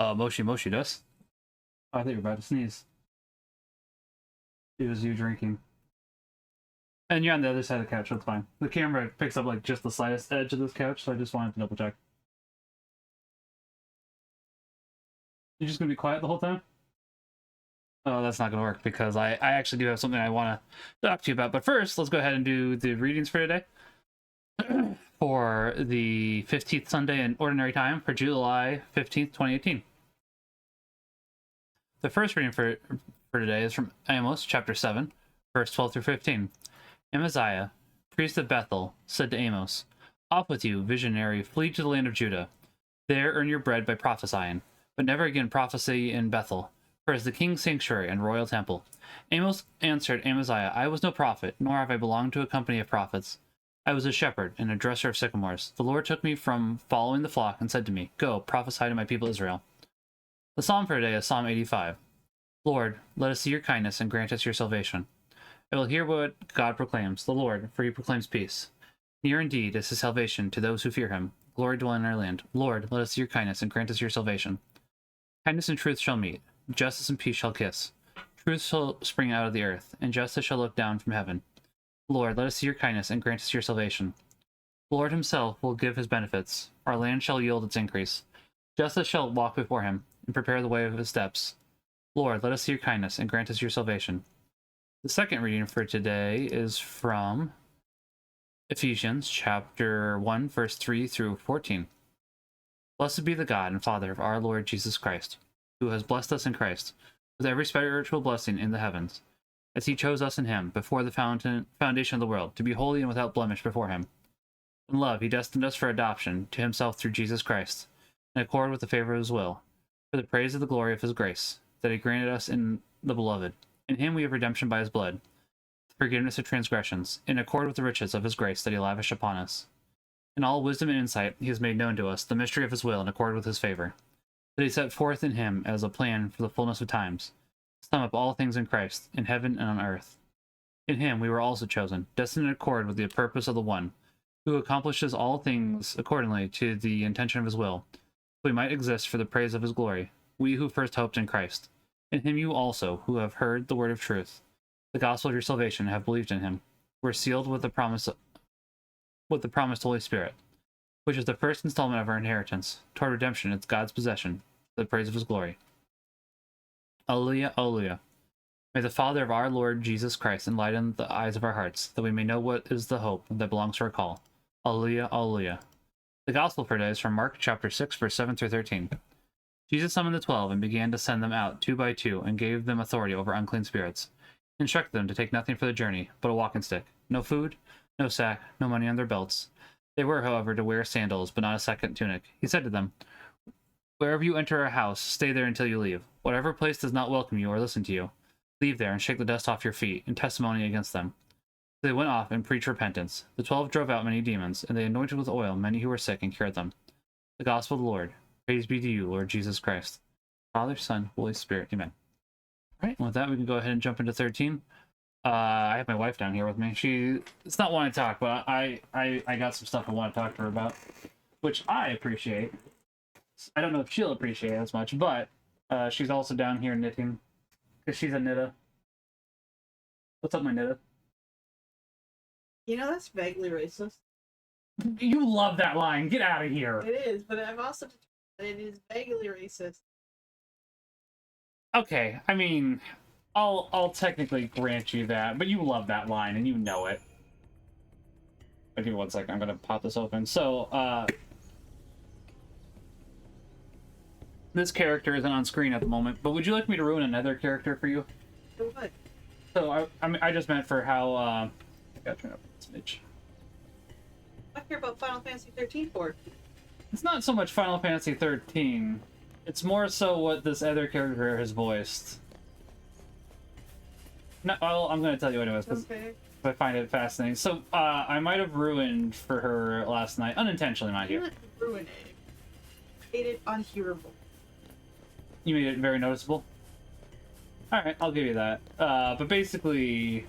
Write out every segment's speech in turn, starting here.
Moshi Moshi does. Oh, I thought you were about to sneeze. It was you drinking. And you're on the other side of the couch, that's fine. The camera picks up like just the slightest edge of this couch, so I just wanted to double check. You're just gonna be quiet the whole time? Oh, that's not gonna work because I actually do have something I want to talk to you about. But first, let's go ahead and do the readings for today. For the 15th Sunday in Ordinary Time for July 15th, 2018. The first reading for today is from Amos chapter 7, verse 12 through 15. Amaziah, priest of Bethel, said to Amos, "Off with you, visionary, flee to the land of Judah. There earn your bread by prophesying, but never again prophesy in Bethel, for it is the king's sanctuary and royal temple." Amos answered Amaziah, "I was no prophet, nor have I belonged to a company of prophets. I was a shepherd and a dresser of sycamores. The Lord took me from following the flock and said to me, 'Go, prophesy to my people Israel.'" The psalm for today is Psalm 85. Lord, let us see your kindness and grant us your salvation. I will hear what God proclaims, the Lord, for he proclaims peace. Near indeed is his salvation to those who fear him. Glory dwell in our land. Lord, let us see your kindness and grant us your salvation. Kindness and truth shall meet. Justice and peace shall kiss. Truth shall spring out of the earth, and justice shall look down from heaven. Lord, let us see your kindness and grant us your salvation. The Lord himself will give his benefits. Our land shall yield its increase. Justice shall walk before him, and prepare the way of his steps. Lord, let us see your kindness and grant us your salvation. The second reading for today is from Ephesians chapter 1, verse 3 through 14. Blessed be the God and Father of our Lord Jesus Christ, who has blessed us in Christ with every spiritual blessing in the heavens, as he chose us in him before the foundation of the world, to be holy and without blemish before him. In love, he destined us for adoption to himself through Jesus Christ, in accord with the favor of his will, for the praise of the glory of his grace, that he granted us in the Beloved. In him we have redemption by his blood, the forgiveness of transgressions, in accord with the riches of his grace that he lavished upon us. In all wisdom and insight, he has made known to us the mystery of his will in accord with his favor, that he set forth in him as a plan for the fullness of times, to sum up all things in Christ, in heaven and on earth. In him we were also chosen, destined in accord with the purpose of the one, who accomplishes all things accordingly to the intention of his will, so we might exist for the praise of his glory, we who first hoped in Christ. In him you also, who have heard the word of truth, the gospel of your salvation, have believed in him, were sealed with the promised Holy Spirit, which is the first installment of our inheritance, toward redemption, it's God's possession, for the praise of his glory. Alleluia, alleluia. May the Father of our Lord Jesus Christ enlighten the eyes of our hearts, that we may know what is the hope that belongs to our call. Alleluia, alleluia. The gospel for today is from Mark chapter 6, verse 7 through 13. Jesus summoned the 12 and began to send them out 2 by 2 and gave them authority over unclean spirits. He instructed them to take nothing for the journey but a walking stick, no food, no sack, no money on their belts. They were, however, to wear sandals, but not a second tunic. He said to them, "Wherever you enter a house, stay there until you leave. Whatever place does not welcome you or listen to you, leave there and shake the dust off your feet, in testimony against them." So they went off and preached repentance. The 12 drove out many demons, and they anointed with oil many who were sick and cured them. The gospel of the Lord. Praise be to you, Lord Jesus Christ. Father, Son, Holy Spirit. Amen. All right, with that, we can go ahead and jump into 13. I have my wife down here with me. It's not wanting to talk, but I got some stuff I want to talk to her about, which I appreciate. I don't know if she'll appreciate it as much, but she's also down here knitting, because she's a knitter. What's up, my knitter? You know, that's vaguely racist. You love that line. Get out of here. It is, but I've also determined that it is vaguely racist. Okay, I mean, I'll technically grant you that, but you love that line and you know it. Give me 1 second. I'm gonna pop this open. So, this character isn't on screen at the moment, but would you like me to ruin another character for you? For what? So I just meant for how I gotta turn up this image. I care about Final Fantasy XIII for. It's not so much Final Fantasy XIII. It's more so what this other character has voiced. No, well, I'm gonna tell you anyways, because I find it fascinating. So, I might have ruined for her last night, unintentionally, mind you. Not ruin it. Made it unhearable. You made it very noticeable? Alright, I'll give you that. But basically,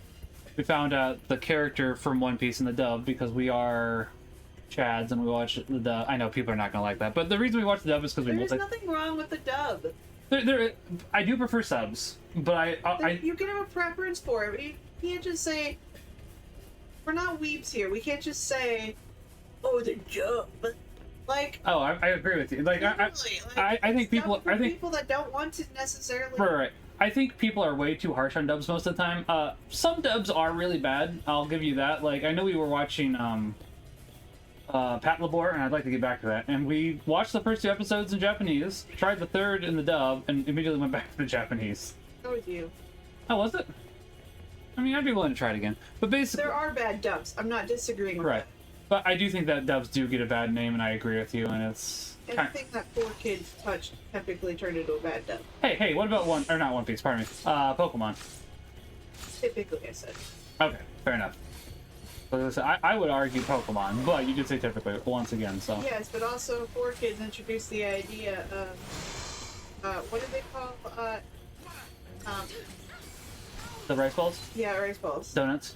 we found out the character from One Piece in the dub, because we are Chads and we watch the dub. I know people are not gonna like that, but the reason we watch the dub is because we There's nothing wrong with the dub. I do prefer subs, but You can have a preference for it. But you can't just say we're not weebs here. We can't just say, "Oh, the dub." Like, oh, I agree with you. Like, I think people that don't want to necessarily. Right. I think people are way too harsh on dubs most of the time. Some dubs are really bad. I'll give you that. Like, I know we were watching Pat Labor, and I'd like to get back to that. And we watched the first 2 episodes in Japanese, tried the third in the dub, and immediately went back to the Japanese. So with you. Oh, was it? I mean, I'd be willing to try it again. But basically, there are bad dubs. I'm not disagreeing with right. that. But I do think that dubs do get a bad name, and I agree with you. And it's anything that 4 kids touched typically turned into a bad dub. Hey, what about not One Piece? Pardon me. Pokemon. Typically, I said. Okay, fair enough. So I would argue Pokemon, but you did say typically once again. So yes, but also 4 kids introduced the idea of what do they call the rice balls? Yeah, rice balls. Donuts.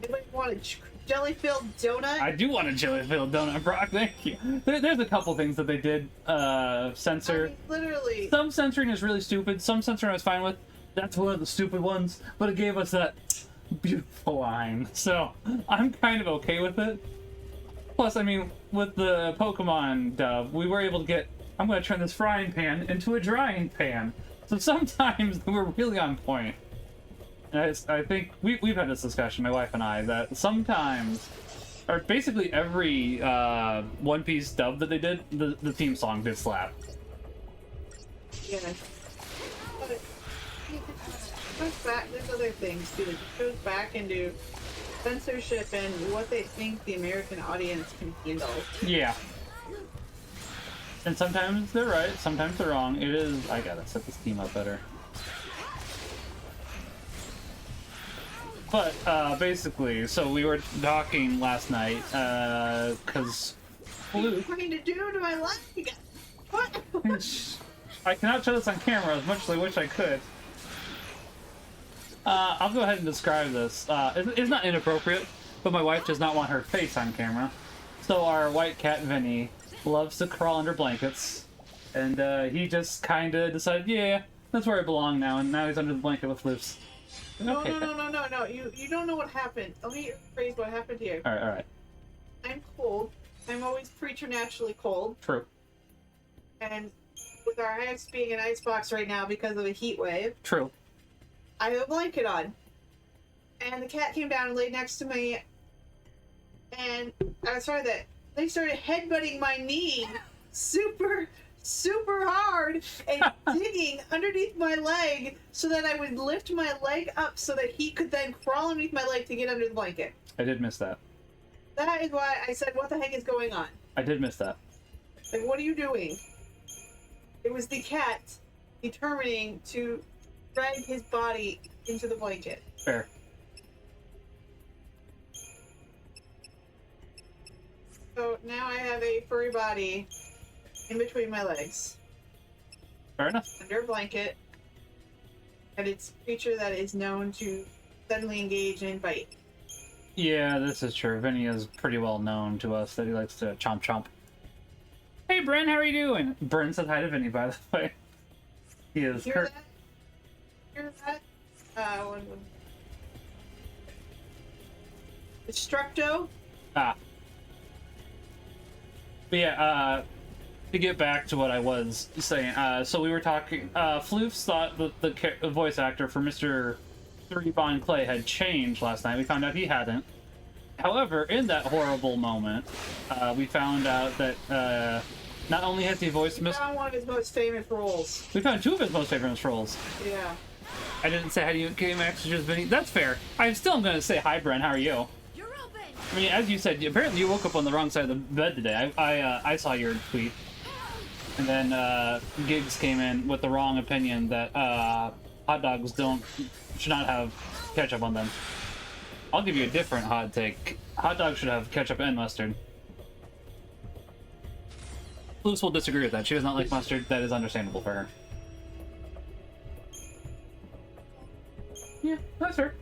Anybody want a jelly-filled donut? I do want a jelly-filled donut, Brock. Thank you. There's a couple things that they did censor. I mean, literally. Some censoring is really stupid. Some censoring I was fine with. That's one of the stupid ones, but it gave us that beautiful line. So I'm kind of okay with it. Plus, I mean, with the Pokemon dub, we were able to get. I'm going to turn this frying pan into a drying pan. So sometimes we're really on point. And I think we've had this discussion, my wife and I, that sometimes, or basically every One Piece dub that they did, the theme song did slap. Yeah. But it goes back, there's other things too. It goes back into censorship and what they think the American audience can handle. Yeah. And sometimes they're right, sometimes they're wrong. It is. I gotta set this team up better. But basically, so we were talking last night because what are you trying to do to my leg? What? I cannot show this on camera as much as I wish I could. I'll go ahead and describe this. It's not inappropriate, but my wife does not want her face on camera. So our white cat Vinny loves to crawl under blankets, and he just kind of decided, yeah, that's where I belong now, and now he's under the blanket with Floofs. No, Okay. no. You don't know what happened. Let me rephrase what happened here. All right. I'm cold. I'm always preternaturally cold. True. And with our house being an icebox right now because of a heat wave. True. I have a blanket on. And the cat came down and laid next to me. And I was sorry that they started headbutting my knee super hard and digging underneath my leg so that I would lift my leg up so that he could then crawl underneath my leg to get under the blanket. I did miss that. That is why I said, what the heck is going on? I did miss that. Like, what are you doing? It was the cat determining to drag his body into the blanket. Fair. So now I have a furry body in between my legs. Fair enough. Under a blanket. And it's a creature that is known to suddenly engage and bite. Yeah, this is true. Vinny is pretty well known to us that he likes to chomp chomp. Hey, Bryn, how are you doing? Bryn said hi to Vinny, by the way. He is Hear that? Hear that? Destructo? Ah. But yeah, to get back to what I was saying, so we were talking, Floofs thought that the voice actor for Mr. 3 Bond Clay had changed last night. We found out he hadn't. However, in that horrible moment, we found out that not only has he voiced We found one of his most famous roles. We found 2 of his most famous roles. Yeah. I didn't say hi to you, KAMax, just Vinny. That's fair. I'm still going to say hi, Bren. How are you? You're open. I mean, as you said, apparently you woke up on the wrong side of the bed today. I saw your tweet. And then Gigs came in with the wrong opinion that hot dogs should not have ketchup on them. I'll give you a different hot take. Hot dogs should have ketchup and mustard. Luce will disagree with that. She does not like mustard. That is understandable for her. Yeah, that's fair.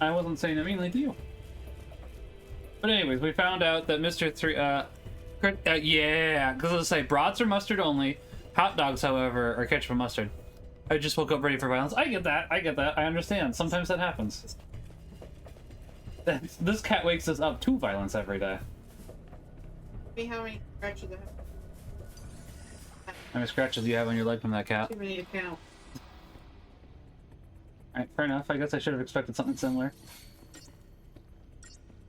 I wasn't saying it meanly to you. But anyways, we found out that Mr. 3, yeah, because let's say brats are mustard only. Hot dogs, however, are ketchup and mustard. I just woke up ready for violence. I get that. I understand. Sometimes that happens. This cat wakes us up to violence every day. Me, how many scratches I have? How many scratches do you have on your leg from that cat? Too many to count. Alright, fair enough. I guess I should have expected something similar.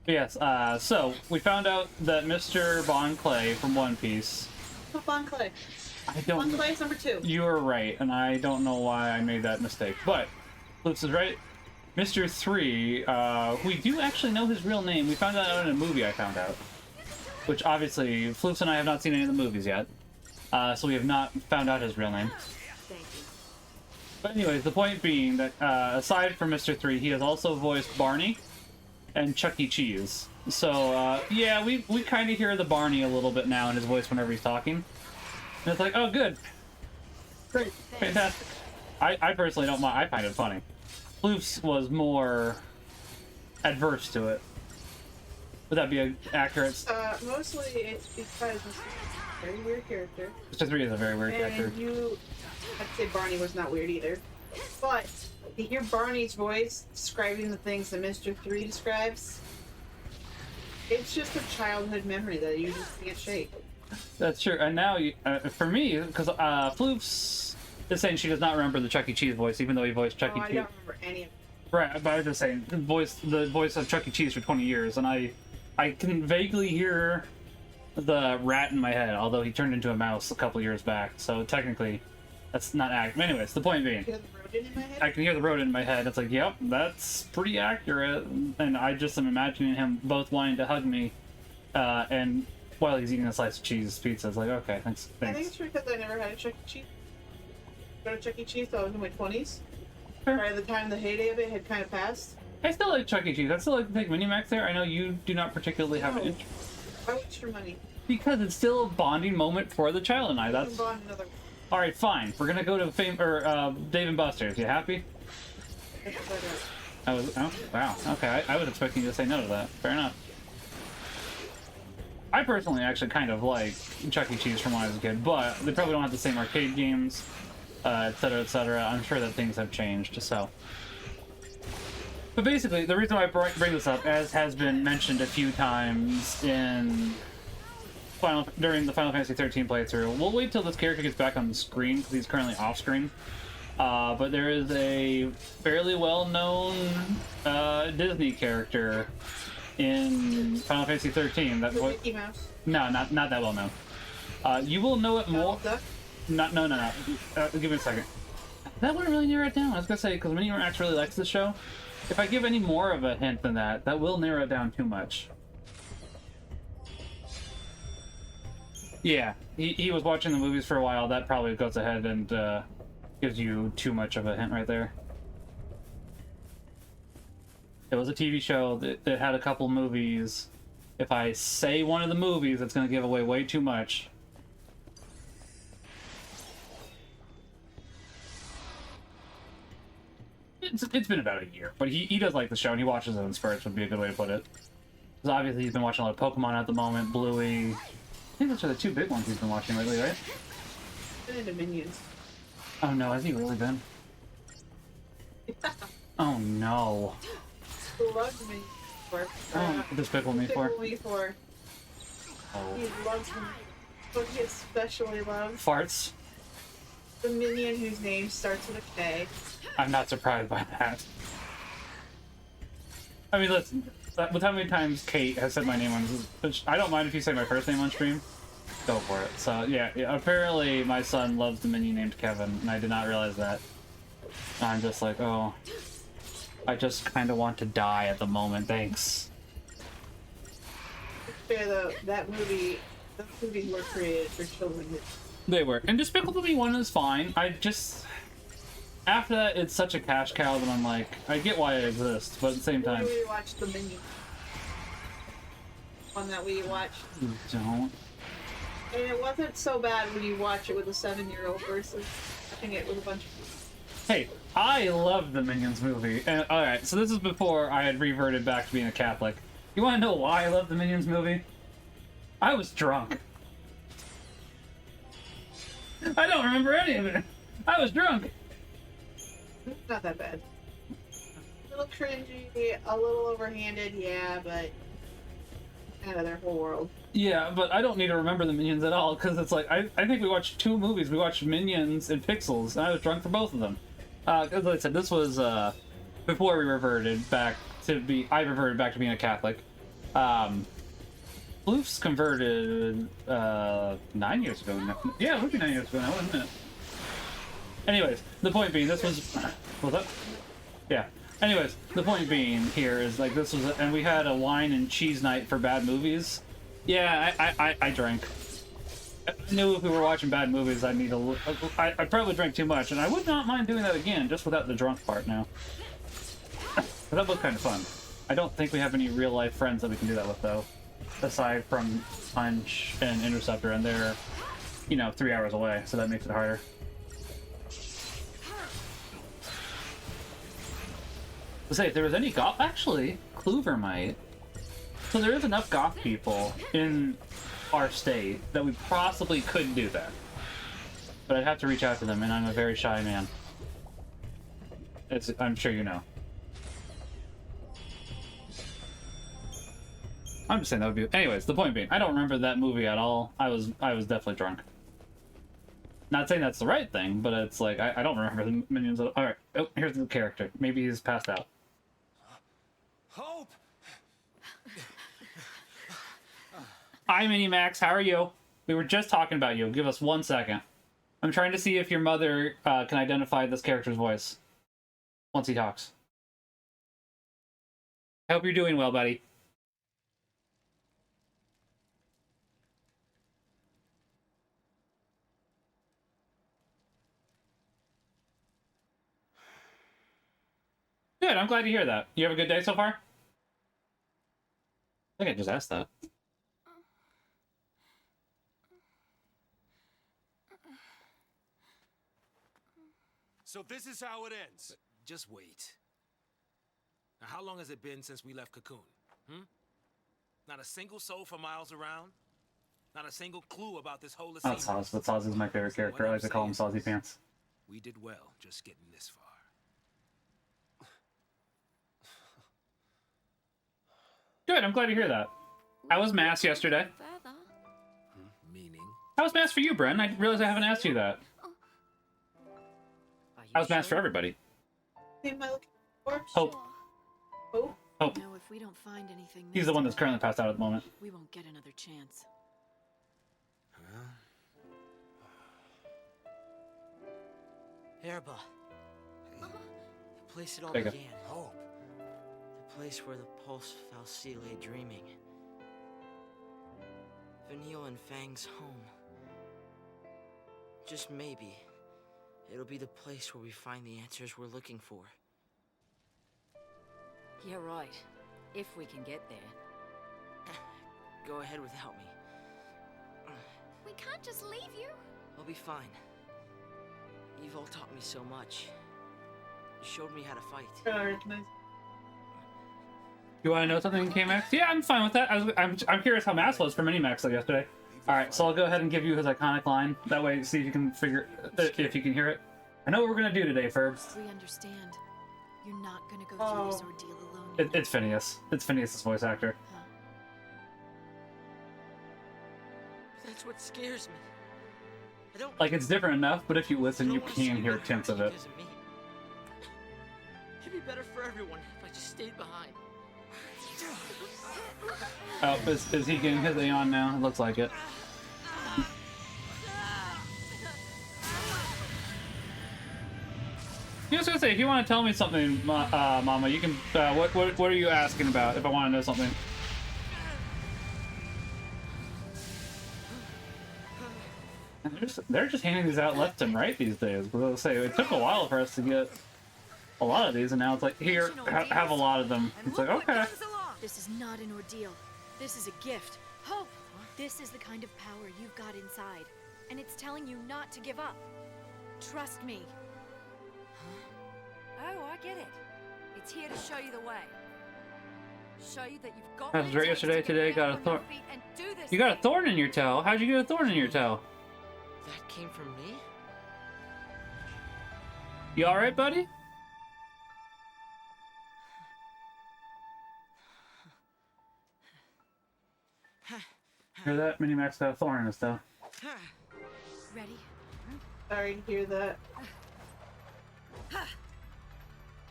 But yes, so we found out that Mr. Bon Clay from One Piece. Oh, Bon Clay. I don't. Bon Clay is number 2. You were right, and I don't know why I made that mistake. But Floops is right. Mr. 3, we do actually know his real name. We found that out in a movie. I found out, which obviously Floops and I have not seen any of the movies yet, so we have not found out his real name. Thank you. But anyways, the point being that aside from Mr. 3, he has also voiced Barney and Chuck E. Cheese. So yeah, we kind of hear the Barney a little bit now in his voice whenever he's talking. And it's like, oh, good. Great. Fantastic. I personally don't mind. I find it funny. Floofs was more adverse to it. Would that be accurate? Mostly it's because Mr. a very weird character. Mr. 3 is a very weird character. I'd say Barney was not weird either. But to hear Barney's voice describing the things that Mr. 3 describes, it's just a childhood memory that you just can't shake. That's true. And now, for me, because Floofs is saying she does not remember the Chuck E. Cheese voice, even though he voiced Chuck E. Cheese. I don't remember any of it. Right, but I was just saying, the voice of Chuck E. Cheese for 20 years, and I can vaguely hear the rat in my head, although he turned into a mouse a couple years back, so technically, that's not accurate. Anyways, the point being, Hear the rodent in my head? I can hear the rodent in my head. It's like, yep, that's pretty accurate, and I just am imagining him both wanting to hug me, and while he's eating a slice of cheese pizza. It's like, okay, thanks. I think it's because I never had a Chuck E. Cheese. Go to Chuck E. Cheese till I was in my 20s. Sure. By the time the heyday of it had kind of passed. I still like Chuck E. Cheese. I still like to take Minimax there. I know you do not particularly have an No. interest. Why waste your money? Because it's still a bonding moment for the child and I. You That's can bond another all right. Fine. We're gonna go to Dave and Buster's. You happy? I was. Oh wow. Okay. I was expecting you to say no to that. Fair enough. I personally actually kind of like Chuck E. Cheese from when I was a kid, but they probably don't have the same arcade games, etc., etc. I'm sure that things have changed. So. But basically, the reason why I bring this up, as has been mentioned a few times during the Final Fantasy XIII playthrough, we'll wait till this character gets back on the screen, because he's currently off screen. But there is a fairly well-known Disney character in Final Fantasy XIII that Mickey Mouse. No, not that well-known. You will know it more. Duck. No. Give me a second. That wouldn't really narrow it down. I was gonna say, because Minimax really likes this show. If I give any more of a hint than that, that will narrow it down too much. Yeah, he was watching the movies for a while. That probably goes ahead and gives you too much of a hint right there. It was a TV show that had a couple movies. If I say one of the movies, it's going to give away way too much. It's been about a year, but he does like the show and he watches it in spurts, would be a good way to put it. Because obviously he's been watching a lot of Pokemon at the moment, Bluey. I think those are the two big ones he's been watching lately, right? Been into Minions. Oh no, has he really been? Oh no. Loves Minions for. Oh, Despicable Me 4. Despicable Me 4. Oh. He loves them. But he especially loves Farts? the minion whose name starts with a K. I'm not surprised by that. I mean, listen, with how many times Kate has said my name on this, I don't mind if you say my first name on stream. Go for it. So, yeah, apparently my son loves the minion named Kevin, and I did not realize that. I'm just like, oh, I just kind of want to die at the moment, thanks. Fair though, those movies were created for children. They were. And Despicable Me 1 is fine. I just... After that, it's such a cash cow that I'm like, I get why it exists, but at the same time... We watched the Minion. One that we watched. You don't. And it wasn't so bad when you watch it with a 7-year-old versus watching it with a bunch of... Hey, I love the Minions movie. And alright, so this is before I had reverted back to being a Catholic. You want to know why I love the Minions movie? I was drunk. I don't remember any of it. I was drunk. Not that bad. A little cringy, a little overhanded, yeah, but out of their whole world. Yeah, but I don't need to remember the Minions at all, because it's like, I think we watched 2 movies. We watched Minions and Pixels, and I was drunk for both of them. As I said, this was before we reverted back to be... I reverted back to being a Catholic. Floof's converted 9 years ago. Yeah, it would be 9 years ago now, wouldn't it? Anyways, the point being, this was... What's up? Yeah. Anyways, the point being here is, like, this was... And we had a wine and cheese night for bad movies. Yeah, I drank. I knew if we were watching bad movies, I'd need a... I probably drank too much, and I would not mind doing that again, just without the drunk part now. But that was kind of fun. I don't think we have any real-life friends that we can do that with, though. Aside from Punch and Interceptor, and they're, you know, 3 hours away, so that makes it harder. Let's say, if there was any goth... Actually, Clover might. So there is enough goth people in our state that we possibly could do that. But I'd have to reach out to them, and I'm a very shy man. I'm sure you know. I'm just saying that would be... Anyways, the point being, I don't remember that movie at all. I was definitely drunk. Not saying that's the right thing, but it's like, I don't remember the Minions at all. Alright, oh, here's the character. Maybe he's passed out. Hope! Hi, Minimax, how are you? We were just talking about you. Give us 1 second. I'm trying to see if your mother can identify this character's voice once he talks. I hope you're doing well, buddy. Good, I'm glad to hear that. You have a good day so far? I think I just asked that. So this is how it ends. Just wait. Now, how long has it been since we left Cocoon? Not a single soul for miles around? Not a single clue about this whole That's Saz, but Saz is my favorite character. I like to call him Sazzy Pants. We did well just getting this far. Good, I'm glad to hear that. How was Mass yesterday? Meaning? How was Mass for you, Bren? I realize I haven't asked you that. How was Mass for everybody? Who am I looking for? Hope. Hope? Hope. No, if we don't find anything, He's the one that's currently passed out at the moment. we won't get another chance. Erba. The place it all There you go. began. Hope. The place where the Pulse Falsi lay dreaming. Vanille and Fang's home. Just maybe, it'll be the place where we find the answers we're looking for. You're right. If we can get there. Go ahead without me. We can't just leave you. I'll be fine. You've all taught me so much. You showed me how to fight. You want to know something, KAMax? Yeah, I'm fine with that. I'm curious how Mass was for Minimax like yesterday. Alright, so I'll go ahead and give you his iconic line. That way, see if you can figure... if you can hear it. I know what we're gonna do today, Ferbs. We understand. You're not gonna go through this ordeal alone. It's Phineas. It's Phineas' voice actor. Huh. That's what scares me. I don't... Like, it's different enough, but if you listen, you can hear tints of it. Because of me. It'd be better for everyone if I just stayed behind. Oh, is he getting his Aeon now? It looks like it. I was gonna say, if you want to tell me something, Mama, you can. What are you asking about? If I want to know something. They're just handing these out left and right these days. But I'll say it took a while for us to get a lot of these, and now it's like, here, have a lot of them. It's like, okay. This is not an ordeal. This is a gift. Hope! This is the kind of power you've got inside. And it's telling you not to give up. Trust me. Oh, I get it. It's here to show you the way. Show you that you've got That was right yesterday. Today got a thorn. You got a thorn in your toe. How'd you get a thorn in your toe? That came from me? You all right, buddy? Hear that? Minimax got a thorn in his toe. Ready? Sorry to hear that.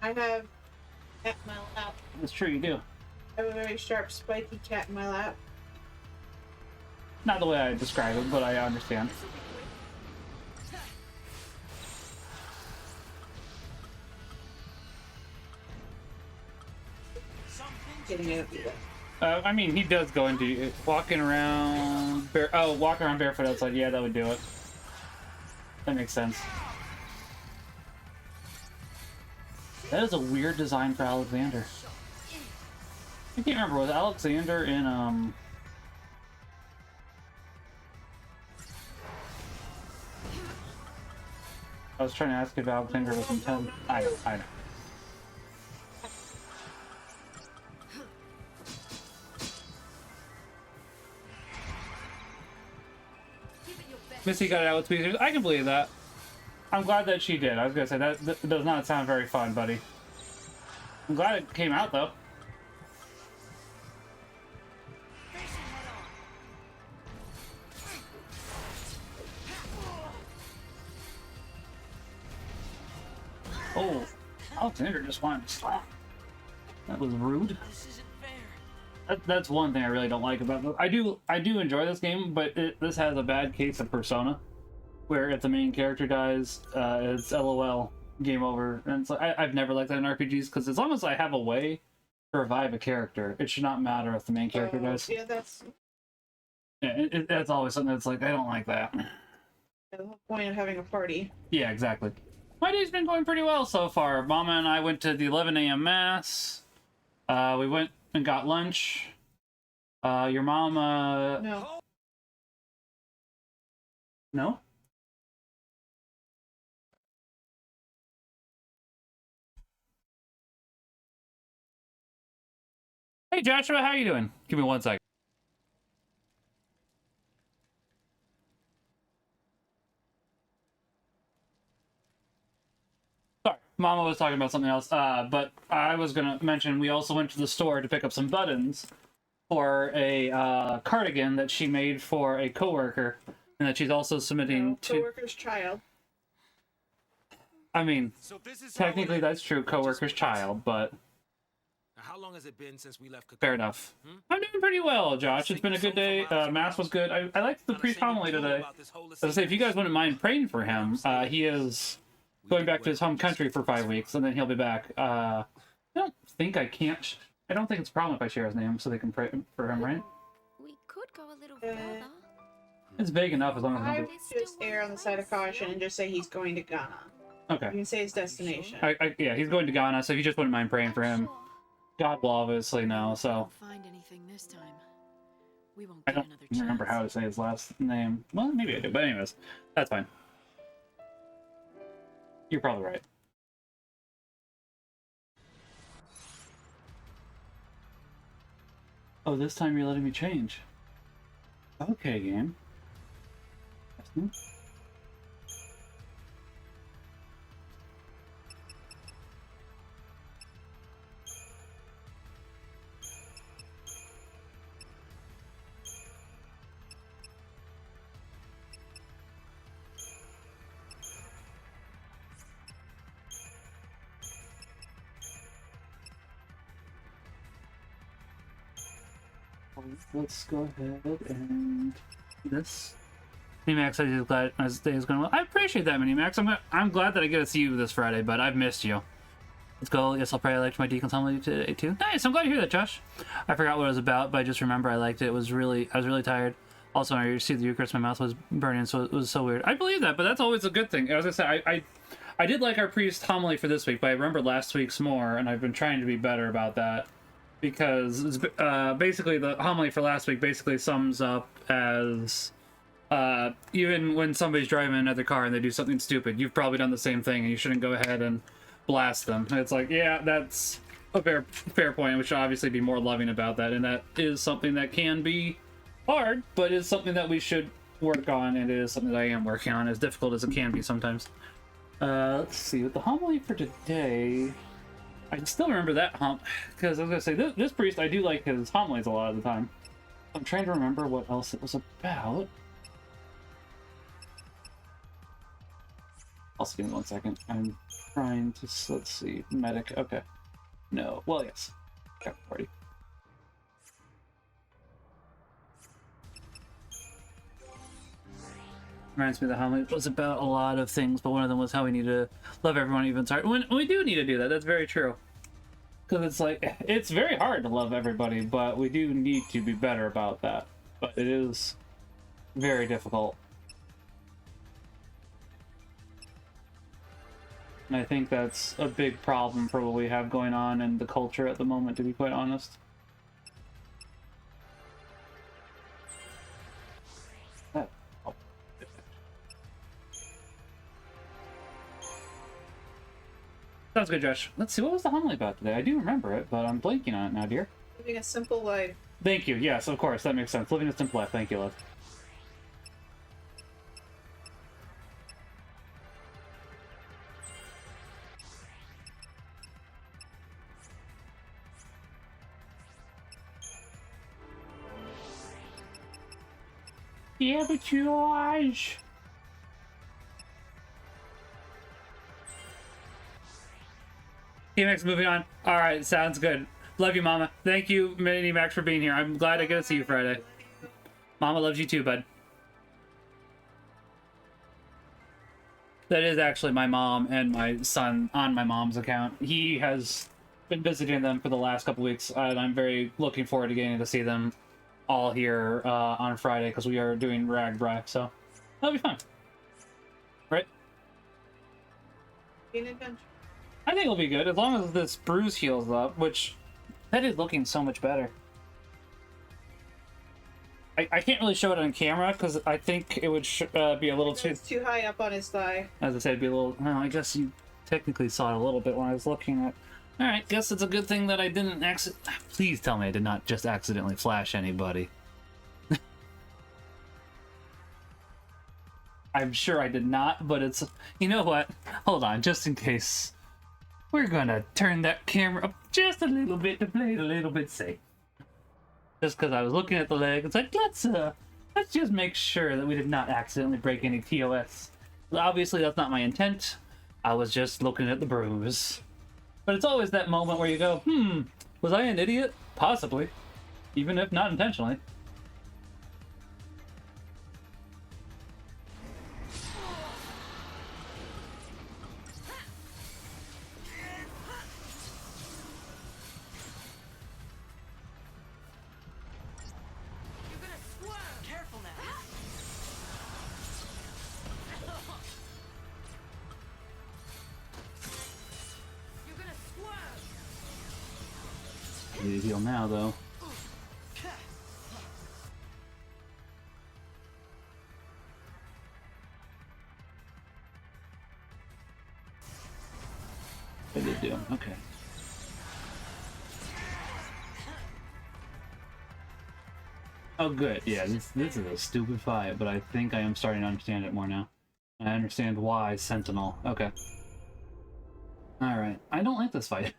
I have cat in my lap. That's true, you do. I have a very sharp, spiky cat in my lap. Not the way I describe it, but I understand. Getting it. I mean, he does go into walking around walking around barefoot outside. Yeah, that would do it. That makes sense. That is a weird design for Alexander. I can't remember, was Alexander in I was trying to ask if Alexander was in 10. I know. Missy got it out with tweezers. I can believe that. I'm glad that she did. I was gonna say that does not sound very fun, buddy. I'm glad it came out though. Oh, Alexander just wanted to slap. That was rude. This isn't fair. That's one thing I really don't like about it. I do enjoy this game, but this has a bad case of Persona, where if the main character dies, it's LOL, game over. And it's like, I've never liked that in RPGs, because as long as I have a way to revive a character, it should not matter if the main character dies. Yeah, that's That's always something that's like, I don't like that. the whole point of having a party. Yeah, exactly. My day's been going pretty well so far. Mama and I went to the 11 a.m. mass. We went and got lunch. Your mom, No. No? Hey Joshua, how you doing? Give me 1 second. Sorry, Mama was talking about something else. But I was gonna mention we also went to the store to pick up some buttons for a cardigan that she made for a coworker, and that she's also submitting to. Coworker's child. I mean, So this is how it technically that's true, coworker's child, but Now, how long has it been since we left Cocoon? fair enough. I'm doing pretty well, Josh. It's been a good day. Mass was good. I liked the Not a priest single homily clue today. about this whole As I say, if you guys wouldn't mind praying for him, he is going back to his home country for 5 weeks, and then he'll be back. I don't think I can't. I don't think it's a problem if I share his name, so they can pray for him, right? We could go a little further. It's vague enough as long as I it's would just err on the side of caution and just say he's going to Ghana. okay. You can say his destination. Yeah, he's going to Ghana, so if you just wouldn't mind praying for him, Sure. God will obviously know. We So won't find anything this time. We won't I get don't another chance. remember how to say his last name. Well, maybe I do, but anyways, that's fine. You're probably right. Oh, this time you're letting me change. Okay, game. Let's go ahead and do this. Minimax, I just glad as the day is going well. I appreciate that, Minimax. I'm glad that I get to see you this Friday, but I've missed you. Let's go. Yes, I'll pray I liked my Deacon homily today too. Nice. I'm glad to hear that, Josh. I forgot what it was about, but I just remember I liked it. I was really tired. Also, when I received the Eucharist, my mouth was burning, so it was so weird. I believe that, but that's always a good thing. As I said, I did like our priest homily for this week, but I remember last week's more, and I've been trying to be better about that. Because it's, basically the homily for last week basically sums up as even when somebody's driving another car and they do something stupid, you've probably done the same thing and you shouldn't go ahead and blast them. And it's like, yeah, that's a fair point. We should obviously be more loving about that, and that is something that can be hard, but is something that we should work on, and it is something that I am working on, as difficult as it can be sometimes. Let's see, with the homily for today, I can still remember that because I was gonna say this priest, I do like his homilies a lot of the time. I'm trying to remember what else it was about. Also, give me 1 second. I'm trying to, let's see, medic, okay. No, well, yes. Okay, party. Reminds me of the homily was about a lot of things, but one of them was how we need to love everyone even hard. When we do need to do that, that's very true. Because it's like, it's very hard to love everybody, but we do need to be better about that. But it is very difficult. And I think that's a big problem for what we have going on in the culture at the moment, to be quite honest. Sounds good, Josh. Let's see, what was the homily about today? I do remember it, but I'm blanking on it now, dear. Living a simple life. Thank you. Yes, of course. That makes sense. Living a simple life. Thank you, love. Yeah, but George. KAMax, moving on. All right, sounds good. Love you, Mama. Thank you, Mini Max, for being here. I'm glad I get to see you Friday. Mama loves you too, bud. That is actually my mom and my son on my mom's account. He has been visiting them for the last couple weeks, and I'm very looking forward to getting to see them all here on Friday, because we are doing Ragbri, so that'll be fun. Right? Be an adventure. I think it'll be good, as long as this bruise heals up, which that is looking so much better. I can't really show it on camera, because I think it would be a little too... It's too high up on his thigh. As I said, it'd be a little... Well, I guess you technically saw it a little bit when I was looking at... Alright, guess it's a good thing that I didn't Please tell me I did not just accidentally flash anybody. I'm sure I did not, but it's... You know what? Hold on, just in case. We're gonna turn that camera up just a little bit to play it a little bit safe. Just because I was looking at the leg, it's like, let's just make sure that we did not accidentally break any TOS. Obviously, that's not my intent. I was just looking at the bruise. But it's always that moment where you go, was I an idiot? Possibly. Even if not intentionally. I need to heal now, though. I did do. Okay. Oh, good. Yeah, this is a stupid fight, but I think I am starting to understand it more now. I understand why Sentinel. Okay. Alright. I don't like this fight.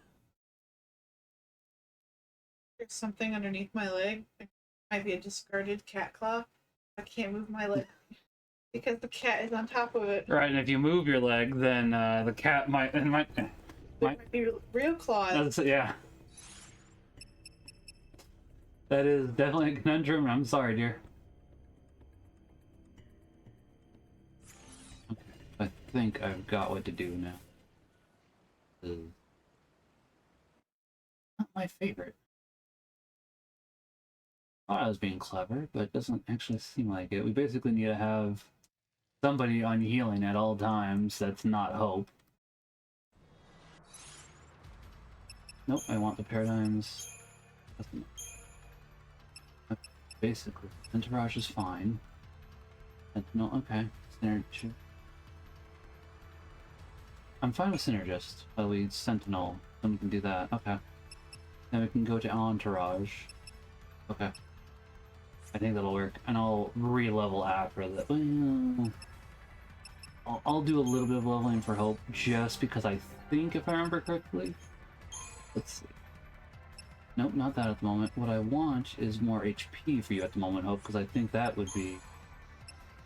There's something underneath my leg. It might be a discarded cat claw. I can't move my leg because the cat is on top of it. Right, and if you move your leg, then the cat might be real claws. Yeah. That is definitely a conundrum. I'm sorry, dear. Okay, I think I've got what to do now. Not my favorite. Thought I was being clever, but it doesn't actually seem like it. We basically need to have somebody on healing at all times that's not Hope. Nope, I want the paradigms. Basically, Entourage is fine. No, okay. Synergy. I'm fine with Synergist. At least Sentinel. Then we can do that. Okay. Then we can go to Entourage. Okay. I think that'll work. And I'll re-level after that. Well, I'll do a little bit of leveling for Hope, just because I think, if I remember correctly. Let's see. Nope, not that at the moment. What I want is more HP for you at the moment, Hope, because I think that would be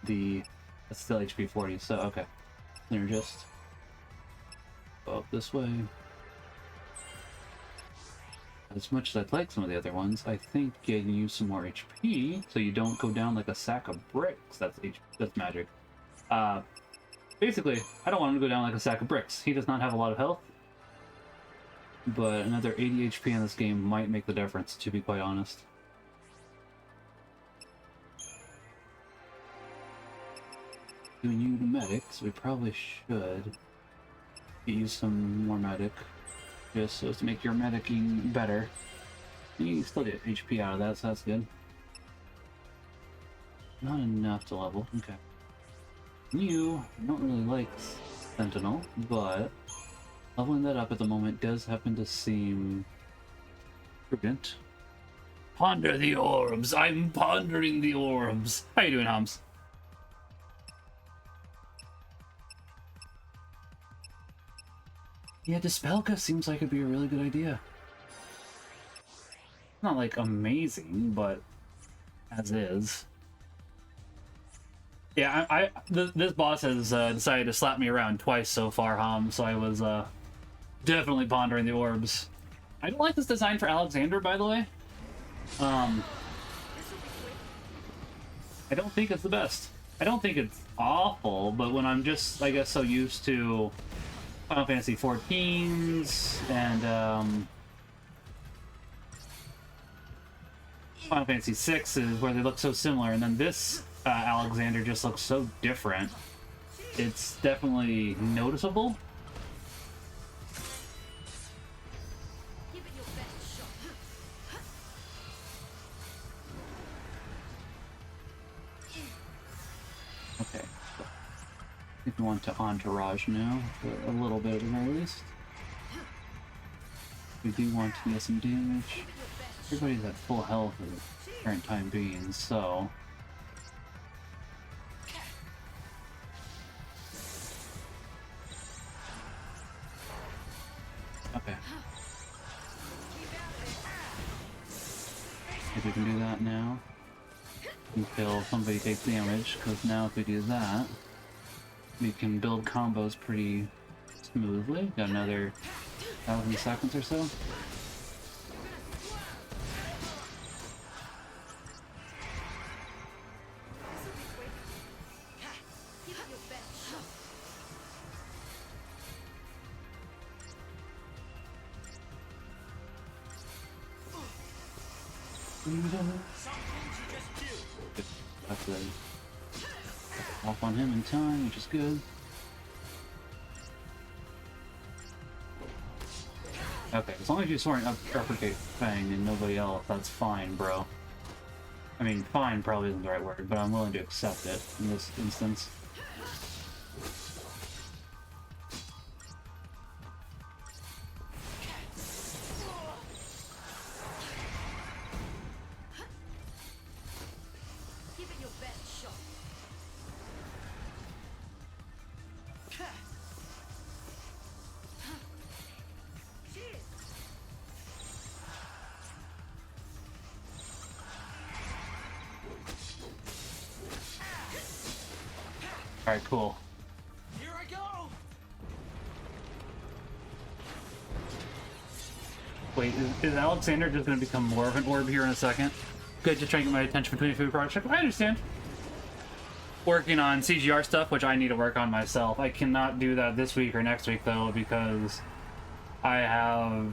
the... That's still HP 40, so okay. Then just go up this way. As much as I'd like some of the other ones, I think getting you some more HP, so you don't go down like a sack of bricks. That's magic. Basically, I don't want him to go down like a sack of bricks. He does not have a lot of health, but another 80 HP in this game might make the difference, to be quite honest. Doing you the medic, so we probably should get you some more medic, just so as to make your medicing better. You still get HP out of that, so that's good. Not enough to level, okay. You don't really like Sentinel, but leveling that up at the moment does happen to seem prudent. Ponder the orbs! I'm pondering the orbs! How you doing, Hums? Yeah, Dispelka seems like it'd be a really good idea. Not like amazing, but as is. Yeah, this boss has decided to slap me around twice so far, so I was definitely pondering the orbs. I don't like this design for Alexander, by the way. I don't think it's the best. I don't think it's awful, but when I'm just, I guess, so used to Final Fantasy XIVs and Final Fantasy VI's, where they look so similar, and then this Alexander just looks so different. It's definitely noticeable. Okay, so I think we want to Entourage now, for a little bit at the very least. We do want to get some damage. Everybody's at full health at the current time being, so... Okay. If we can do that now until somebody takes damage, because now if we do that, we can build combos pretty smoothly. Got another 1,000 seconds or so. Off on him in time, which is good. Okay, as long as you're soaring up Replicate Fang and nobody else, that's fine, bro. I mean, fine probably isn't the right word, but I'm willing to accept it in this instance. Alright, cool. Here I go. Wait, is Alexander just going to become more of an orb here in a second? Good, just trying to get my attention between a few projects. I understand. Working on CGR stuff, which I need to work on myself. I cannot do that this week or next week, though, because I have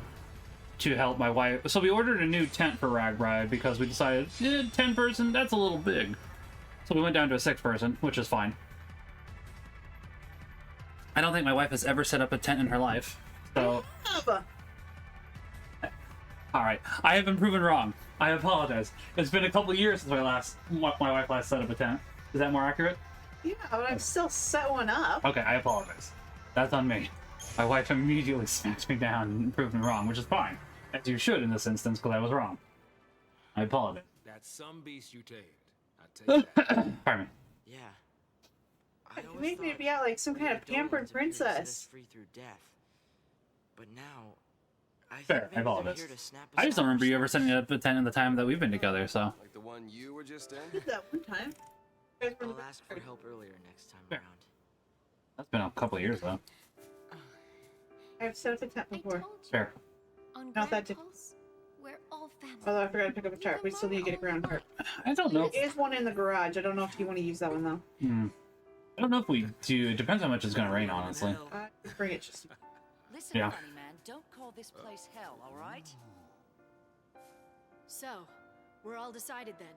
to help my wife. So we ordered a new tent for Ragbri because we decided, 10 person, that's a little big. So we went down to a 6 person, which is fine. I don't think my wife has ever set up a tent in her life, so... Alright, I have been proven wrong. I apologize. It's been a couple years since my wife last set up a tent. Is that more accurate? Yeah, but I've still set one up. Okay, I apologize. That's on me. My wife immediately smacked me down and proved me wrong, which is fine. As you should in this instance, because I was wrong. I apologize. That's some beast you tamed. I take that. Pardon me. Yeah. You made me be out like some kind of pampered princess. Free through death. But now, I think Fair, I maybe they're apologize. here to snap us I just don't out or remember you ever something. setting it up at 10 in the time that we've been together, so. Like the one you were just in? I did that one time. You guys I'll remember? ask for help earlier next time Fair. around. That's been a couple of years, though. I've set up a tent I before. told you. Fair. On Not that Grandpa's, we're all family. Although I forgot to pick up a tarp. We still need to get a ground tarp. I don't know. There is one in the garage. I don't know if you want to use that one though. I don't know if we do. It depends how much it's going to rain, honestly. Hell, Bring it. Just Listen, Yeah. funny man, don't call this place hell, all right? So, we're all decided then.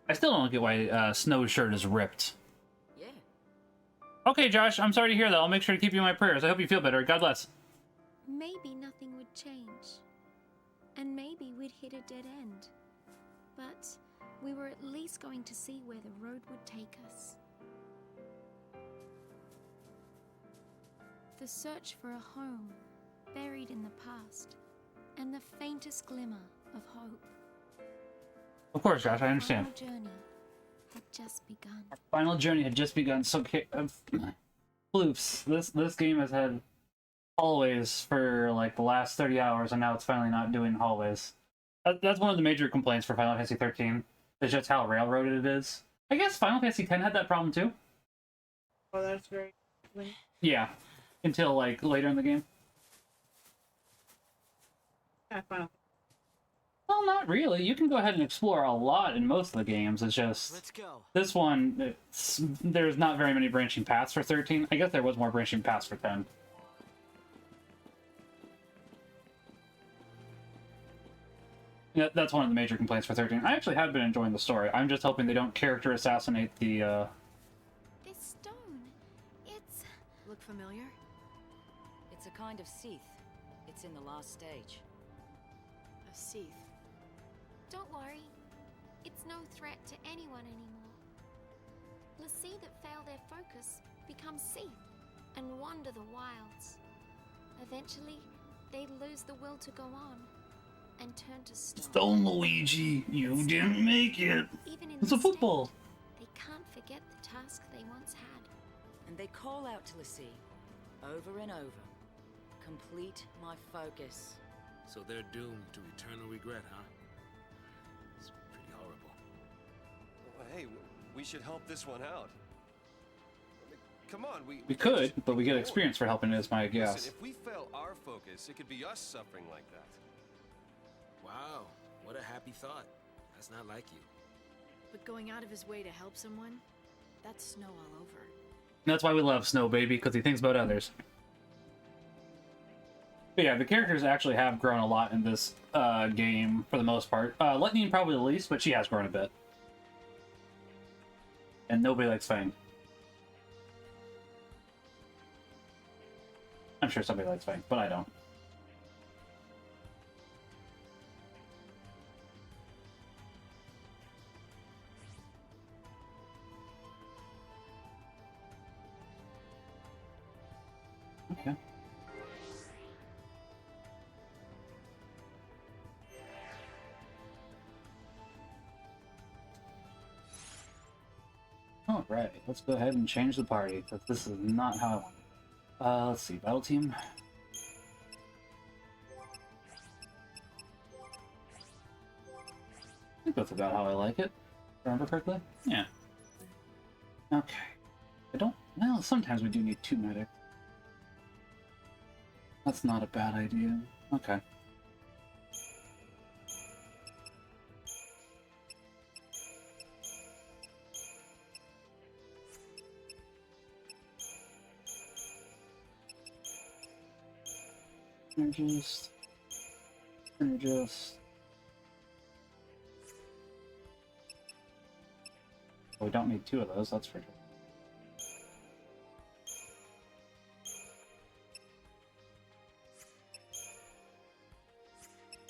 I still don't get why Snow's shirt is ripped. Yeah. Okay, Josh, I'm sorry to hear that. I'll make sure to keep you in my prayers. I hope you feel better. God bless. Maybe nothing would change. And maybe we'd hit a dead end. But we were at least going to see where the road would take us. The search for a home, buried in the past, and the faintest glimmer of hope. Of course, Josh, I understand. Our journey had just begun. Final journey had just begun. So, floofs. This game has had hallways for like the last 30 hours, and now it's finally not doing hallways. That's one of the major complaints for Final Fantasy XIII. Is just how railroaded it is. I guess Final Fantasy X had that problem too. oh, that's very. Yeah, until like later in the game. Yeah, final. Well, not really. You can go ahead and explore a lot in most of the games. It's just Let's go. this one. There's not very many branching paths for 13. I guess there was more branching paths for 10. Yeah, that's one of the major complaints for 13. I actually have been enjoying the story. I'm just hoping they don't character assassinate the. This stone, it's... Look familiar? It's a kind of seath. It's in the last stage. A Seath. Don't worry. It's no threat to anyone anymore. Lassie that fail their focus become Seath and wander the wilds. Eventually, they lose the will to go on and turn to stone. Luigi, you didn't make it. Even in It's the a football. state, they can't forget the task they once had. And they call out to Lassie, over and over. Complete my focus. So they're doomed to eternal regret, huh? It's pretty horrible. Well, hey, we should help this one out. I mean, come on, we We can't could, just but we get ignore it. experience for helping. Is my guess. Listen, if we fail our focus, it could be us suffering like that. Wow, what a happy thought. That's not like you. But going out of his way to help someone, that's Snow all over. That's why we love Snow Baby, because he thinks about others. But yeah, the characters actually have grown a lot in this game, for the most part. Lightning probably the least, but she has grown a bit. And nobody likes Fang. I'm sure somebody likes Fang, but I don't. Okay. Alright, let's go ahead and change the party, because this is not how I want it. Let's see, battle team. I think that's about how I like it. Remember correctly? Yeah. Okay. I don't... Well, sometimes we do need 2 medics. That's not a bad idea. Okay. Energist. Well, we don't need 2 of those, that's for sure.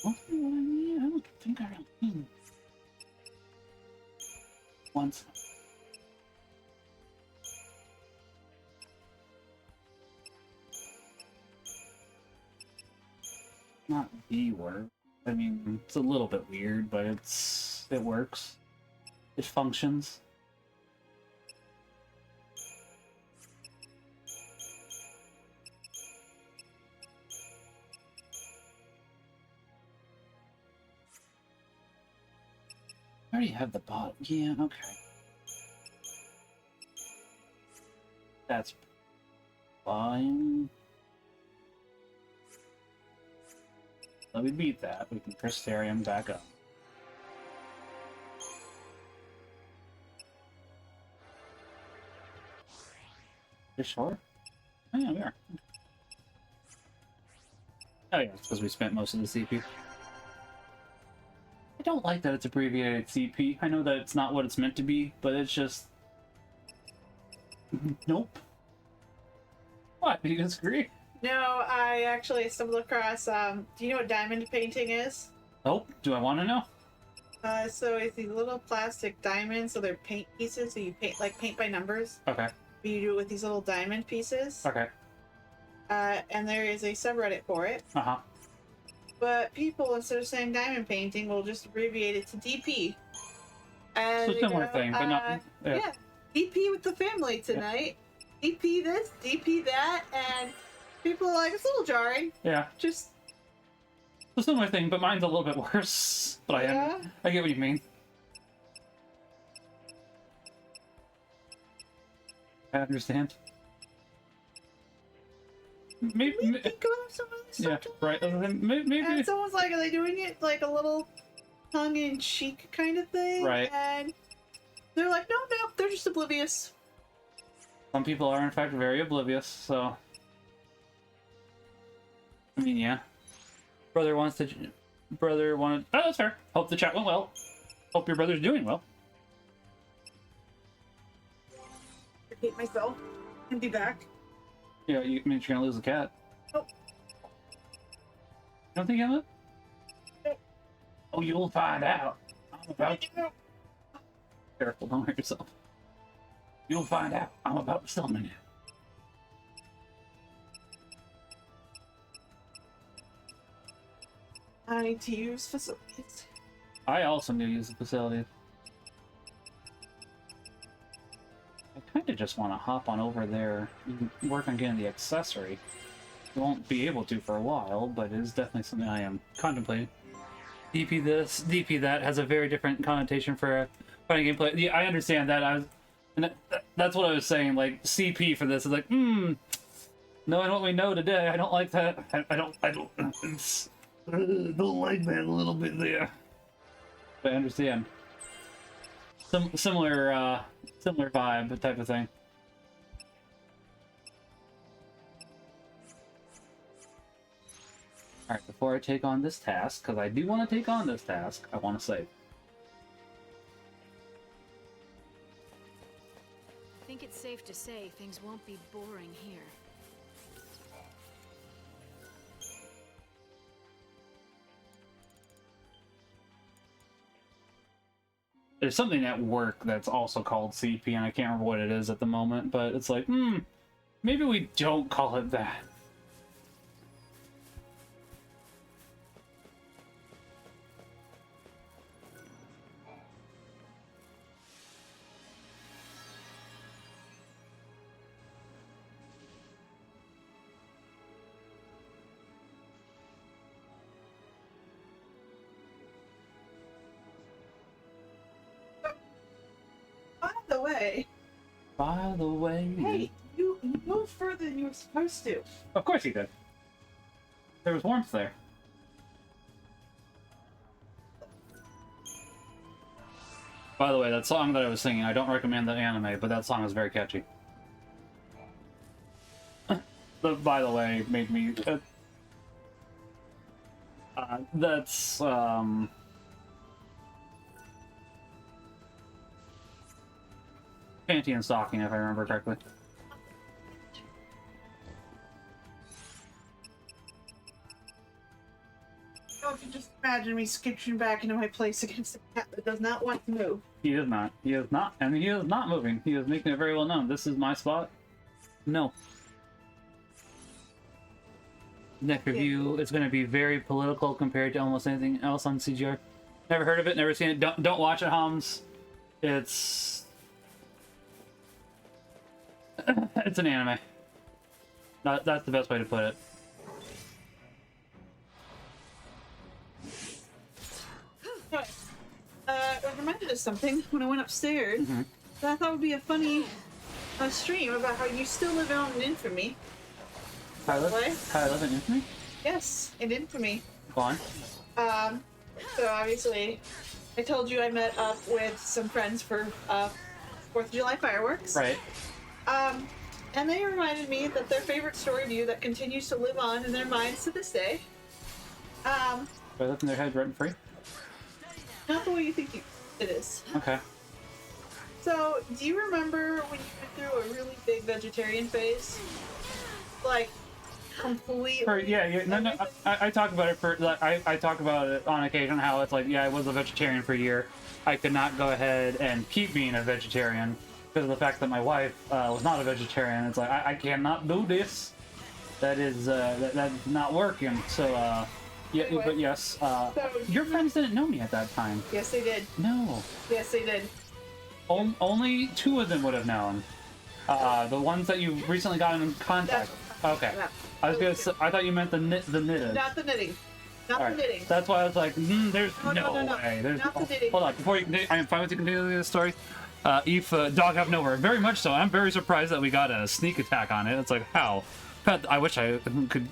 What do I need? I don't think I really need. Once. not the word. I mean, it's a little bit weird, but it works. It functions. I already have the bottom. Yeah, okay. That's fine. Let me beat that. We can Crystarium back up. You sure? Oh yeah, we are. Oh yeah, it's because we spent most of the CP. I don't like that it's abbreviated CP. I know that it's not what it's meant to be, but it's just... Nope. What? Do you disagree? No, I actually stumbled across, do you know what diamond painting is? Nope. Do I want to know? So it's these little plastic diamonds, so they're paint pieces, so you paint by numbers. Okay. But you do it with these little diamond pieces. Okay. And there is a subreddit for it. Uh-huh. But people, instead of saying diamond painting, will just abbreviate it to DP. And, It's a similar thing, but not... yeah, DP with the family tonight. DP this, DP that, and people are like, it's a little jarring. Yeah. Just... It's a similar thing, but mine's a little bit worse. But Yeah. I get what you mean. I understand. Maybe, Think about some of this yeah, stuff. right. Maybe, And someone's like, are they doing it like a little tongue-in-cheek kind of thing? Right. And they're like, no, they're just oblivious. some people are in fact very oblivious. So, I mean, yeah. Brother wanted. Oh, that's fair. Hope the chat went well. Hope your brother's doing well. Repeat myself and be back. Yeah, you mean you're gonna lose the cat? Nope. You don't think Emma? Nope. Oh, you'll find out. I'm about to... Careful, don't hurt yourself. You'll find out. I'm about to summon you. I need to use facilities. I also need to use the facility. I kind of just want to hop on over there and work on getting the accessory. Won't be able to for a while, but it is definitely something I am contemplating. DP this, DP that has a very different connotation for fighting gameplay. Yeah, I understand that. That's what I was saying. Like CP for this is like, knowing what we know today, I don't like that. I don't like that a little bit there. But I understand. Similar vibe type of thing. Alright, before I take on this task, because I do want to take on this task, I want to save. I think it's safe to say things won't be boring here. There's something at work that's also called CP, and I can't remember what it is at the moment, but it's like, maybe we don't call it that. By the way... Hey, you moved further than you were supposed to. Of course he did. There was warmth there. By the way, that song that I was singing, I don't recommend the anime, but that song is very catchy. By the way, made me... that's, panty and stocking, if I remember correctly. Oh, if you just imagine me scooching back into my place against a cat that does not want to move. He is not. He is not. And he is not moving. He is making it very well known. This is my spot. No. next review is going to be very political compared to almost anything else on CGR. Never heard of it, never seen it. Don't watch it, Homs. It's it's an anime. That's the best way to put it. It reminded us of something when I went upstairs that I thought would be a funny stream about how you still live on in infamy. How I live in infamy? Yes, in infamy. Go on. So obviously, I told you I met up with some friends for 4th of July fireworks. Right. And they reminded me that their favorite story view that continues to live on in their minds to this day. Do I live in their head rent free? Not the way you think it is. Okay. So, do you remember when you went through a really big vegetarian phase? Like, completely. No. I talk about it for. Like, I talk about it on occasion. How it's like, I was a vegetarian for a year. I could not go ahead and keep being a vegetarian because of the fact that my wife was not a vegetarian. It's like I cannot do this. That is that's not working. So yeah, Anyway, but yes. Your friends didn't know me at that time. Yes, they did. No. Yes, they did. Only 2 of them would have known. The ones that you recently got in contact. Okay. Yeah. I was gonna say, I thought you meant the knitted. Not the knitting. Not All the right. knitting. That's why I was like, there's No. way. There's Not the knitting. Hold on, before you continue, I am fine with you continuing the story. Eve, dog have nowhere. Very much so. I'm very surprised that we got a sneak attack on it. It's like, how? I wish I could.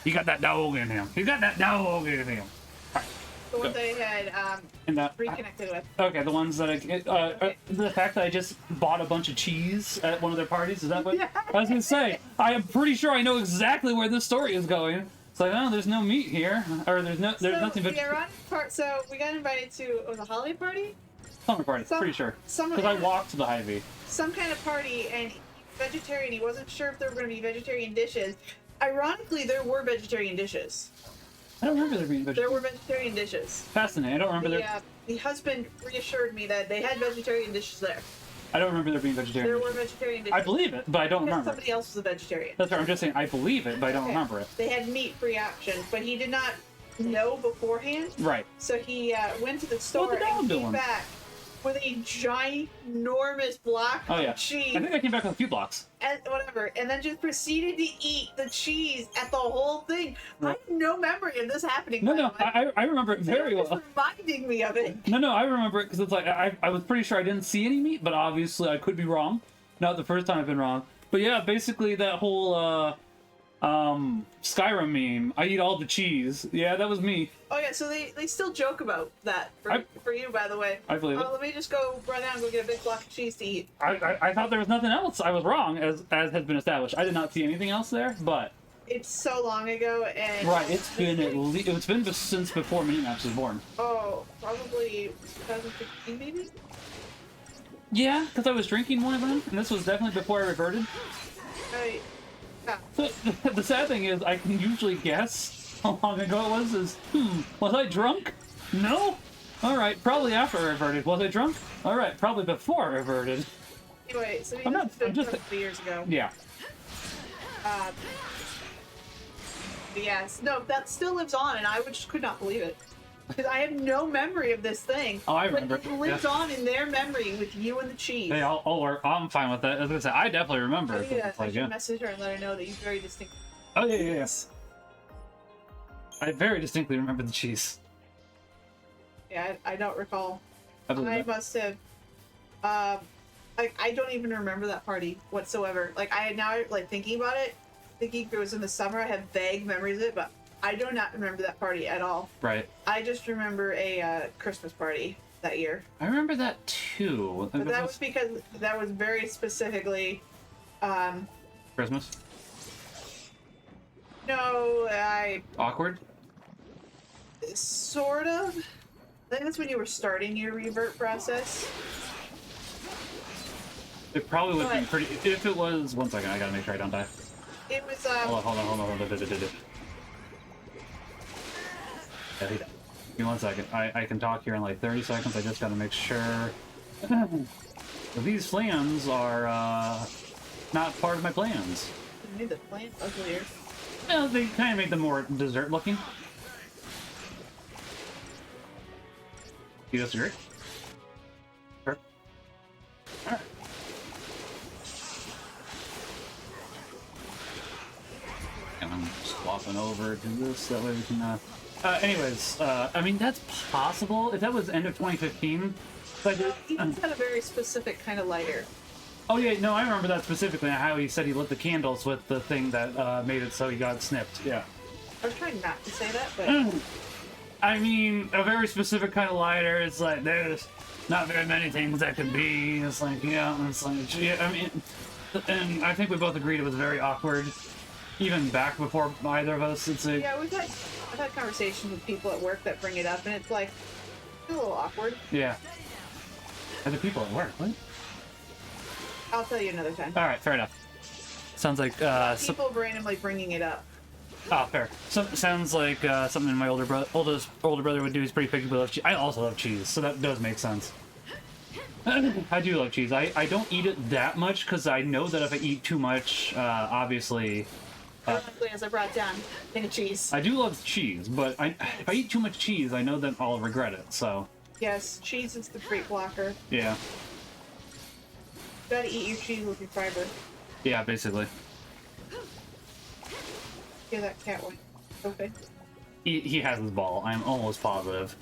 He got that dog in him. He got that dog in him. The ones I had reconnected with. Okay, the ones that the fact that I just bought a bunch of cheese at one of their parties, is that what? Yeah. I was gonna say, I am pretty sure I know exactly where this story is going. It's like, oh, there's no meat here, or there's nothing but the ironic part. So we got invited to a holiday party. summer party, pretty sure. Because I walked to the Hy-Vee. Some kind of party, and he was vegetarian. He wasn't sure if there were going to be vegetarian dishes. Ironically, there were vegetarian dishes. I don't remember there being vegetarian. There were vegetarian dishes. Fascinating. I don't remember there. The husband reassured me that they had vegetarian dishes there. I don't remember there being vegetarian. There were vegetarian dishes. I believe it, but I don't Because remember. somebody else was a vegetarian. That's right. I'm just saying I believe it, but I don't remember it. They had meat-free options, but he did not know beforehand. Right. So he went to the store What'd the dog and do came him? back with a ginormous block Oh yeah. of cheese. I think I came back with a few blocks. And whatever, and then just proceeded to eat the cheese at the whole thing. I have no memory of this happening. No, I remember it very They're just well. reminding me of it. No, I remember it because it's like I was pretty sure I didn't see any meat, but obviously I could be wrong. Not the first time I've been wrong. But yeah, basically that whole Skyrim meme. I eat all the cheese. Yeah, that was me. Oh yeah, so they still joke about that for you, by the way. I believe it. Let me just go run out and go get a big block of cheese to eat. I thought there was nothing else. I was wrong, as has been established. I did not see anything else there, but It's so long ago, and right, it's been since before Minimaps was born. oh, probably 2015 maybe. Yeah, because I was drinking one of them, and this was definitely before I reverted. Yeah. So, the sad thing is, I can usually guess how long ago it was. Was I drunk? No? Alright, probably after I reverted. Was I drunk? Alright, probably before I reverted. Anyway, so I'm just a couple years ago. Yeah. But yes, no, that still lives on, and I just could not believe it. Because I have no memory of this thing. Oh, I remember. But it lives on in their memory with you and the cheese. Hey, I'm fine with that. I was gonna say, I definitely remember. I it, need it's to like, yeah. message her and let her know that you very distinctly. Oh, yeah, yes. I very distinctly remember the cheese. Yeah, I don't recall. I believe I that. must have. I don't even remember that party whatsoever. Like thinking about it, thinking it was in the summer. I have vague memories of it, but I do not remember that party at all. Right. I just remember a Christmas party that year. I remember that too. But that was because that was very specifically. Christmas? No, Awkward? sort of. I think that's when you were starting your revert process. It probably would be But- pretty. If it was. One second, I gotta make sure I don't die. It was Hold on. Yeah, he died. Give me 1 second. I can talk here in like 30 seconds. I just gotta make sure. These plans are not part of my plans. I made the plant uglier. Well, they kind of made them more dessert looking. You disagree? Sure. Alright. And I'm swapping over to this, that way we can, anyways, I mean, that's possible. If that was end of 2015, but... He just had a very specific kind of lighter. Oh yeah, no, I remember that specifically, how he said he lit the candles with the thing that made it so he got snipped, yeah. I was trying not to say that, but... I mean, a very specific kind of lighter, it's like, there's not very many things that could be, it's like, yeah, it's like, yeah, I mean, and I think we both agreed it was very awkward, even back before either of us, it's like... Yeah, I've had conversations with people at work that bring it up, and it's like, it's a little awkward. Yeah. Other people at work, what? I'll tell you another time. Alright, fair enough. Sounds like, People randomly bringing it up. Oh, fair. So, sounds like something my older brother would do. He's pretty picky, but loves cheese. I also love cheese, so that does make sense. I do love cheese. I don't eat it that much because I know that if I eat too much, obviously... as I brought down, thing of cheese. I do love cheese, but if I eat too much cheese, I know that I'll regret it, so... Yes, cheese is the great blocker. Yeah. You gotta eat your cheese with your fiber. Yeah, basically. Yeah, that cat went. Okay. He has his ball. I'm almost positive.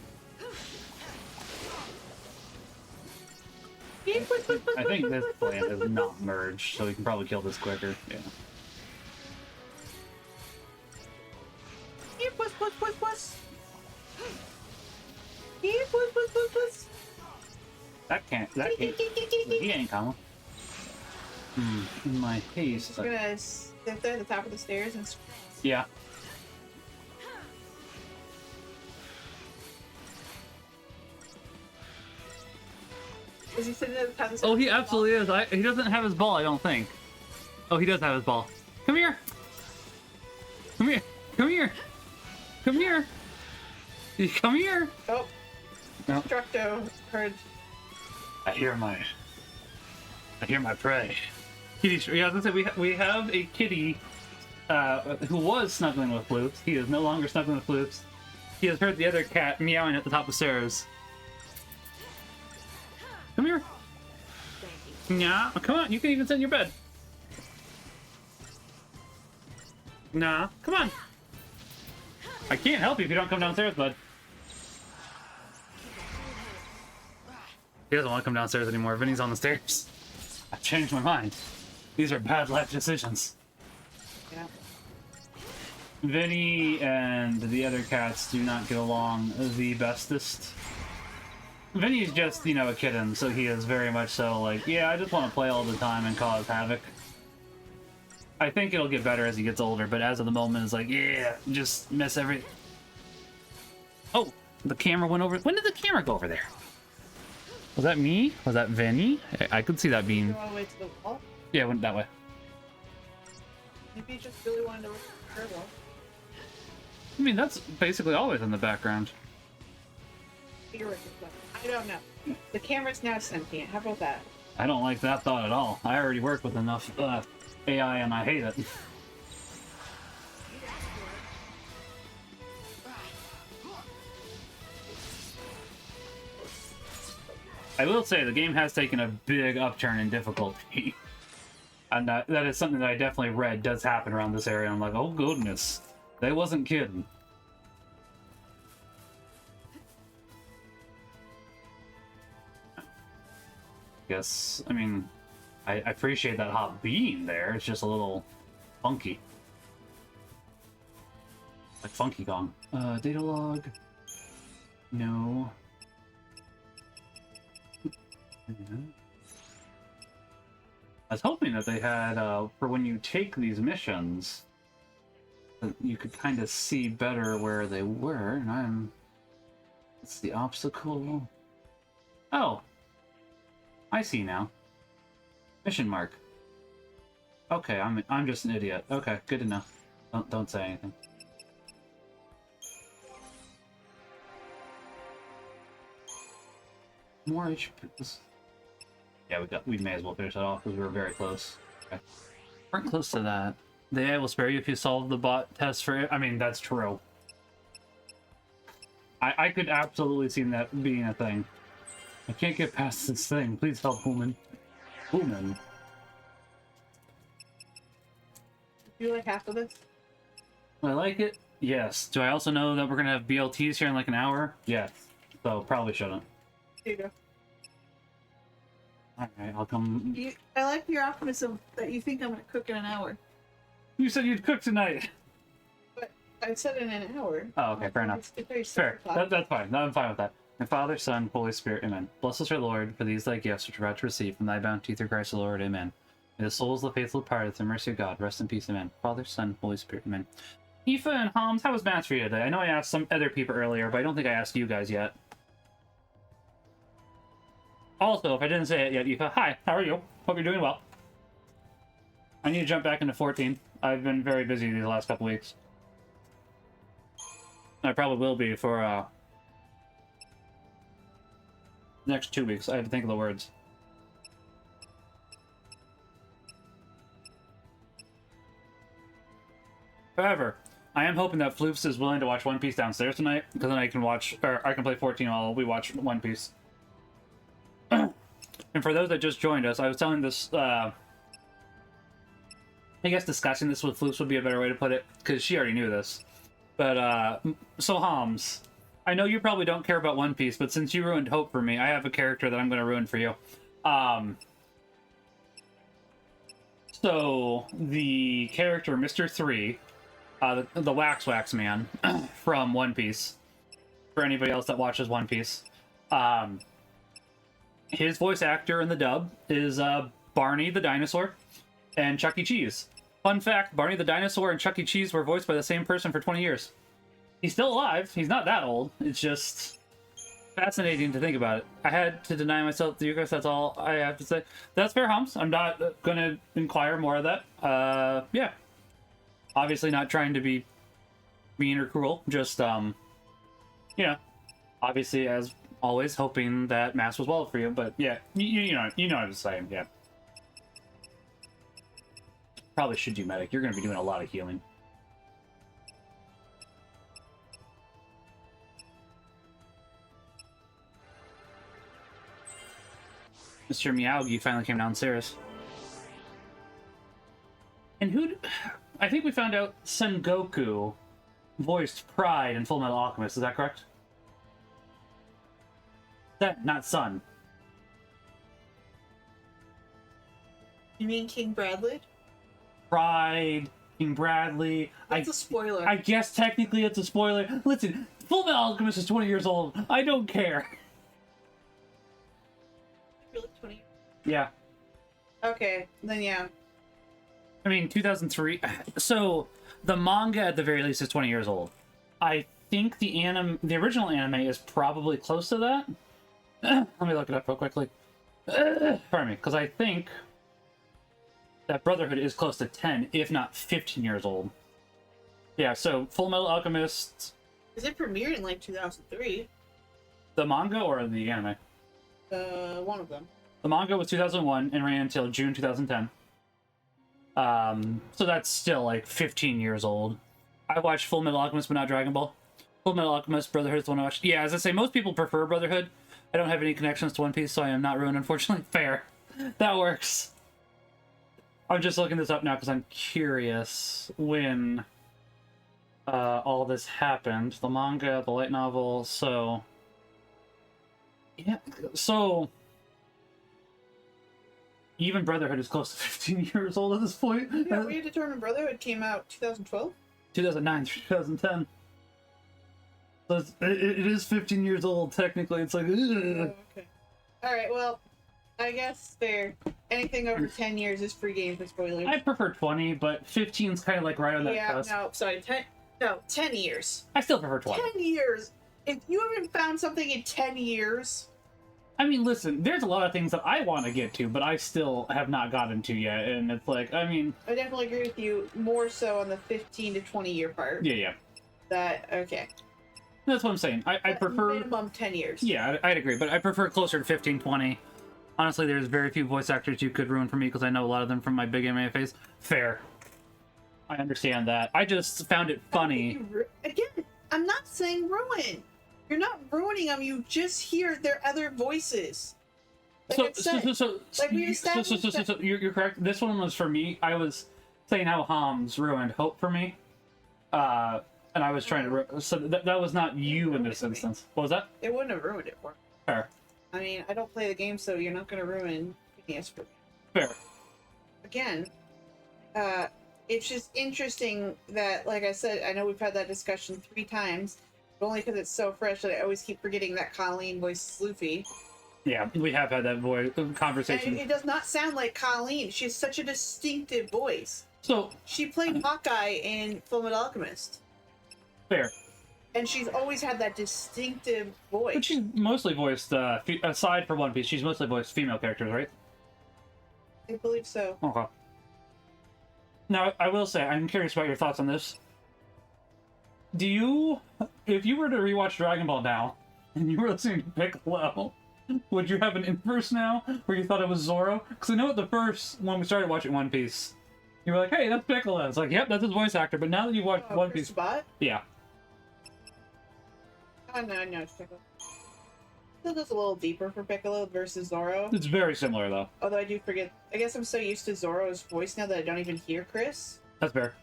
I think this plant is not merged, so we can probably kill this quicker. Yeah. Here, puss, puss, puss, puss. Here, puss, puss, puss, puss. That can't. He ain't coming. In my haste. We're gonna sit there at the top of the stairs and... Yeah. Is he sitting at the top of the stairs? Oh, he absolutely is. He doesn't have his ball, I don't think. Oh, he does have his ball. Come here. Come here. Come here. Come here. Come here. Oh. No. Structo heard. I hear my prey. Kitty. Yeah, I was gonna say we have a kitty who was snuggling with Floops. He is no longer snuggling with Floops. He has heard the other cat meowing at the top of the stairs. Come here. Nah, come on. You can even sit in your bed. Nah, come on. I can't help you if you don't come downstairs, bud. He doesn't want to come downstairs anymore. Vinny's on the stairs. I've changed my mind. These are bad life decisions. Yeah. Vinny and the other cats do not get along the bestest. Vinny's just, you know, a kitten, so he is very much so like, yeah, I just want to play all the time and cause havoc. I think it'll get better as he gets older, but as of the moment, it's like, yeah, just miss every... Oh, the camera went over... When did the camera go over there? Was that me? Was that Vinny? I could see that being... You want to wait to the wall? Yeah, it went that way. Maybe you just really wanted to work the wall. I mean, that's basically always in the background. I don't know. The camera's now sentient. How about that? I don't like that thought at all. I already work with enough AI and I hate it. I will say the game has taken a big upturn in difficulty. And that is something that I definitely read does happen around this area. I'm like, oh goodness, they wasn't kidding. Guess, I mean, I appreciate that hot bean there. It's just a little funky. Like Funky Kong. Data log. No. I was hoping that they had, for when you take these missions, that you could kind of see better where they were, and I'm... It's the obstacle... Oh! I see now. Mission mark. Okay, I'm just an idiot. Okay, good to know. Don't say anything. More HP. Yeah, we may as well finish that off because we were very close. Okay. We're close to that. The AI will spare you if you solve the bot test for it. I mean, that's true. I could absolutely see that being a thing. I can't get past this thing. Please help, woman. Woman. You like half of this? I like it. Yes. Do I also know that we're gonna have BLTs here in like an hour? Yes. So probably shouldn't. Here you go. Alright, I'll come. I like your optimism that you think I'm gonna cook in an hour. You said you'd cook tonight. But I said in an hour. Oh, okay, fair enough. It's very Fair. simple. That's fine. No, I'm fine with that. My Father, Son, Holy Spirit, Amen. Bless us, our Lord, for these thy gifts which we're about to receive from thy bounty through Christ the Lord, Amen. May the souls of the faithful departed, through the mercy of God, rest in peace, Amen. Father, Son, Holy Spirit, Amen. Aoife and Holmes, how was Mass for you today? I know I asked some other people earlier, but I don't think I asked you guys yet. Also, if I didn't say it yet, Aoife, hi, how are you? Hope you're doing well. I need to jump back into 14. I've been very busy these last couple weeks. I probably will be for, next 2 weeks. I have to think of the words. However, I am hoping that Floofs is willing to watch One Piece downstairs tonight, because then I can watch, or I can play 14 while we watch One Piece. And for those that just joined us, I was telling this, I guess discussing this with Floofs would be a better way to put it, because she already knew this. But, so Holmes, I know you probably don't care about One Piece, but since you ruined Hope for me, I have a character that I'm going to ruin for you. So, the character Mr. 3, the Wax Man from One Piece, for anybody else that watches One Piece, his voice actor in the dub is Barney the Dinosaur and Chuck E. Cheese. Fun fact, Barney the Dinosaur and Chuck E. Cheese were voiced by the same person for 20 years. He's still alive. He's not that old. It's just fascinating to think about it. I had to deny myself to you guys. That's all I have to say. That's fair, Humps. I'm not going to inquire more of that. Yeah. Obviously not trying to be mean or cruel. Just, you know, obviously, as always, hoping that Mass was well for you. But yeah, you know what I'm saying. Yeah. Probably should do medic. You're going to be doing a lot of healing. Mr. Miyagi finally came downstairs. And who... I think we found out Son Goku voiced Pride in Full Metal Alchemist. Is that correct? That, not Son. You mean King Bradley? Pride, King Bradley. That's a spoiler. I guess technically it's a spoiler. Listen, Full Metal Alchemist is 20 years old. I don't care. Really 20? Yeah. Okay, then yeah. I mean, 2003. So, the manga at the very least is 20 years old. I think the original anime is probably close to that. Let me look it up real quickly. Pardon me, because I think that Brotherhood is close to 10, if not 15 years old. Yeah, so Full Metal Alchemist... Is it premiered in like 2003? The manga or the anime? One of them. The manga was 2001 and ran until June 2010. So that's still like 15 years old. I watched Full Metal Alchemist, but not Dragon Ball. Full Metal Alchemist, Brotherhood is the one I watched. Yeah, as I say, most people prefer Brotherhood. I don't have any connections to One Piece, so I am not ruined, unfortunately. Fair. That works. I'm just looking this up now because I'm curious when all this happened. The manga, the light novel, so... Yeah, so... Even Brotherhood is close to 15 years old at this point. Yeah, we determined Brotherhood came out 2012? 2009 through 2010. So it is 15 years old, technically. It's like, ugh. Oh, okay. Alright, well, I guess anything over 10 years is free game for spoilers. I prefer 20, but 15 is kind of like right on that cusp. No, sorry, 10 years. I still prefer 20. 10 years! If you haven't found something in 10 years... I mean, listen, there's a lot of things that I want to get to, but I still have not gotten to yet, and it's like, I mean... I definitely agree with you, more so on the 15 to 20 year part. Yeah. Okay. That's what I'm saying. I prefer... Minimum 10 years. Yeah, I'd agree, but I prefer closer to 15, 20. Honestly, there's very few voice actors you could ruin for me, because I know a lot of them from my big anime phase. Fair. I understand that. I just found it funny. Again, I'm not saying ruin. You're not ruining them. You just hear their other voices. Like You're correct. This one was for me. I was saying how Homs ruined hope for me. And I was trying to... So that was not you in this instance. What was that? It wouldn't have ruined it for me. Fair. I mean, I don't play the game, so you're not going to ruin Phineas for me. Fair. Again, it's just interesting that, like I said, I know we've had that discussion 3 times, but only because it's so fresh that I always keep forgetting that Colleen voices Luffy. Yeah, we have had that conversation. And it does not sound like Colleen. She has such a distinctive voice. So she played Hawkeye in Fullmetal Alchemist. Fair. And she's always had that distinctive voice. But she's mostly voiced, aside from One Piece, she's mostly voiced female characters, right? I believe so. Okay. Now, I will say, I'm curious about your thoughts on this. Do you, if you were to rewatch Dragon Ball now, and you were listening to Piccolo, would you have an inverse now, where you thought it was Zoro? Because I know at the first, when we started watching One Piece, you were like, hey, that's Piccolo. It's like, yep, that's his voice actor. But now that you've watched One Piece... Spot? Yeah. Oh, no, it's Piccolo. Still goes a little deeper for Piccolo versus Zoro. It's very similar, though. Although I do forget... I guess I'm so used to Zoro's voice now that I don't even hear Chris. That's fair.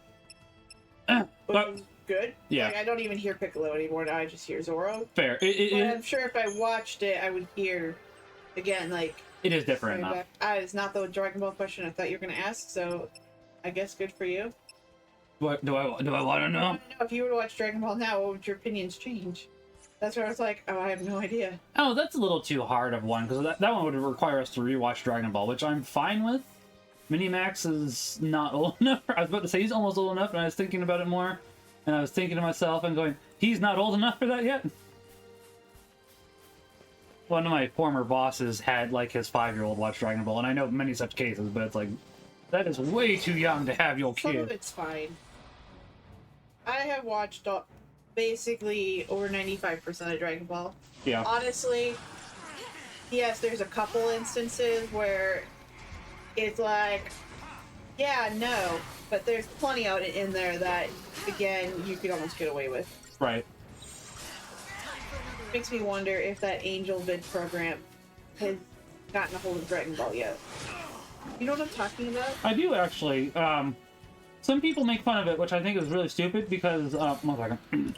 Which is good. Yeah. Like, I don't even hear Piccolo anymore. Now I just hear Zoro. Fair. But I'm sure if I watched it, I would hear, again, like... It is different enough. It's not the Dragon Ball question I thought you were going to ask, so I guess good for you. What do I want to know? I want to know if you were to watch Dragon Ball now, what would your opinions change? That's where I was like, oh, I have no idea. Oh, that's a little too hard of one, because that one would require us to rewatch Dragon Ball, which I'm fine with. Minimax is not old enough. I was about to say he's almost old enough, and I was thinking about it more, and I was thinking to myself and going, he's not old enough for that yet? One of my former bosses had, like, his 5-year-old watch Dragon Ball, and I know many such cases, but it's like, that is way too young to have your kid. Some of it's fine. I have watched basically over 95% of Dragon Ball. Yeah. Honestly, yes, there's a couple instances where it's like, yeah, no, but there's plenty out in there that, again, you could almost get away with. Right. Makes me wonder if that Angel Vid program has gotten a hold of Dragon Ball yet. You know what I'm talking about? I do, actually. Some people make fun of it, which I think is really stupid because, one second.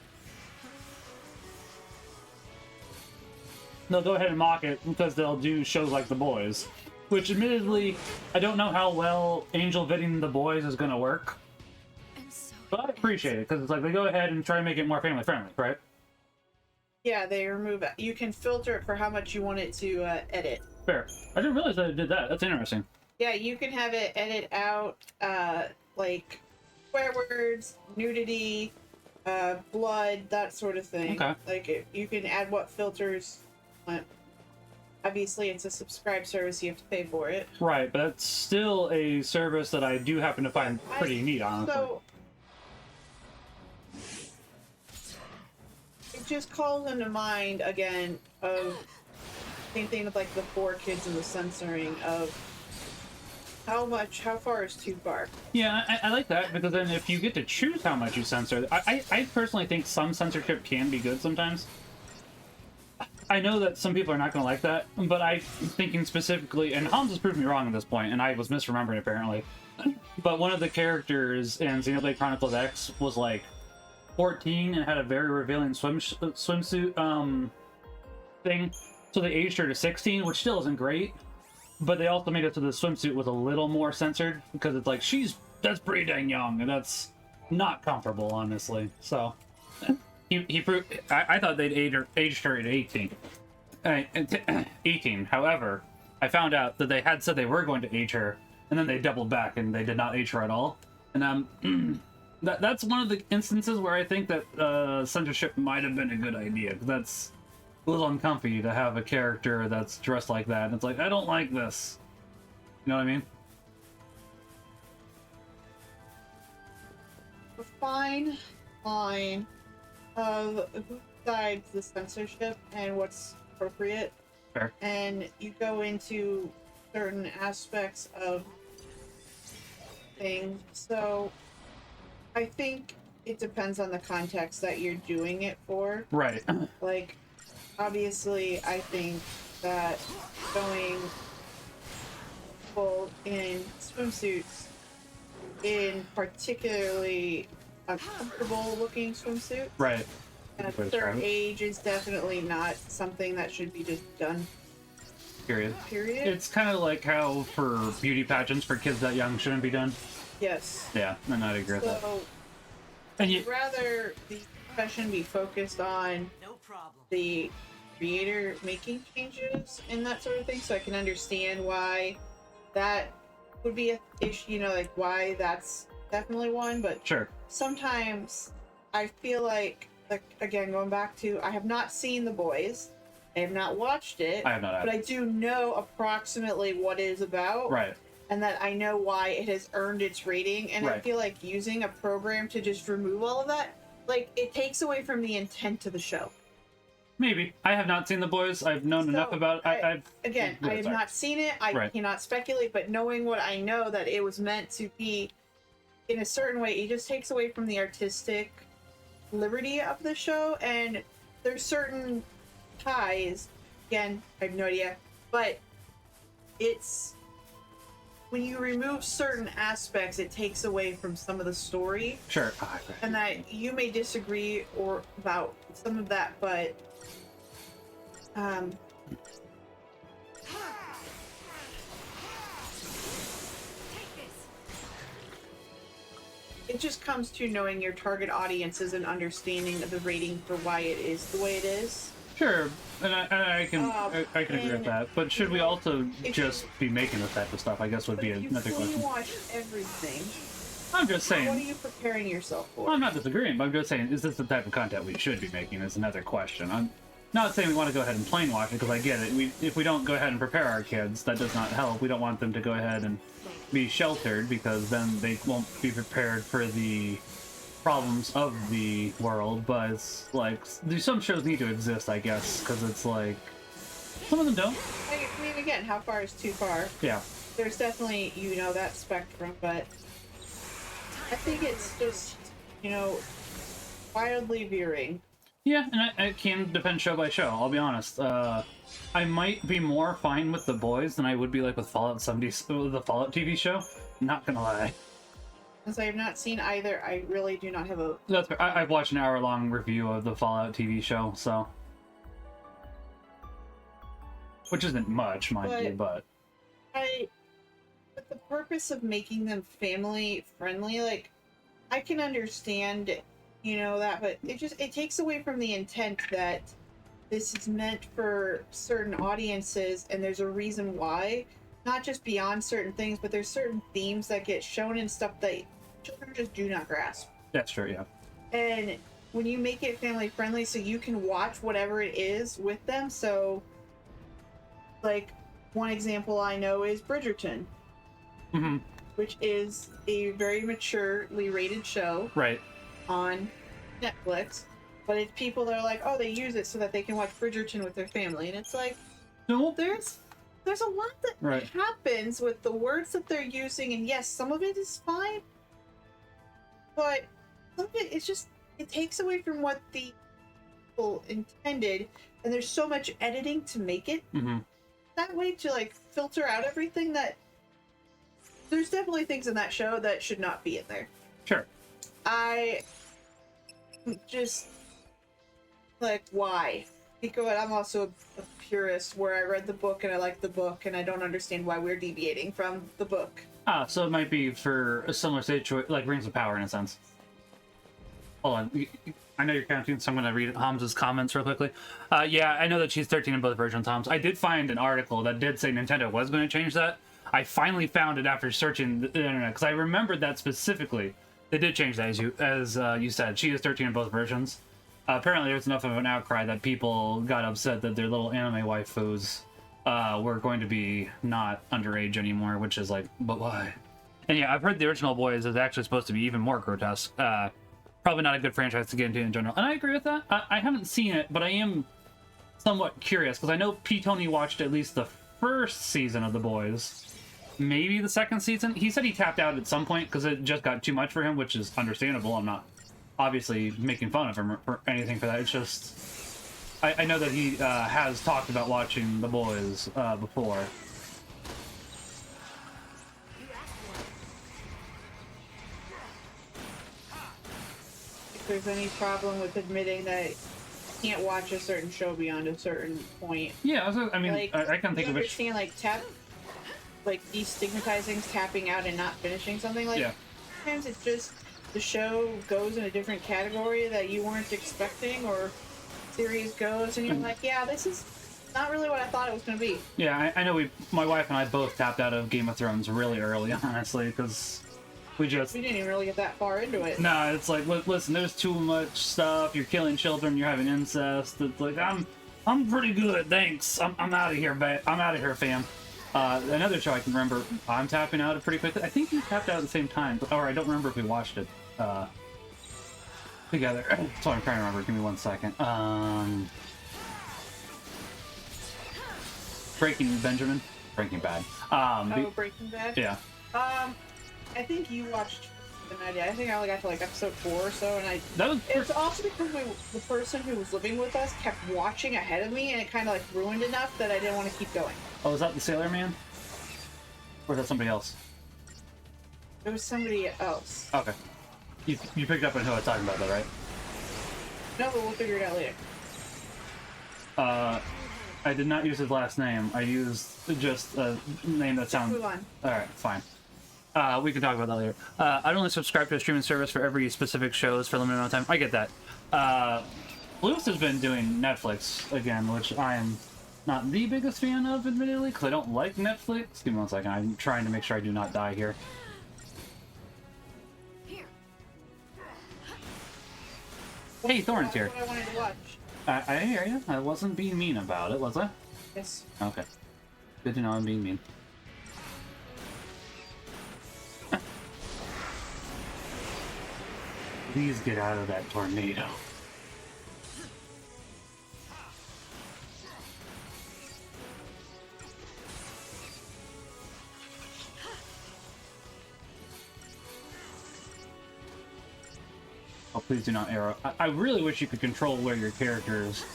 They'll go ahead and mock it because they'll do shows like The Boys. Which, admittedly, I don't know how well Angel Vidding The Boys is going to work. But I appreciate it, because it's like they go ahead and try to make it more family-friendly, right? Yeah, they remove it. You can filter it for how much you want it to edit. Fair. I didn't realize that it did that. That's interesting. Yeah, you can have it edit out, like, swear words, nudity, blood, that sort of thing. Okay. Like, you can add what filters you want. Obviously, it's a subscribe service, you have to pay for it. Right, but that's still a service that I do happen to find pretty neat, honestly. So, it just calls into mind, again, of same thing with, like, the 4 kids and the censoring of how far is too far? Yeah, I like that, because then if you get to choose how much you censor, I personally think some censorship can be good sometimes. I know that some people are not going to like that, but I'm thinking specifically, and Hans has proved me wrong at this point, and I was misremembering apparently, but one of the characters in Xenoblade Chronicles X was like 14 and had a very revealing swimsuit thing, so they aged her to 16, which still isn't great, but they also made it so the swimsuit was a little more censored, because it's like, that's pretty dang young, and that's not comfortable, honestly, so... He proved. I thought they'd aged her at 18. 18. However, I found out that they had said they were going to age her, and then they doubled back and they did not age her at all. And that's one of the instances where I think that censorship might have been a good idea. Because that's a little uncomfy to have a character that's dressed like that. And it's like, I don't like this. You know what I mean? A fine line of who decides the censorship and what's appropriate. Fair. And you go into certain aspects of things. So, I think it depends on the context that you're doing it for. Right. Like, obviously, I think that going full in swimsuits, in particularly uncomfortable looking swimsuits, Right. at a certain age is definitely not something that should be just done. Period. Period. It's kind of like how for beauty pageants for kids that young shouldn't be done. Yes. Yeah, and I'd agree with that. So, And I'd rather the discussion be focused on No problem. the creator making changes and that sort of thing, so I can understand why that would be a issue, you know, like why that's definitely one. But sure. sometimes I feel like again, going back to, I have not seen The Boys, I have not watched it, I have not. but I do know approximately what it is about, Right. and that I know why it has earned its rating. And I Right. feel like using a program to just remove all of that, like, it takes away from the intent of the show. Maybe. I have not seen The Boys. I've known enough about it. I have not seen it. I Right. cannot speculate, but knowing what I know, that it was meant to be in a certain way, it just takes away from the artistic liberty of the show. And there's certain ties, again, I have no idea, but it's when you remove certain aspects, it takes away from some of the story. Sure. And that you may disagree or about some of that, but it just comes to knowing your target audiences and understanding of the rating for why it is the way it is. Sure, and I can agree with that. But should we also just be making this type of stuff? I guess would be another question. If you watch everything, I'm just saying. what are you preparing yourself for? Well, I'm not disagreeing, but I'm just saying, is this the type of content we should be making? Is another question. I'm not saying we want to go ahead and plain watch it, because I get it. If we don't go ahead and prepare our kids, that does not help. We don't want them to go ahead and be sheltered, because then they won't be prepared for the problems of the world. But it's like, some shows need to exist, I guess, because it's like, some of them don't. I mean, again, how far is too far? Yeah. There's definitely, that spectrum, but I think it's just, wildly veering. Yeah, and it can depend show by show, I'll be honest. I might be more fine with The Boys than I would be like with Fallout 70, the Fallout TV show. Not gonna lie. Since I have not seen either, I really do not have a... That's fair. I've watched an hour-long review of the Fallout TV show, so... Which isn't much, mind you, but... With the purpose of making them family-friendly, like, I can understand, that, but it takes away from the intent that this is meant for certain audiences, and there's a reason why. Not just beyond certain things, but there's certain themes that get shown and stuff that children just do not grasp. That's true, yeah. And when you make it family friendly, so you can watch whatever it is with them, so like one example I know is Bridgerton, which is a very maturely rated show, right, on Netflix. But it's people that are like, oh, they use it so that they can watch Bridgerton with their family, and it's like, no, there's a lot that happens with the words that they're using, and yes, some of it is fine, but some of it, it takes away from what the people intended, and there's so much editing to make it that way, to like filter out everything, that there's definitely things in that show that should not be in there. Sure. I just like, why? Because I'm also a purist, where I read the book and I like the book, and I don't understand why we're deviating from the book. So it might be for a similar situation, like Rings of Power in a sense. Hold on. I know you're counting, so I'm going to read Hamza's comments real quickly. Yeah, I know that she's 13 in both versions, Hams. I did find an article that did say Nintendo was going to change that. I finally found it after searching the internet, because I remembered that specifically. They did change that, as you said. She is 13 in both versions. Apparently there's enough of an outcry that people got upset that their little anime waifus were going to be not underage anymore, which is like, but why? And yeah, I've heard the original Boys is actually supposed to be even more grotesque. Probably not a good franchise to get into in general. And I agree with that. I haven't seen it, but I am somewhat curious, because I know P. Tony watched at least the first season of The Boys. maybe the second season. He said he tapped out at some point because it just got too much for him, which is understandable. I'm not obviously making fun of him or anything for that. It's just I know that he has talked about watching The Boys before. If there's any problem with admitting that you can't watch a certain show beyond a certain point. Yeah, I mean, like, I can think you of it. understand, like destigmatizing tapping out and not finishing something. Like Yeah. sometimes it's just the show goes in a different category that you weren't expecting, or series goes and you're like, yeah, this is not really what I thought it was going to be. Yeah, I know my wife and I both tapped out of Game of Thrones really early, honestly, because we didn't even really get that far into it. No, it's like, listen, there's too much stuff. You're killing children. You're having incest. It's like, I'm pretty good. Thanks. I'm out of here, I'm out of here, fam. Another show I can remember, I'm tapping out pretty quickly. I think we tapped out at the same time, or I don't remember if we watched it together. That's what I'm trying to remember. Give me 1 second. Breaking Bad. Breaking Bad? Yeah. I think you watched the night. I think I only got to like episode 4 or so, and it's also because the person who was living with us kept watching ahead of me, and it kind of like ruined enough that I didn't want to keep going. Oh, is that the Sailor Man? Or is that somebody else? It was somebody else. Okay. You picked up on who I was talking about, though, right? No, but we'll figure it out later. I did not use his last name. I used just a name that sounds... Move on. Alright, fine. We can talk about that later. I'd only subscribe to a streaming service for every specific shows for a limited amount of time. I get that. Luce has been doing Netflix again, which I am not the biggest fan of, admittedly, because I don't like Netflix. Give me 1 second. I'm trying to make sure I do not die here. Hey, Thorn's here. What I wanted to watch. I hear you. I wasn't being mean about it, was I? Yes. Okay. Good to know I'm being mean. Please get out of that tornado. Oh, please do not arrow. I really wish you could control where your characters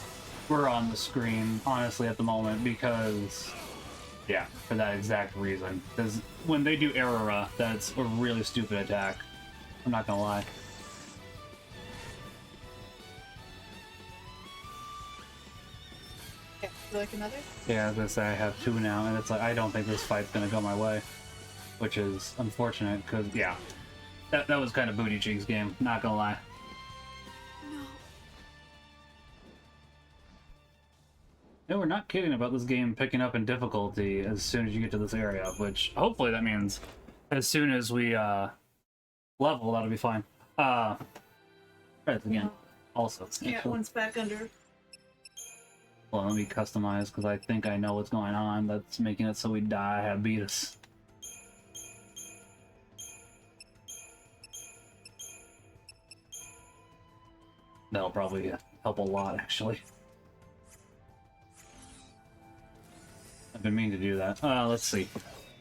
were on the screen, honestly, at the moment, because... Yeah, for that exact reason. Because when they do arrow, that's a really stupid attack. I'm not gonna lie. Okay, you like another? Yeah, I was gonna say I have 2 now, and it's like, I don't think this fight's gonna go my way. Which is unfortunate, because, yeah. That was kind of booty cheeks game, not gonna lie. No, we're not kidding about this game picking up in difficulty as soon as you get to this area, which hopefully that means as soon as we level, that'll be fine. Try this again. Also. Yeah, one's back under. Well, let me customize because I think I know what's going on. That's making it so we die, have beat us. That'll probably help a lot, actually. I've been meaning to do that. Let's see.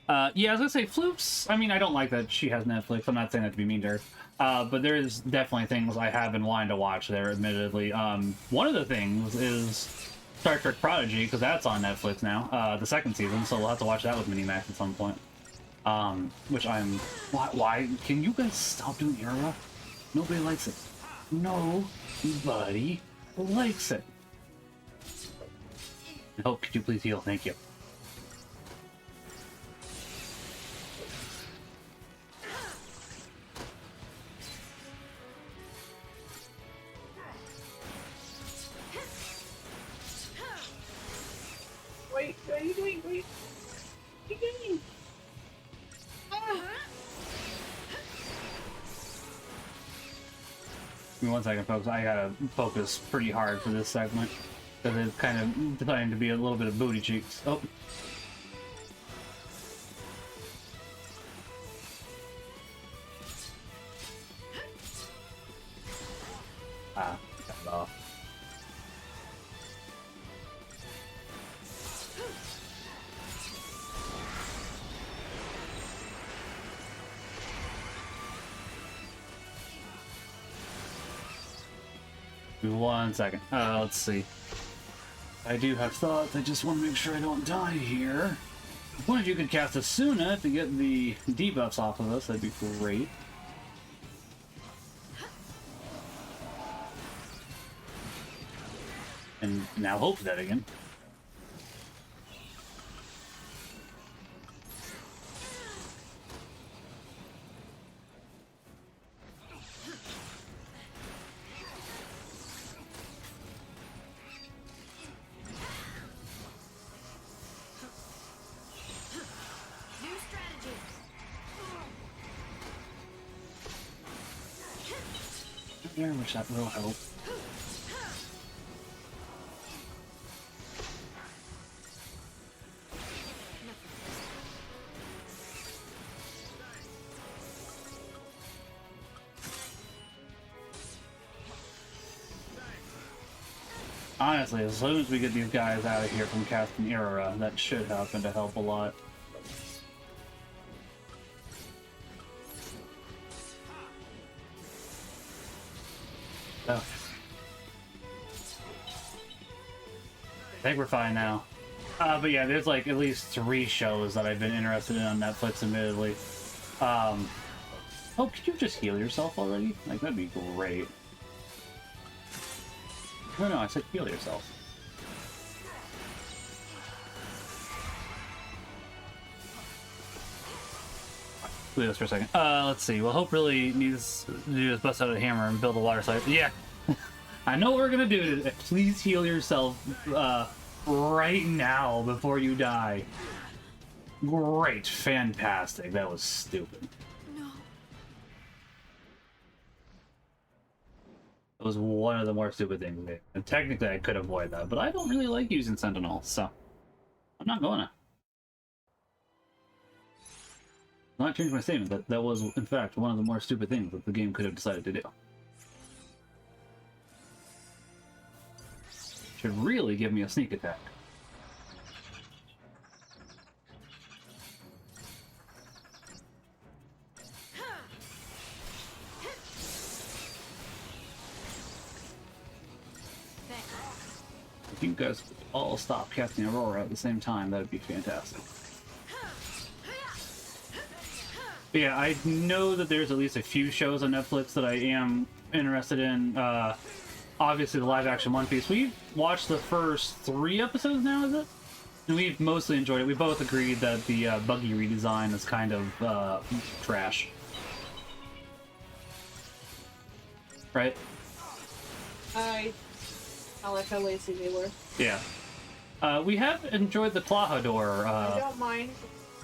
Yeah, I was gonna say, Floops, I mean, I don't like that she has Netflix. I'm not saying that to be mean to her. But there is definitely things I have been wanting to watch there, admittedly. One of the things is Star Trek Prodigy, because that's on Netflix now, the 2nd season, so we'll have to watch that with Minimax at some point. Which I'm... Why? Can you guys stop doing Era? Nobody likes it. Nobody likes it. Oh, could you please heal? Thank you. Wait, what are you doing? Wait. What are you doing? Ah. Give me 1 second, folks. I gotta focus pretty hard for this segment. Because it's kind of deciding to be a little bit of booty cheeks. Oh. Ah, got it off. Give me 1 second. Let's see. I do have thoughts. I just want to make sure I don't die here. What if you could cast Asuna to get the debuffs off of us? That'd be great. And now hope that again. New strategy. Very much that will help. Honestly, as soon as we get these guys out of here from casting Aurora, that should happen to help a lot. Oh. I think we're fine now. But yeah, there's like at least 3 shows that I've been interested in on Netflix, admittedly. Oh, could you just heal yourself already? Like, that'd be great. No, I said heal yourself. Leave this for a second. Let's see. Well, Hope really needs to do is bust out a hammer and build a water slide. Yeah. I know what we're gonna do today. Please heal yourself right now before you die. Great. Fantastic. That was stupid. It was one of the more stupid things. And technically, I could avoid that, but I don't really like using Sentinel, so I'm not going to. Not change my statement. That was, in fact, one of the more stupid things that the game could have decided to do. Should really give me a sneak attack. If you guys all stop casting Aurora at the same time, that'd be fantastic. But yeah, I know that there's at least a few shows on Netflix that I am interested in. Obviously, the live-action One Piece. We've watched the first 3 episodes now, is it? And we've mostly enjoyed it. We both agreed that the buggy redesign is kind of trash. Right? I like how lazy they were. Yeah. We have enjoyed the Plahador. I don't mind.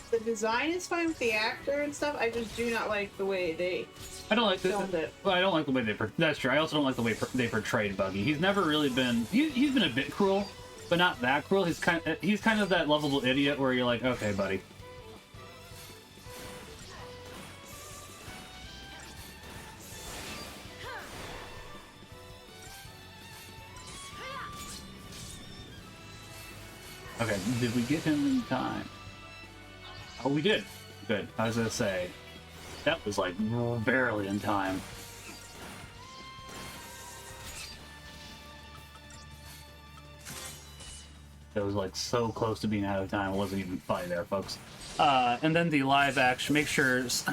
The design is fine with the actor and stuff. I just do not like the way they I don't like filmed it. Well, I don't like the way that's true. I also don't like the way they portrayed Buggy. He's never really been. He's been a bit cruel, but not that cruel. He's kind of that lovable idiot where you're like, okay, buddy. Okay, did we get him in time? Oh, we did. Good. I was gonna say, that was like barely in time. It was like so close to being out of time. It wasn't even funny there, folks. And then the live action. I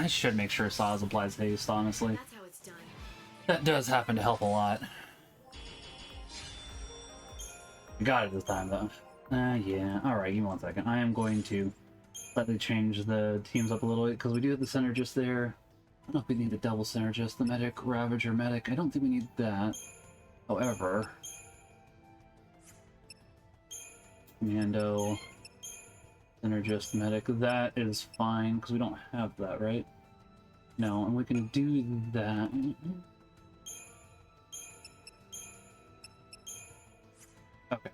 should make sure Saz applies haste. Honestly, That's how it's done. that does happen to help a lot. I got it this time though. Yeah. All right. Give me 1 second. I am going to slightly change the teams up a little bit because we do have the synergist there. I don't know if we need a double synergist, the medic, Ravager, medic. I don't think we need that. However, Commando, synergist, medic, that is fine because we don't have that, right? No, and we can do that. Okay.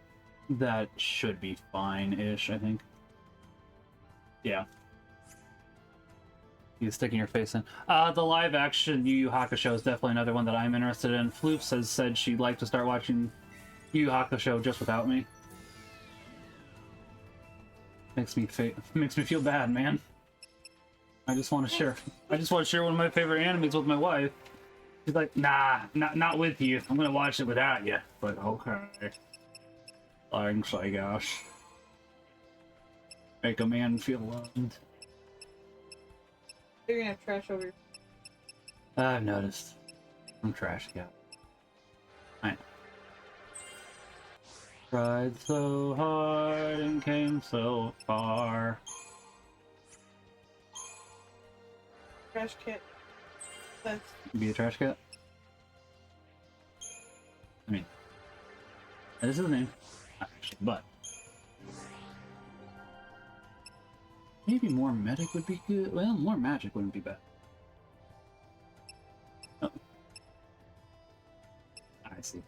That should be fine-ish, I think. Yeah. You sticking your face in. The live-action Yu Yu Hakusho is definitely another one that I'm interested in. Floops has said she'd like to start watching Yu Yu Hakusho just without me. Makes me feel bad, man. I just want to share. I just want to share one of my favorite animes with my wife. She's like, nah, not with you. I'm gonna watch it without you. But okay. Thanks, I guess. Make a man feel loved. You're gonna have trash over. I've noticed. I'm trash guy. I know. Tried so hard and came so far. Trash kit. That's Be a trash cat? I mean, this is his name. Not actually, but maybe more medic would be good. Well, more magic wouldn't be bad. Oh. I see.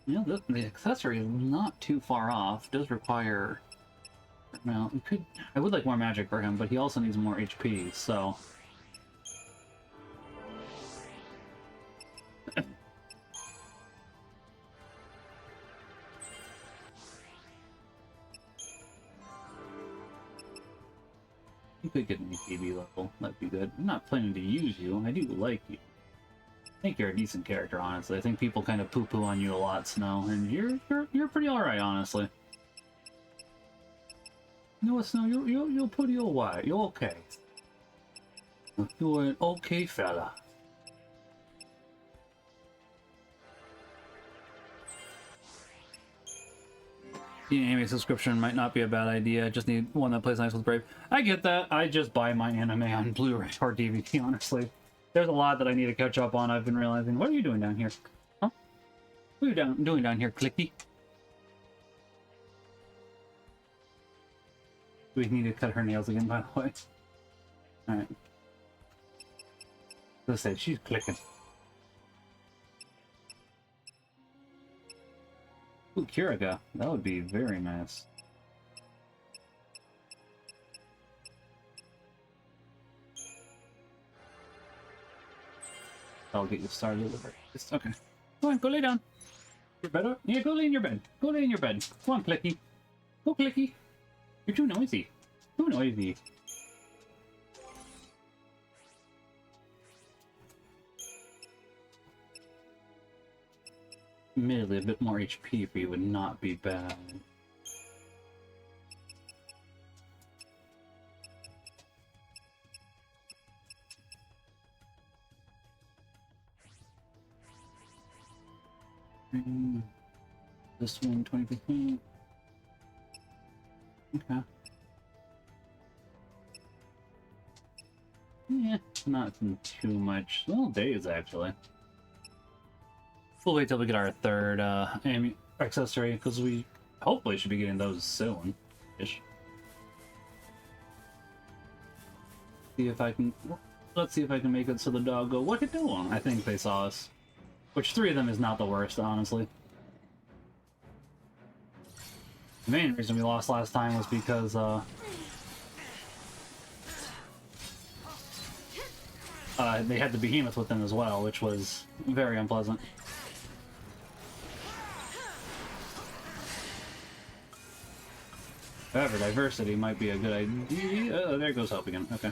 You know, the accessory is not too far off. Does require. Well, we could. I would like more magic for him, but he also needs more HP. So. You could get an ATB level. That'd be good. I'm not planning to use you. I do like you. I think you're a decent character, honestly. I think people kind of poo-poo on you a lot, Snow, and you're pretty alright, honestly. You know what, Snow? You're pretty alright. You're okay. You're an okay fella. The anime subscription might not be a bad idea. Just need one that plays nice with Brave. I get that. I just buy my anime on Blu-ray or DVD, honestly. There's a lot that I need to catch up on, I've been realizing. What are you doing down here? Huh? What are you doing down here, Clicky? We need to cut her nails again, by the way. Alright. Let's say, she's clicking. Ooh, Kiraga. That would be very nice. I'll get you started with it. Okay. Go on, go lay down. You're better? Yeah, go lay in your bed. Go lay in your bed. Come on, Clicky. Go, Clicky. You're too noisy. Too noisy. Admittedly, a bit more HP for you would not be bad. This one, 20%. Okay. Yeah, not too much. Little days, actually. We'll wait till we get our third accessory, because we hopefully should be getting those soon-ish. See if I can... Let's see if I can make it so the dog go, "What you doing?" I think they saw us. Which 3 of them is not the worst, honestly. The main reason we lost last time was because, they had the behemoth with them as well, which was very unpleasant. However, diversity might be a good idea. Oh, there goes Hope again. Okay.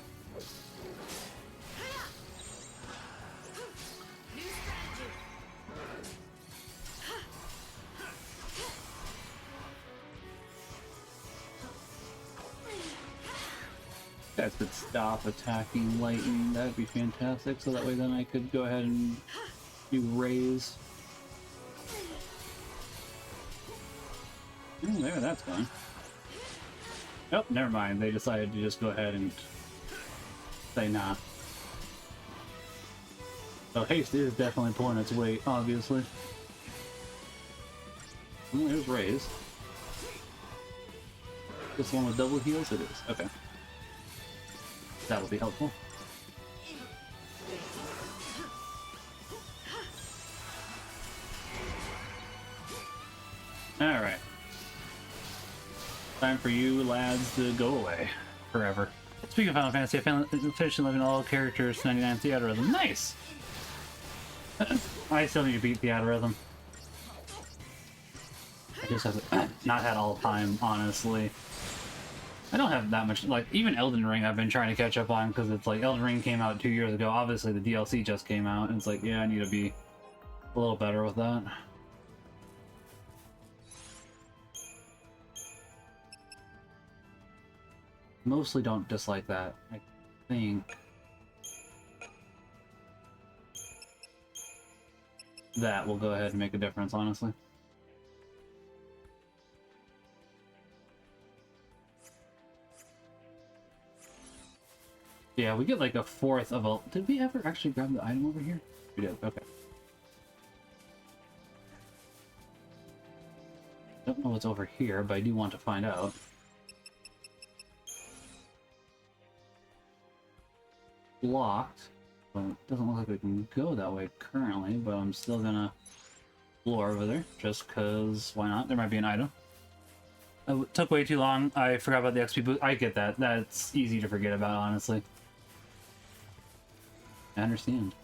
Guys could stop attacking lightning. That'd be fantastic. So that way then I could go ahead and do raise. Oh, there, that's gone. Oh, never mind. They decided to just go ahead and say nah. So haste is definitely pulling its weight, obviously. Oh, there's raise. This one with double heals? It is. Okay. That'll be helpful. Alright. Time for you lads to go away forever. Speaking of Final Fantasy, I finished living all characters 99 Theaterism. Nice! I still need to beat Theaterism. I just have not had all time, honestly. I don't have that much, like, even Elden Ring I've been trying to catch up on, because it's like, Elden Ring came out 2 years ago, obviously the DLC just came out, and it's like, yeah, I need to be a little better with that. Mostly don't dislike that. I think that will go ahead and make a difference, honestly. Yeah, we get like a fourth of a... Did we ever actually grab the item over here? We did, okay. Don't know what's over here, but I do want to find out. Blocked. Well, it doesn't look like we can go that way currently, but I'm still gonna explore over there, just because, why not? There might be an item. It took way too long. I forgot about the XP boost. I get that. That's easy to forget about, honestly. I understand.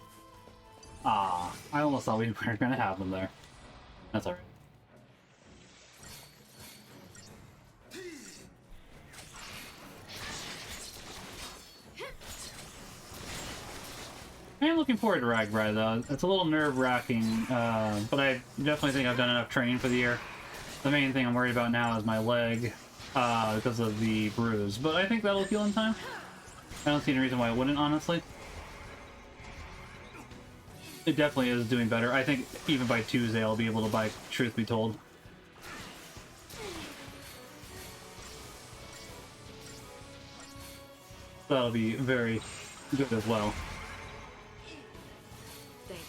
Ah, I almost thought we were gonna have them there. That's alright. I am looking forward to Ragbri though. It's a little nerve-wracking, but I definitely think I've done enough training for the year. The main thing I'm worried about now is my leg, because of the bruise. But I think that'll heal in time. I don't see any reason why it wouldn't, honestly. It definitely is doing better. I think even by Tuesday I'll be able to buy Truth Be Told. That'll be very good as well. Thank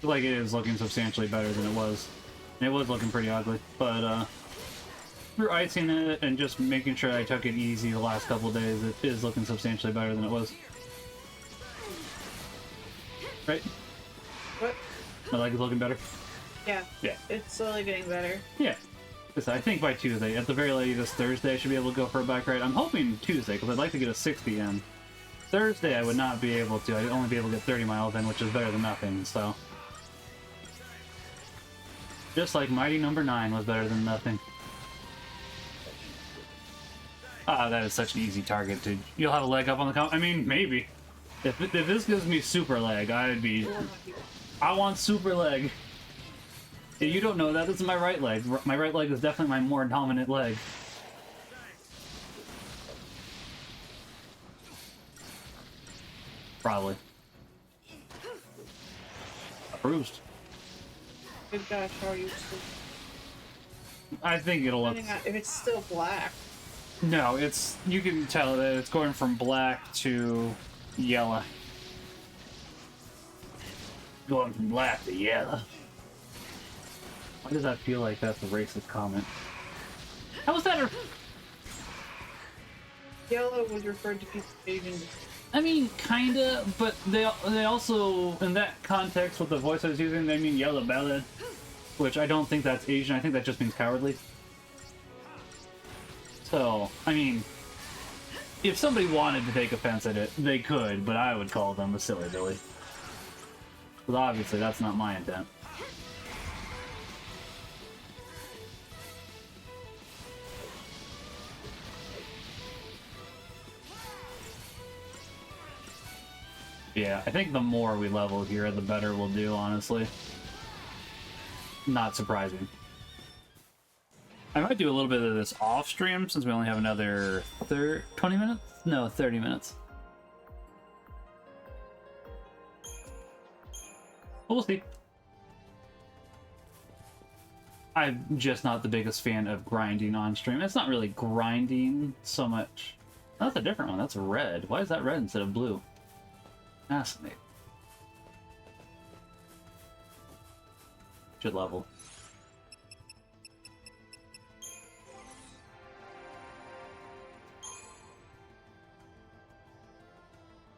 you. Like, it is looking substantially better than it was. And it was looking pretty ugly, but through icing it and just making sure I took it easy the last couple of days, it is looking substantially better than it was. Right? What? My leg is looking better? Yeah. Yeah. It's slowly getting better. Yeah. I think by Tuesday, at the very latest Thursday, I should be able to go for a bike ride. I'm hoping Tuesday, because I'd like to get a 60 in. Thursday, I would not be able to. I'd only be able to get 30 miles in, which is better than nothing, so... Just like Mighty Number 9 was better than nothing. Ah, that is such an easy target to... You'll have a leg up on the count? I mean, maybe. If this gives me super leg, I'd be... I want super leg. Yeah, you don't know that. This is my right leg. My right leg is definitely my more dominant leg. Probably. Bruised. Good gosh, how are you? I think it'll look... If it's still black. No, it's... You can tell that it's going from black to yellow. Going from black to yellow. Why does that feel like that's a racist comment? How was that a... Yellow was referred to people Asian. I mean, kinda, but they also, in that context, with the voice I was using, they mean yellow belly, which I don't think that's Asian. I think that just means cowardly. So, I mean, if somebody wanted to take offense at it, they could, but I would call them a silly Billy. Because obviously that's not my intent. Yeah, I think the more we level here, the better we'll do, honestly. Not surprising. I might do a little bit of this off stream since we only have another 20 minutes? No, 30 minutes. But we'll see. I'm just not the biggest fan of grinding on stream. It's not really grinding so much. That's a different one. That's red. Why is that red instead of blue? Fascinating. Should level.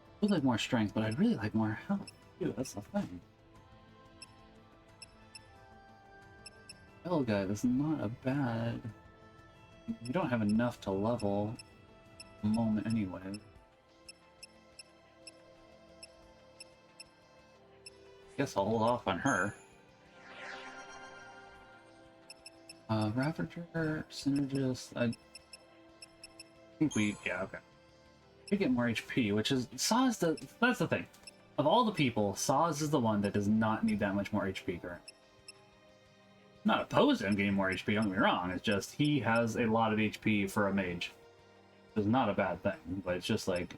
I would like more strength, but I'd really like more health. Dude, that's the thing. Hell guy, that's not a bad... We don't have enough to level at the moment anyway. Guess I'll hold off on her. Ravager, Synergist, I think we, yeah, okay. We get more HP, which is, Saz, that's the thing. Of all the people, Saz is the one that does not need that much more HP currently. Not opposed to him getting more HP, don't get me wrong, it's just he has a lot of HP for a mage. It's not a bad thing, but it's just like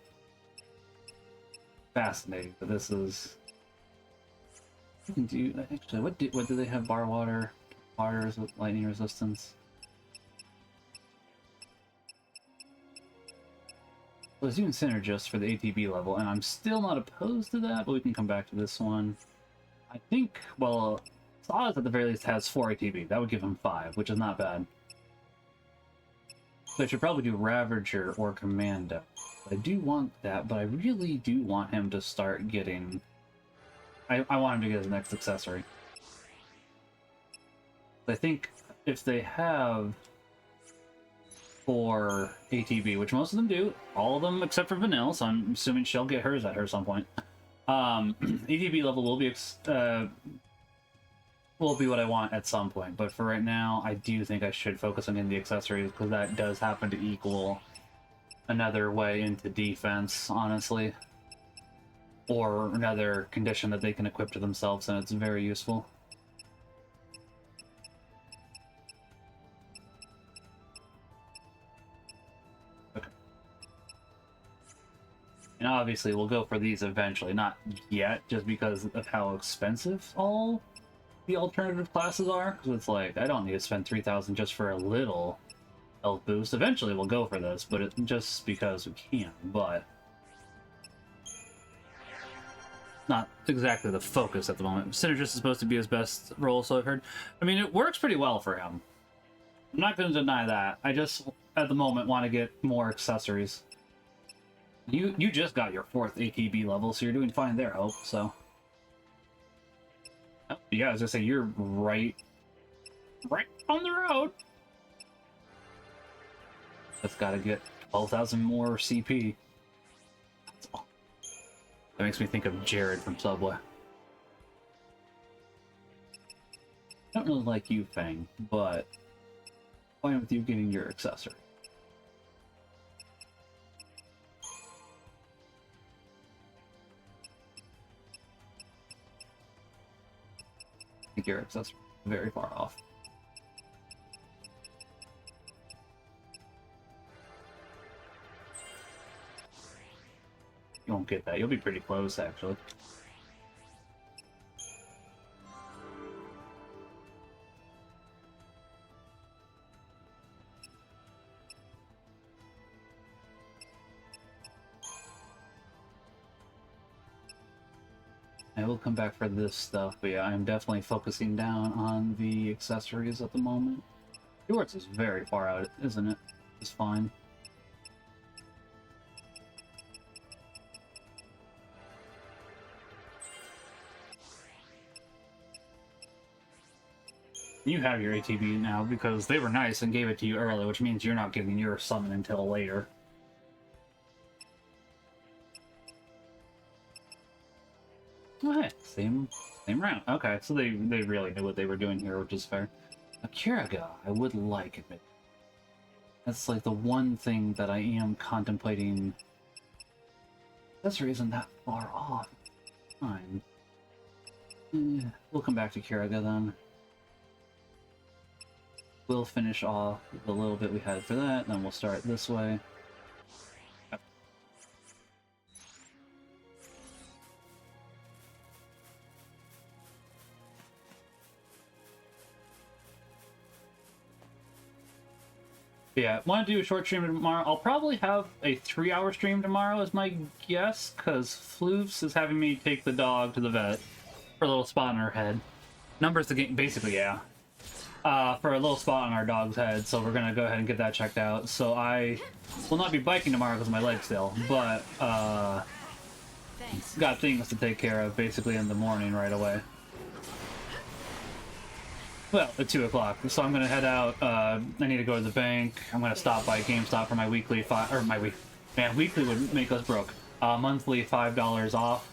fascinating that this is. Do actually what do they have? Bar water with lightning resistance. I was doing Synergist for the ATB level, and I'm still not opposed to that, but we can come back to this one. I think, well, Saz at the very least has 4 ATB. That would give him 5, which is not bad. So I should probably do Ravager or Commando. I do want that, but I really do want him to start getting... I want him to get his next accessory. I think if they have 4 ATB, which most of them do, all of them except for Vanille, so I'm assuming she'll get hers at her some point. ATB level will be what I want at some point, but for right now, I do think I should focus on getting the accessories, because that does happen to equal another way into defense, honestly. Or another condition that they can equip to themselves, and it's very useful. Okay. And obviously, we'll go for these eventually, not yet, just because of how expensive all the alternative classes are, because it's like, I don't need to spend 3,000 just for a little health boost. Eventually we'll go for this, but just because we can, but not exactly the focus at the moment. Synergist is supposed to be his best role, so I've heard. I mean, it works pretty well for him. I'm not going to deny that. I just, at the moment, want to get more accessories. You just got your 4th ATB level, so you're doing fine there, Hope, so... Oh, yeah, I was gonna say, you're right on the road. That's gotta get 12,000 more CP. That's all. That makes me think of Jared from Subway. I don't really like you, Fang, but fine with you getting your accessory. I think your accessory is very far off. You won't get that. You'll be pretty close, actually. I will come back for this stuff, but yeah, I'm definitely focusing down on the accessories at the moment. Yours is very far out, isn't it? It's fine. You have your ATB now because they were nice and gave it to you early, which means you're not getting your summon until later. Oh, hey, same round. Okay, so they really knew what they were doing here, which is fair. Akiraga, I would like it. That's like the one thing that I am contemplating. Accessory isn't that far off. Fine. We'll come back to Kiraga then. We'll finish off the little bit we had for that, and then we'll start this way. Yeah, want to do a short stream tomorrow. I'll probably have a 3-hour stream tomorrow is my guess, because Floofs is having me take the dog to the vet for a little spot on her head. Numbers the game, basically, yeah. For a little spot on our dog's head, so we're gonna go ahead and get that checked out. So I will not be biking tomorrow because of my leg still, but got things to take care of basically in the morning right away. Well, at 2 o'clock, so I'm gonna head out. I need to go to the bank. I'm gonna stop by GameStop for my weekly weekly would make us broke. Monthly $5 off.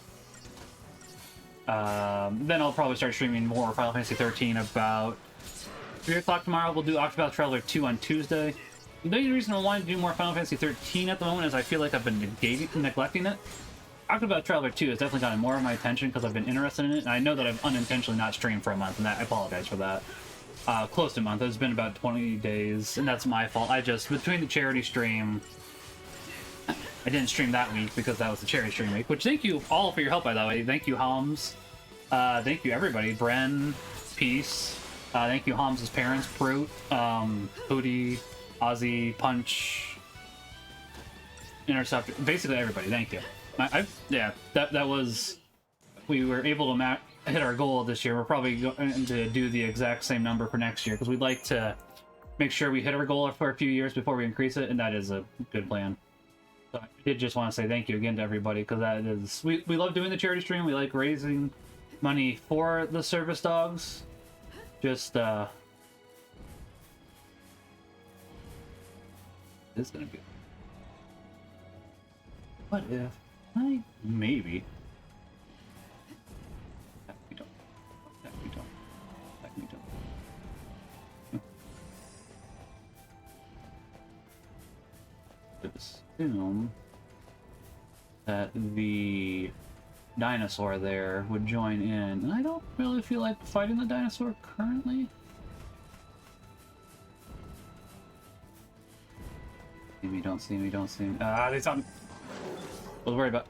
Then I'll probably start streaming more Final Fantasy XIII about 3 o'clock tomorrow. We'll do Octopath Traveler 2 on Tuesday. The only reason I wanted to do more Final Fantasy XIII at the moment is I feel like I've been neglecting it. Octopath Traveler 2 has definitely gotten more of my attention because I've been interested in it, and I know that I've unintentionally not streamed for a month, and that I apologize for that. Close to a month. It's been about 20 days, and that's my fault. I just, between the charity stream, I didn't stream that week because that was the charity stream week, which thank you all for your help, by the way. Thank you, Homs. Thank you, everybody. Bren, Peace. Thank you, Homs' parents, Brute, Hootie, Ozzy, Punch, Interceptor. Basically, everybody. Thank you. Yeah, that was... We were able to hit our goal this year. We're probably going to do the exact same number for next year because we'd like to make sure we hit our goal for a few years before we increase it, and that is a good plan. So I did just want to say thank you again to everybody because that is... We love doing the charity stream. We like raising money for the service dogs. Just, This is gonna be... What if... Maybe... That we don't. That we don't. That we don't. Assume that the dinosaur there would join in, and I don't really feel like fighting the dinosaur currently. See me, don't see me, don't see me. They saw me. I was worried about.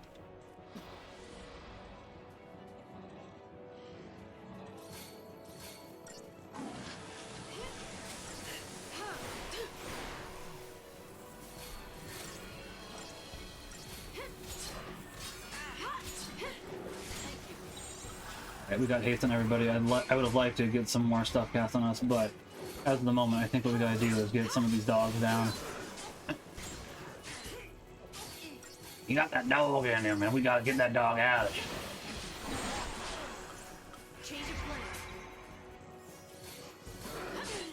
We got haste on everybody. I would have liked to get some more stuff cast on us, but as of the moment, I think what we gotta do is get some of these dogs down. You got that dog in there, man. We gotta get that dog out of here.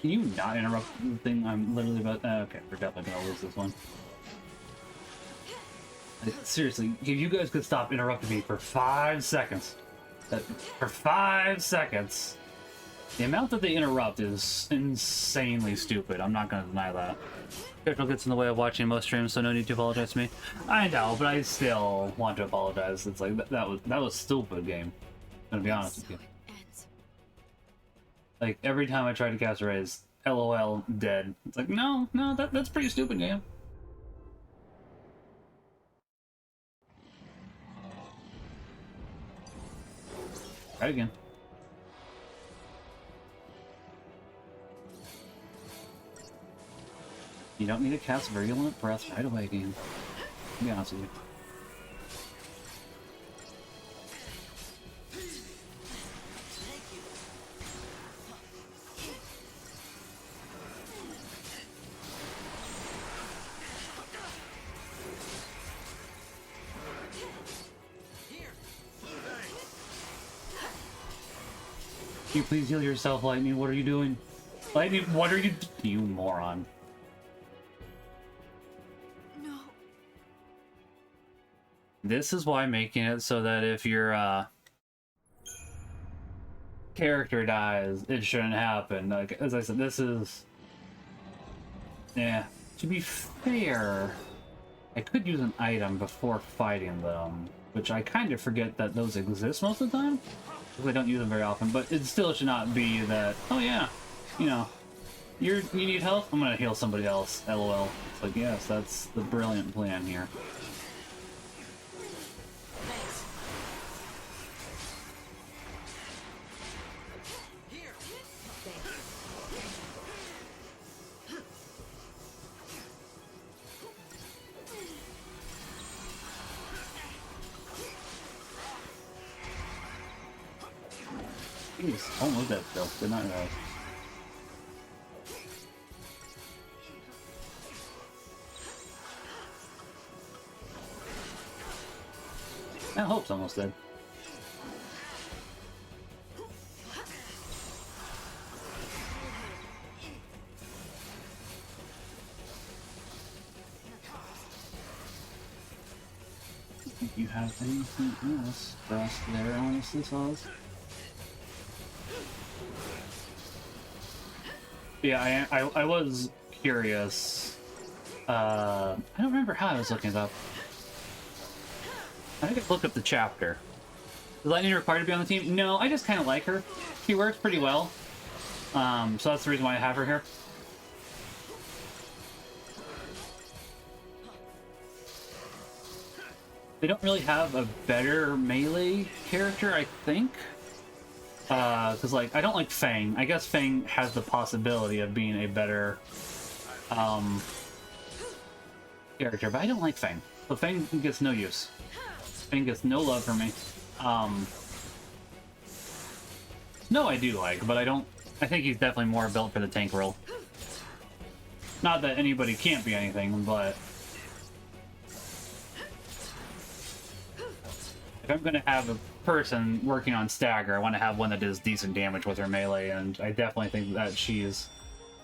Can you not interrupt the thing I'm literally about? Okay, we're definitely gonna lose this one. Like, seriously, if you guys could stop interrupting me for 5 seconds. For 5 seconds. The amount that they interrupt is insanely stupid. I'm not going to deny that. Schedule gets in the way of watching most streams, so no need to apologize to me. I know, but I still want to apologize. It's like, that was stupid, game. I'm going to be honest with you. Like, every time I try to cast a raise, LOL, dead. It's like, no, that's pretty stupid, game. Try it again. You don't need to cast Virulent Breath right away, game. To be honest with you. Can you please heal yourself, Lightning? What are you doing? Lightning, what are you you moron. No. This is why making it so that if your character dies, it shouldn't happen. Like, as I said, this is... Yeah. To be fair, I could use an item before fighting them, which I kind of forget that those exist most of the time. I don't use them very often, but it still should not be that, oh yeah, you know, you need help? I'm gonna heal somebody else, LOL. It's like, yes, that's the brilliant plan here. Jeez, almost dead still. Did not realize. I hope's almost dead. Think you have anything else for us there, honestly, Oz? Yeah, I was curious. I don't remember how I was looking it up. I think I looked up the chapter. Is Lightning required to be on the team? No, I just kind of like her. She works pretty well. So that's the reason why I have her here. They don't really have a better melee character, I think. Because, like, I don't like Fang. I guess Fang has the possibility of being a better character, but I don't like Fang. So Fang gets no use. Fang gets no love from me. No, I do like, but I don't... I think he's definitely more built for the tank role. Not that anybody can't be anything, but... if I'm gonna have a person working on Stagger, I want to have one that does decent damage with her melee, and I definitely think that she is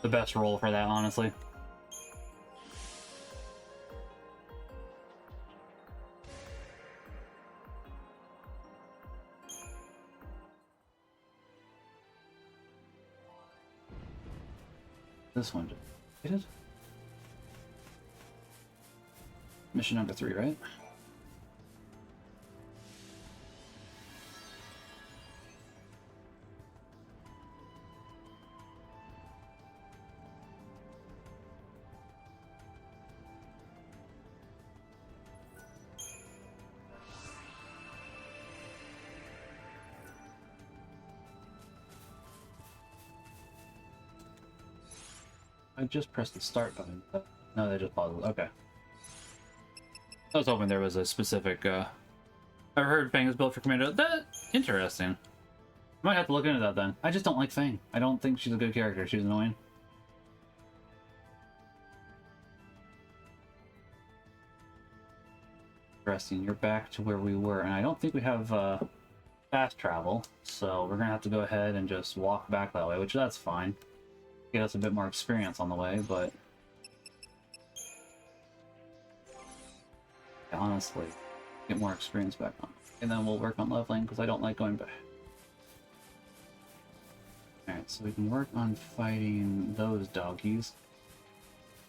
the best role for that, honestly. This one did it? Mission number 3, right? I just pressed the start button. No, they just paused it. Okay. I was hoping there was a specific, I've heard Fang is built for Commando. That interesting. Might have to look into that then. I just don't like Fang. I don't think she's a good character. She's annoying. Interesting. You're back to where we were, and I don't think we have fast travel, so we're gonna have to go ahead and just walk back that way, which that's fine. Get us a bit more experience on the way, but yeah, honestly, get more experience back on. And then we'll work on leveling, because I don't like going back. Alright, so we can work on fighting those doggies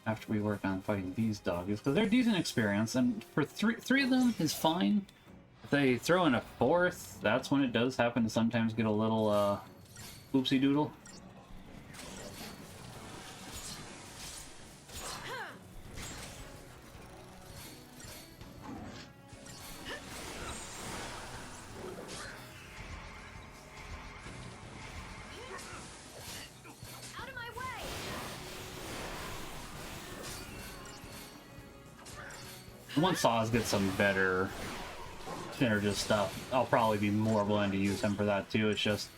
after we work on fighting these doggies, because they're decent experience, and for three of them is fine. If they throw in a fourth, that's when it does happen to sometimes get a little oopsie doodle. Once Saws gets some better synergist stuff, I'll probably be more willing to use him for that too. It's just,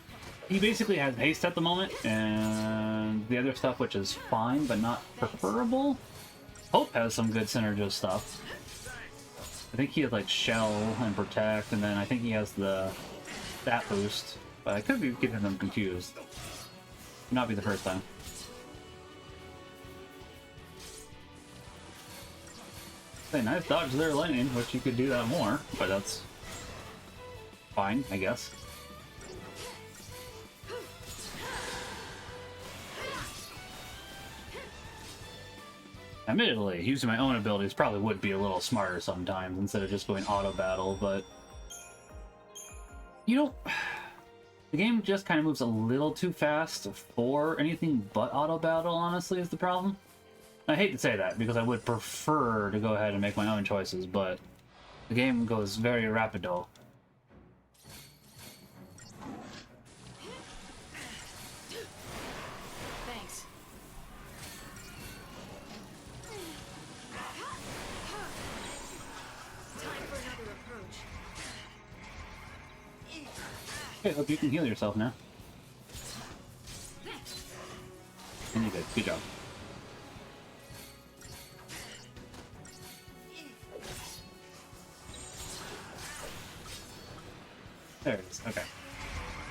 he basically has haste at the moment, and the other stuff, which is fine, but not preferable. Hope has some good synergist stuff. I think he has like Shell and Protect, and then I think he has the stat boost, but I could be getting them confused. Not be the first time. Say, nice dodge there, lightning, which you could do that more, but that's fine, I guess. Admittedly, using my own abilities probably would be a little smarter sometimes instead of just going auto battle, but you know, the game just kind of moves a little too fast for anything but auto battle, honestly, is the problem. I hate to say that, because I would prefer to go ahead and make my own choices, but the game goes very rapido. Thanks. Time for another approach. Okay, hope you can heal yourself now. And you did. Good job. There it is. Okay.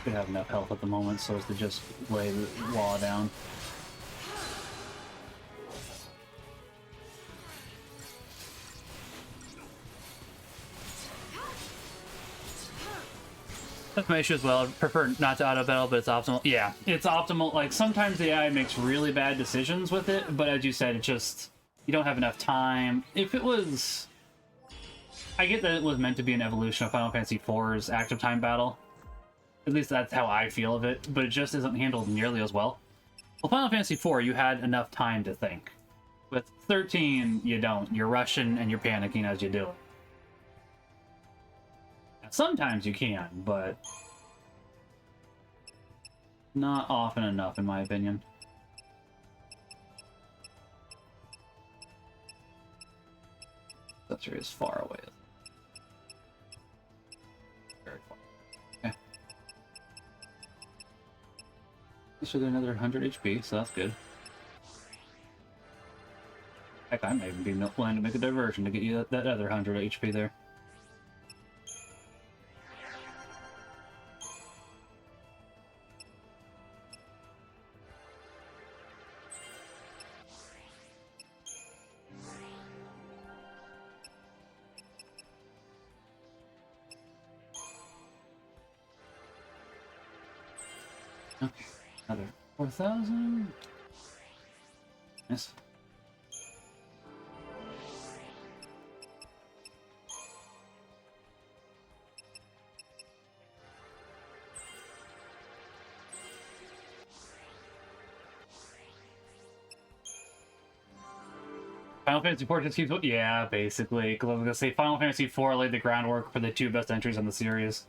Should have enough health at the moment so as to just lay the wall down. That's my issue as well. I prefer not to auto battle, but it's optimal. Yeah, it's optimal. Like, sometimes the AI makes really bad decisions with it, but as you said, it just, you don't have enough time. If it was, I get that it was meant to be an evolution of Final Fantasy IV's active time battle. At least that's how I feel of it, but it just isn't handled nearly as well. Well, Final Fantasy IV, you had enough time to think. With 13, you don't. You're rushing and you're panicking as you do it. Sometimes you can, but not often enough, in my opinion. That's really as far away as very far. Okay. So they're another 100 HP, so that's good. Heck, I might even be willing to make a diversion to get you that other 100 HP there. Okay, another 4,000. Yes. Final Fantasy IV just keeps... Yeah, basically. Because I was going to say, Final Fantasy IV laid the groundwork for the two best entries in the series.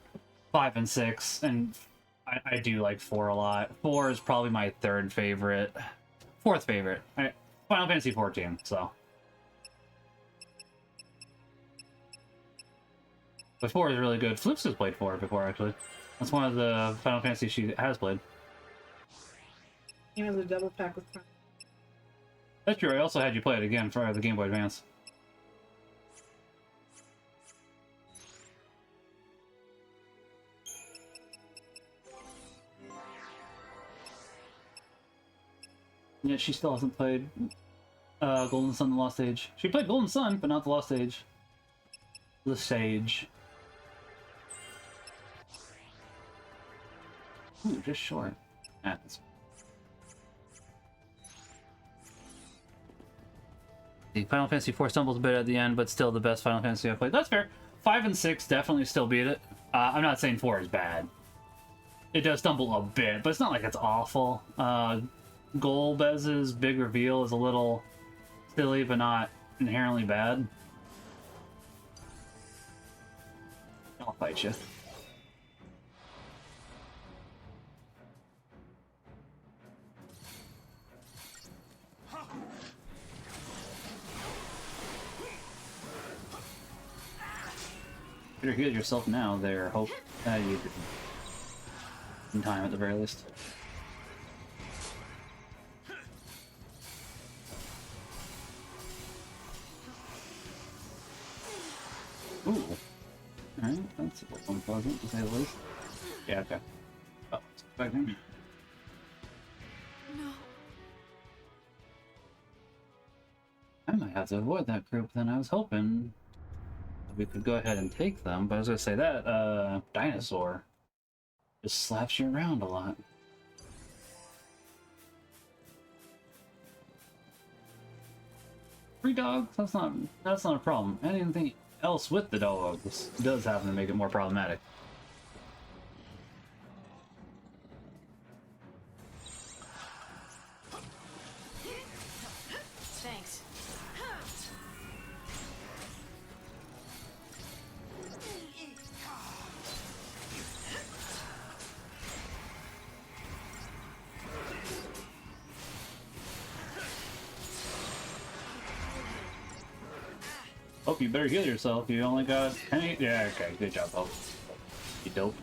5 and 6, and I do like 4 a lot. 4 is probably my third favorite. Fourth favorite. Final Fantasy XIV, so. But 4 is really good. Flukes has played 4 before, actually. That's one of the Final Fantasy she has played. You know, the double pack with That's true, I also had you play it again for the Game Boy Advance. Yeah, she still hasn't played Golden Sun: The Lost Age. She played Golden Sun, but not The Lost Age. The Sage. Ooh, just short. That's... The Final Fantasy IV stumbles a bit at the end, but still the best Final Fantasy I've played. That's fair. 5 and 6 definitely still beat it. I'm not saying 4 is bad. It does stumble a bit, but it's not like it's awful. Golbez's big reveal is a little silly, but not inherently bad. I'll fight you. Better heal yourself now there. Hope you did in time at the very least. Ooh. Alright, that's a little unpleasant to say the least. Yeah, okay. Oh, it's expecting. No. I might have to avoid that group then. I was hoping we could go ahead and take them, but I was gonna say that dinosaur just slaps you around a lot. Free dogs? That's not a problem. Anything else with the dogs does happen to make it more problematic. Thanks. Hope you better heal yourself. You only got 10. Yeah, okay. Good job, Hope. You dope.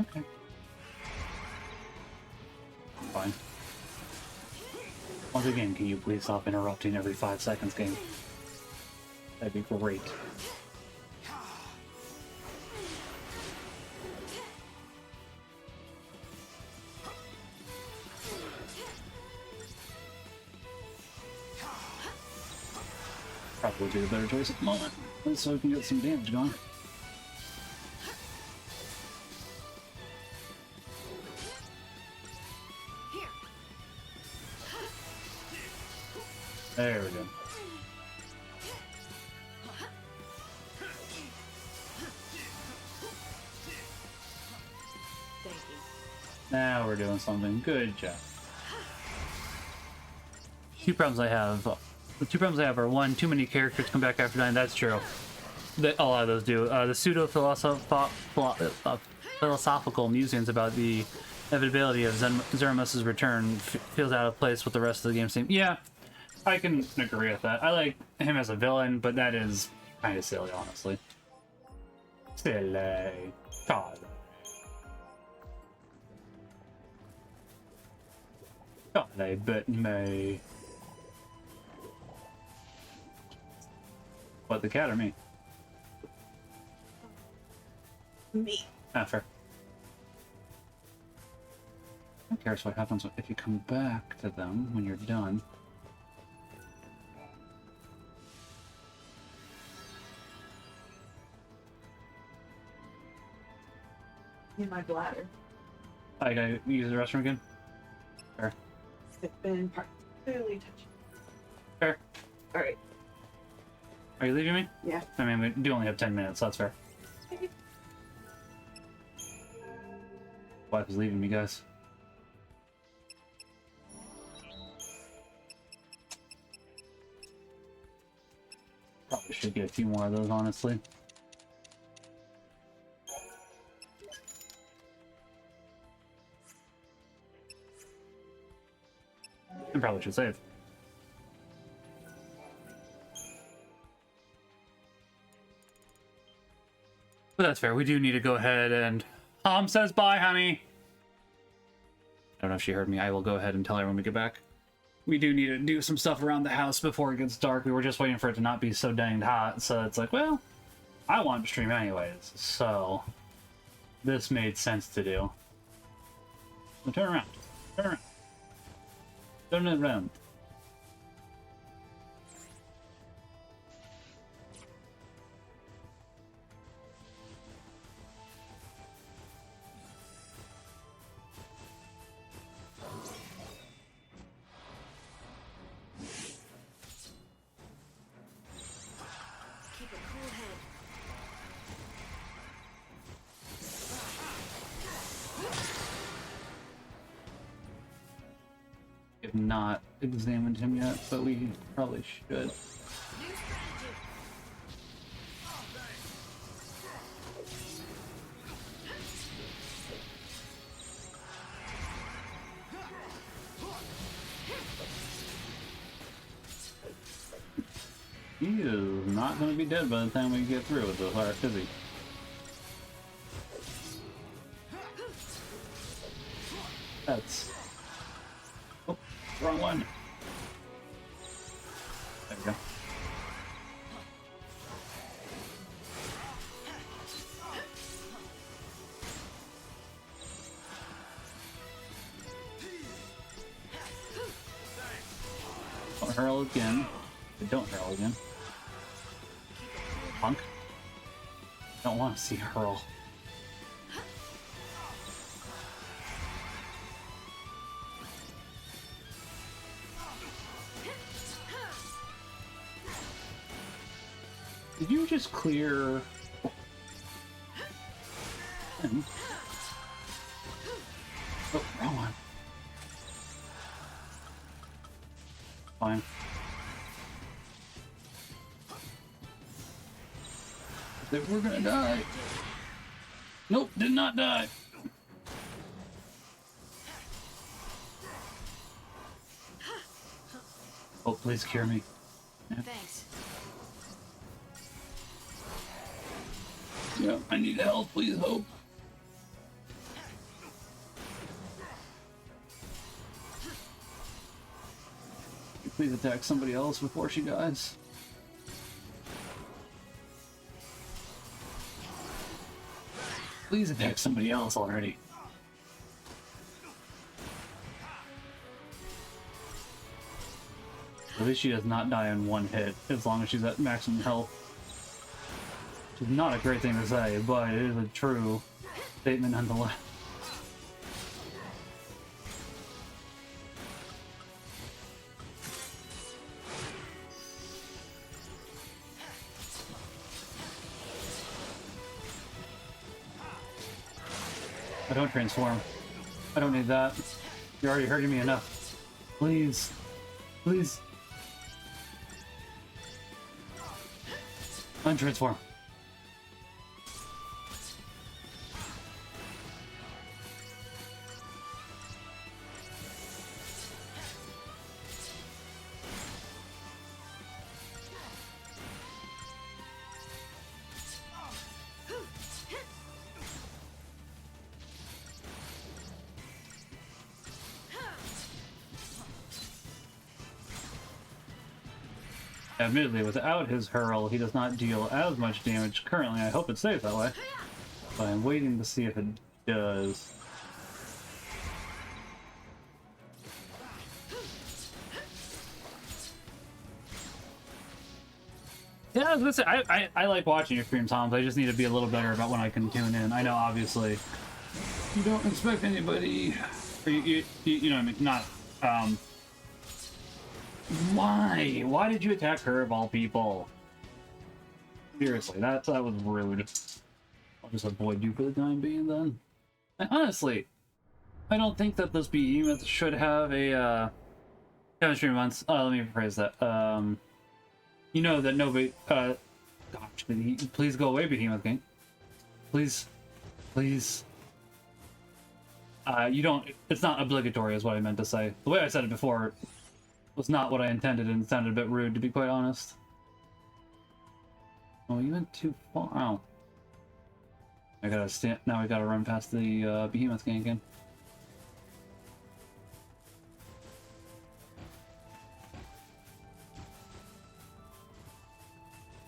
Okay. Fine. Once again, can you please stop interrupting every 5 seconds, game? That'd be great. would be the better choice at the moment, so we can get some damage going. There we go. Thank you. Now we're doing something. Good job. Two problems I have. The two problems I have are, one, too many characters come back after dying. That's true. A lot of those do. The pseudo-philosophical musings about the inevitability of Zeramus's return feels out of place with the rest of the game's theme. Yeah, I can agree with that. I like him as a villain, but that is kind of silly, honestly. Silly. God. God, they bit me. What, the cat or me? Me. Ah, fair. Who cares what happens if you come back to them when you're done? In my bladder. I gotta use the restroom again? Fair. It's been particularly touchy. Fair. Alright. Are you leaving me? Yeah. I mean, we do only have 10 minutes, so that's fair. Wife is leaving me, guys. Probably should get a few more of those, honestly. I probably should save. But that's fair. We do need to go ahead and... says bye, honey. I don't know if she heard me. I will go ahead and tell her when we get back. We do need to do some stuff around the house before it gets dark. We were just waiting for it to not be so danged hot. So it's like, well, I want to stream anyways. So this made sense to do. So turn around. Turn around. Turn around. Keep a cool head. We have not examined him yet, but we probably should. He is not going to be dead by the time we get through with the fire, is he? That's... Oh, wrong one. There we go. Don't hurl again. Don't hurl again. Punk. Don't want to see hurl. Did you just clear? Oh, wrong one. Fine. That we're gonna die. Nope, did not die. Oh, please cure me. Yeah. Thanks. Yeah, I need help. Please help. Can you please attack somebody else before she dies? Please attack somebody else already. At least she does not die in one hit, as long as she's at maximum health. Which is not a great thing to say, but it is a true statement nonetheless. I don't transform. I don't need that. You're already hurting me enough. Please. Please. Untransform. Admittedly, without his hurl, he does not deal as much damage currently. I hope it stays that way. But I'm waiting to see if it does. Yeah, I was gonna say, I like watching your stream, Tom. I just need to be a little better about when I can tune in. I know, obviously, you don't expect anybody, or you know what I mean, not, Why? Why did you attack her of all people? Seriously, that was rude. I'll just avoid you for the time being then. And honestly, I don't think that those behemoths should have a chemistry months. Let me rephrase that. You know that nobody gosh, please go away, Behemoth King. Please. Please. You don't, it's not obligatory is what I meant to say. The way I said it before was not what I intended, and it sounded a bit rude, to be quite honest. Oh, you went too far. Oh. I gotta stand. Now I gotta run past the Behemoth Gang again.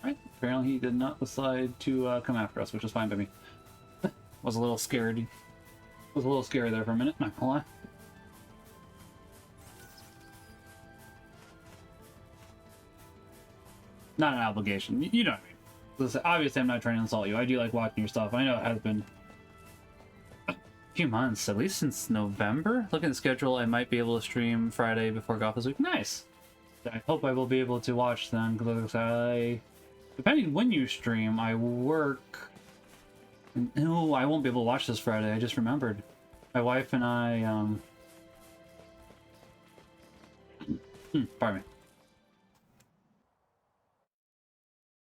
Alright, apparently he did not decide to come after us, which is fine by me. Was a little scared. Was a little scary there for a minute, not gonna lie. Not an obligation. You know what I mean. Listen, obviously I'm not trying to insult you. I do like watching your stuff. I know it has been a few months, at least since November. Looking at the schedule, I might be able to stream Friday before golf this week. Nice! I hope I will be able to watch them, because depending when you stream, I work... No, I won't be able to watch this Friday. I just remembered. My wife and I, pardon me.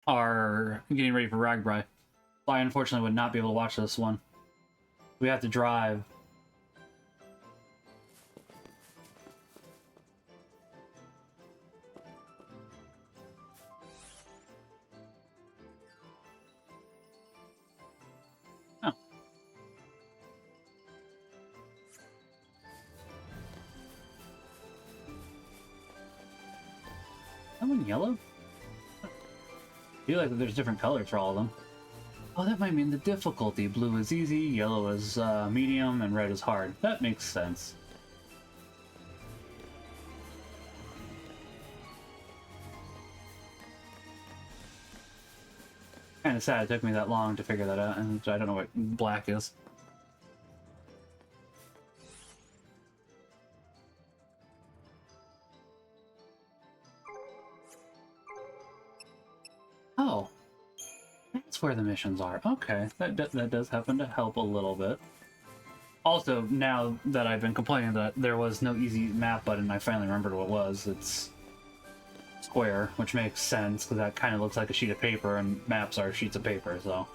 Are getting ready for Ragbri. I unfortunately would not be able to watch this one. We have to drive. Oh. That one yellow? I feel like there's different colors for all of them. Oh, that might mean the difficulty. Blue is easy, yellow is medium, and red is hard. That makes sense. Kinda sad it took me that long to figure that out, and I don't know what black is. Oh, that's where the missions are. Okay, that does happen to help a little bit. Also, now that I've been complaining that there was no easy map button, I finally remembered what it was. It's square, which makes sense, because that kind of looks like a sheet of paper, and maps are sheets of paper, so...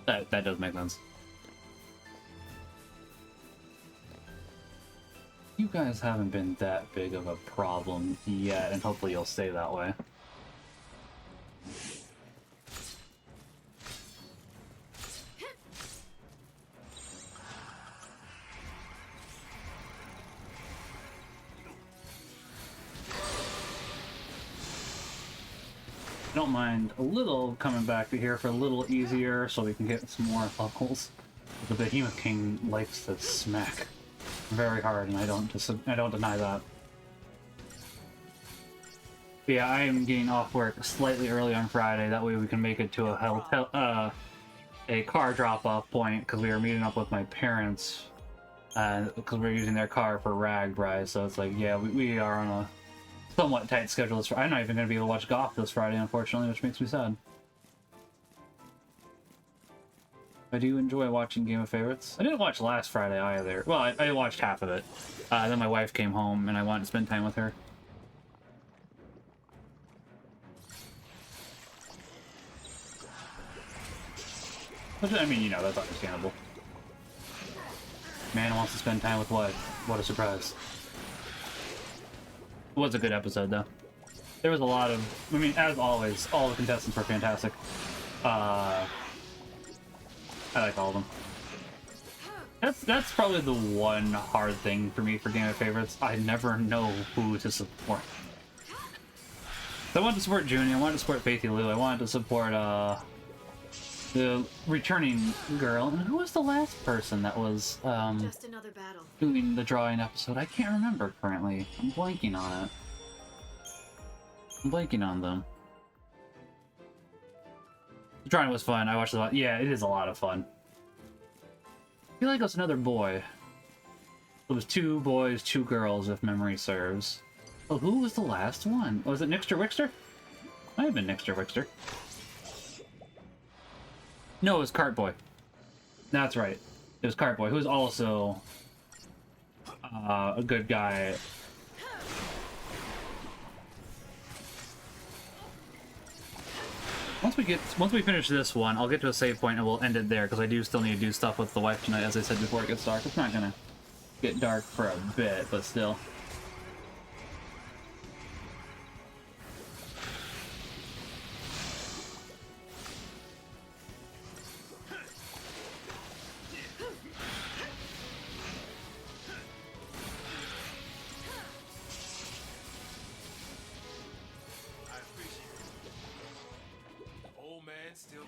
That does make sense. You guys haven't been that big of a problem yet, and hopefully you'll stay that way. I don't mind a little coming back to here for a little easier so we can get some more levels. The Behemoth King likes to smack very hard, and I don't deny that. But yeah, I am getting off work slightly early on Friday. That way we can make it to a hotel, a car drop-off point, because we are meeting up with my parents, because we're using their car for RAGBRAI. So it's like, yeah, we are on a somewhat tight schedule this Friday. I'm not even going to be able to watch golf this Friday, unfortunately, which makes me sad. I do enjoy watching Game of Favorites. I didn't watch last Friday either. Well, I watched half of it. Then my wife came home, and I wanted to spend time with her. Which, I mean, you know, that's understandable. Man wants to spend time with wife. What a surprise. It was a good episode, though. There was a lot of... I mean, as always, all the contestants were fantastic. I like all of them. That's probably the one hard thing for me for Game of Favorites. I never know who to support. So I wanted to support Junie, I wanted to support Faithy Lou, I wanted to support the returning girl, and who was the last person that was Just another battle. doing the drawing episode? I can't remember currently. I'm blanking on it. I'm blanking on them. The drawing was fun. I watched a lot. Yeah, it is a lot of fun. I feel like it was another boy. It was 2 boys, 2 girls, if memory serves. Oh, who was the last one? Was it Nixter Wixter? Might have been Nixter Wixter. No, it was Cartboy. That's right. It was Cartboy, who was also a good guy. Once we finish this one, I'll get to a save point and we'll end it there, because I do still need to do stuff with the wife tonight, as I said before it gets dark. It's not gonna get dark for a bit, but still. Still got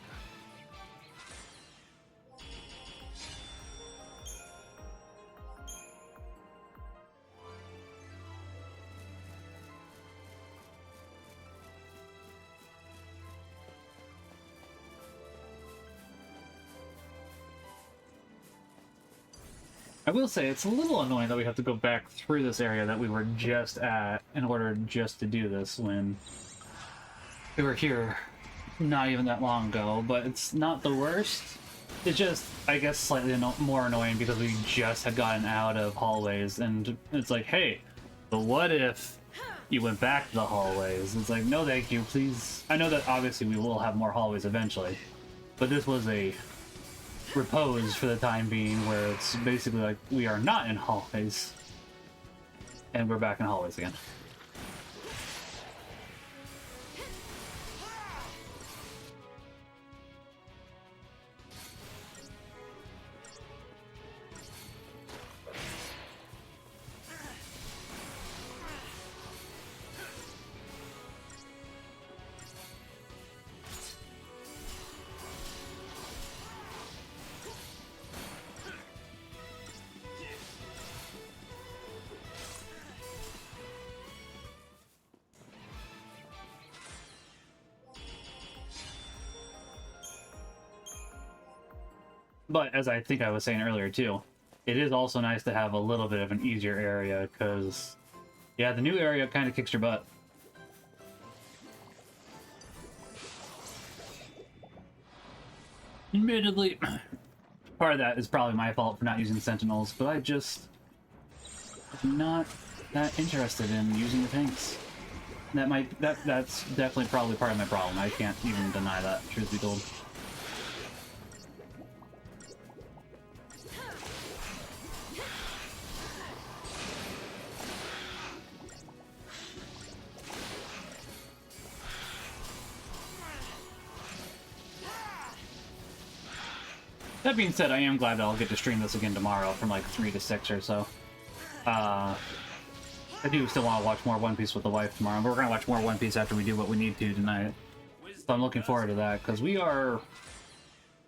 I will say, it's a little annoying that we have to go back through this area that we were just at in order just to do this when we were here not even that long ago, but it's not the worst. It's just, I guess, slightly more annoying because we just had gotten out of hallways, and it's like, hey, but what if you went back to the hallways? It's like, no thank you, please. I know that obviously we will have more hallways eventually, but this was a repose for the time being where it's basically like we are not in hallways, and we're back in hallways again. But as I think I was saying earlier too, it is also nice to have a little bit of an easier area, because, yeah, the new area kind of kicks your butt. Admittedly, part of that is probably my fault for not using Sentinels, but I just am not that interested in using the tanks. That's definitely probably part of my problem. I can't even deny that, truth be told. That being said, I am glad that I'll get to stream this again tomorrow from like 3 to 6 or so. I do still want to watch more One Piece with the wife tomorrow. We're going to watch more One Piece after we do what we need to tonight. So I'm looking forward to that, because we are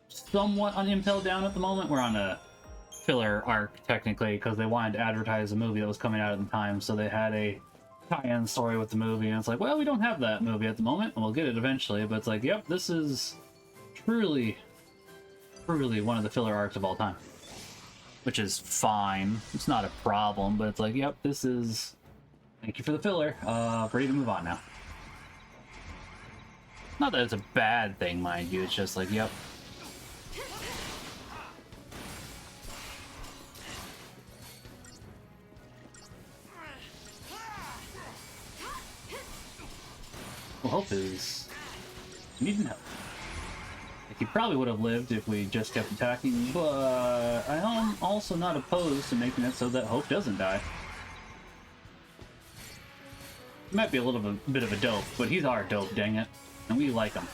somewhat on Impel Down at the moment. We're on a filler arc, technically, because they wanted to advertise a movie that was coming out at the time, so they had a tie-in story with the movie, and it's like, well, we don't have that movie at the moment, and we'll get it eventually, but it's like, yep, this is truly one of the filler arcs of all time. Which is fine. It's not a problem, but it's like, yep, this is... Thank you for the filler. Ready to move on now. Not that it's a bad thing, mind you, it's just like, yep. Well, hope is needing help. Like, he probably would have lived if we just kept attacking, but I am also not opposed to making it so that Hope doesn't die. He might be a little bit of a dope, but he's our dope, dang it. And we like him.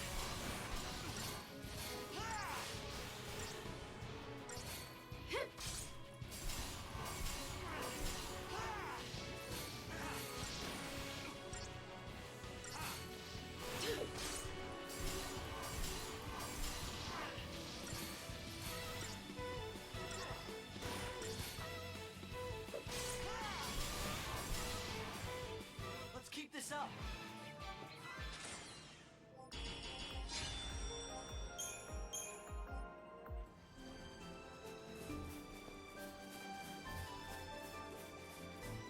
Let's keep this up.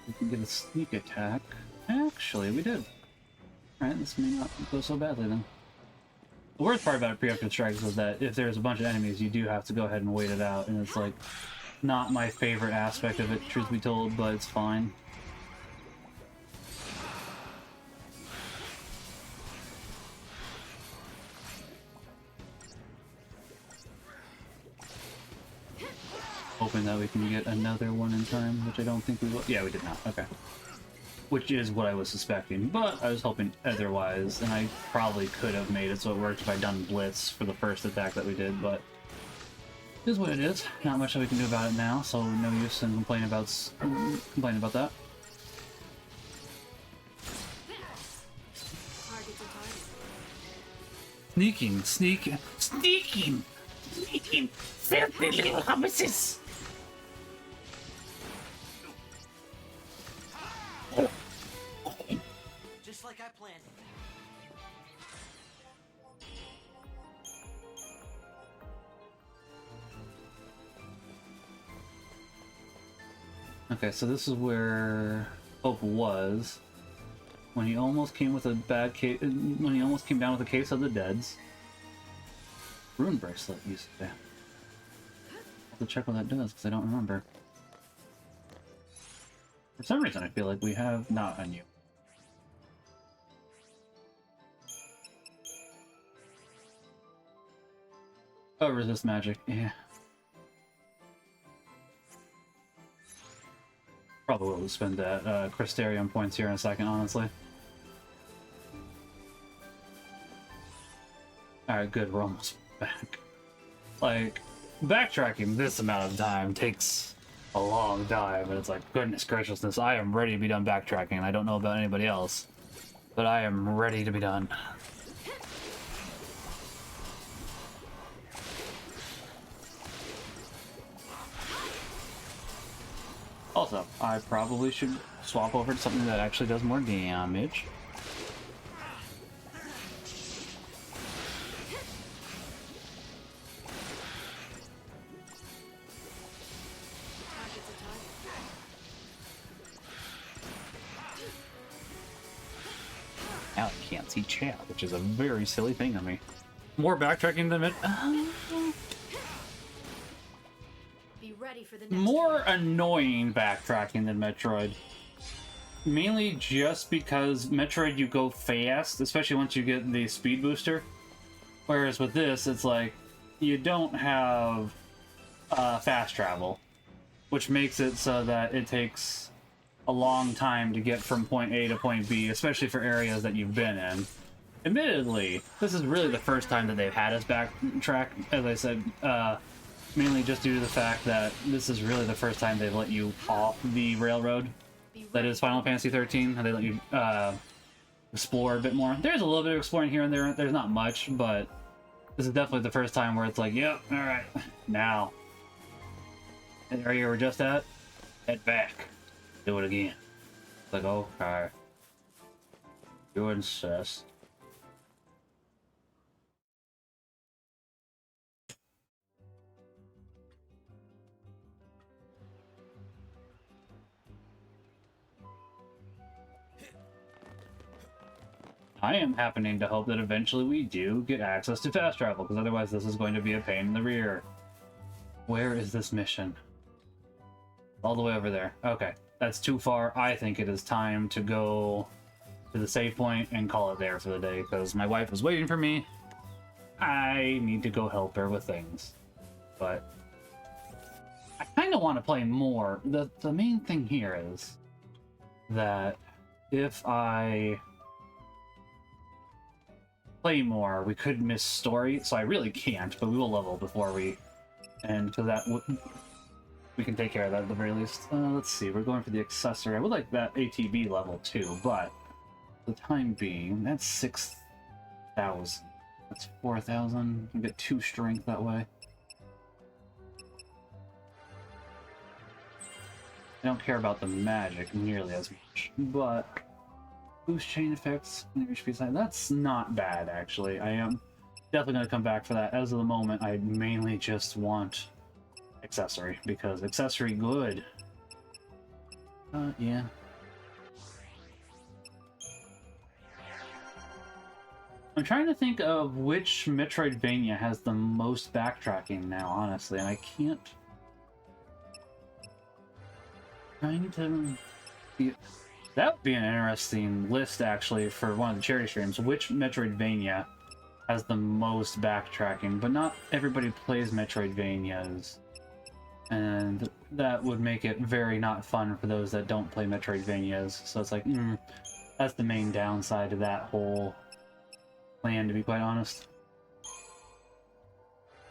We can get a sneak attack. Actually, we did. Alright, this may not go so badly then. The worst part about preemptive strikes is that if there's a bunch of enemies, you do have to go ahead and wait it out, and it's like not my favorite aspect of it, truth be told, but it's fine. Hoping that we can get another one in time, which I don't think we will. Yeah, we did not. Okay. Which is what I was suspecting, but I was hoping otherwise, and I probably could have made it so it worked if I'd done Blitz for the first attack that we did, but it is what it is. Not much that we can do about it now, so no use in complaining about that. Sneaking, filthy little hummuses! Just like I planned. Okay, so this is where Hope was when he almost came with a bad case. When he almost came down with a case of the deads. Rune bracelet used to be. I'll have to check what that does because I don't remember. For some reason, I feel like we have not on you. Oh, resist magic. Yeah. Probably will spend that Crystarium points here in a second, honestly. Alright, good, we're almost back. Like, backtracking this amount of time takes a long time, and it's like, goodness graciousness, I am ready to be done backtracking, and I don't know about anybody else, but I am ready to be done. Also, I probably should swap over to something that actually does more damage. Now I can't see chat, which is a very silly thing on me. More backtracking than it. Be ready for the next More annoying backtracking than Metroid. Mainly just because Metroid you go fast, especially once you get the speed booster. Whereas with this, it's like, you don't have fast travel. Which makes it so that it takes a long time to get from point A to point B, especially for areas that you've been in. Admittedly, this is really the first time that they've had us backtrack, as I said, mainly just due to the fact that this is really the first time they've let you off the railroad. That is Final Fantasy XIII, and they let you explore a bit more. There's a little bit of exploring here and there, there's not much, but this is definitely the first time where it's like, yep, alright, now. The area we're just at, head back. Do it again. It's like, okay. You insist. I am happening to hope that eventually we do get access to fast travel, because otherwise this is going to be a pain in the rear. Where is this mission? All the way over there. Okay, that's too far. I think it is time to go to the save point and call it there for the day, because my wife is waiting for me. I need to go help her with things. But I kind of want to play more. The main thing here is that if I play more, we could miss story, so I really can't, but we will level before we end, because that we can take care of that at the very least. Let's see, we're going for the accessory. I would like that ATB level too, but for the time being, that's 6,000. That's 4,000. You get 2 strength that way. I don't care about the magic nearly as much, but boost chain effects, speed side. That's not bad, actually. I am definitely going to come back for that. As of the moment, I mainly just want accessory, because accessory good. Yeah. I'm trying to think of which Metroidvania has the most backtracking now, honestly, and I can't. Trying to. That would be an interesting list, actually, for one of the charity streams. Which Metroidvania has the most backtracking? But not everybody plays Metroidvanias. And that would make it very not fun for those that don't play Metroidvanias. So it's like, that's the main downside to that whole plan, to be quite honest.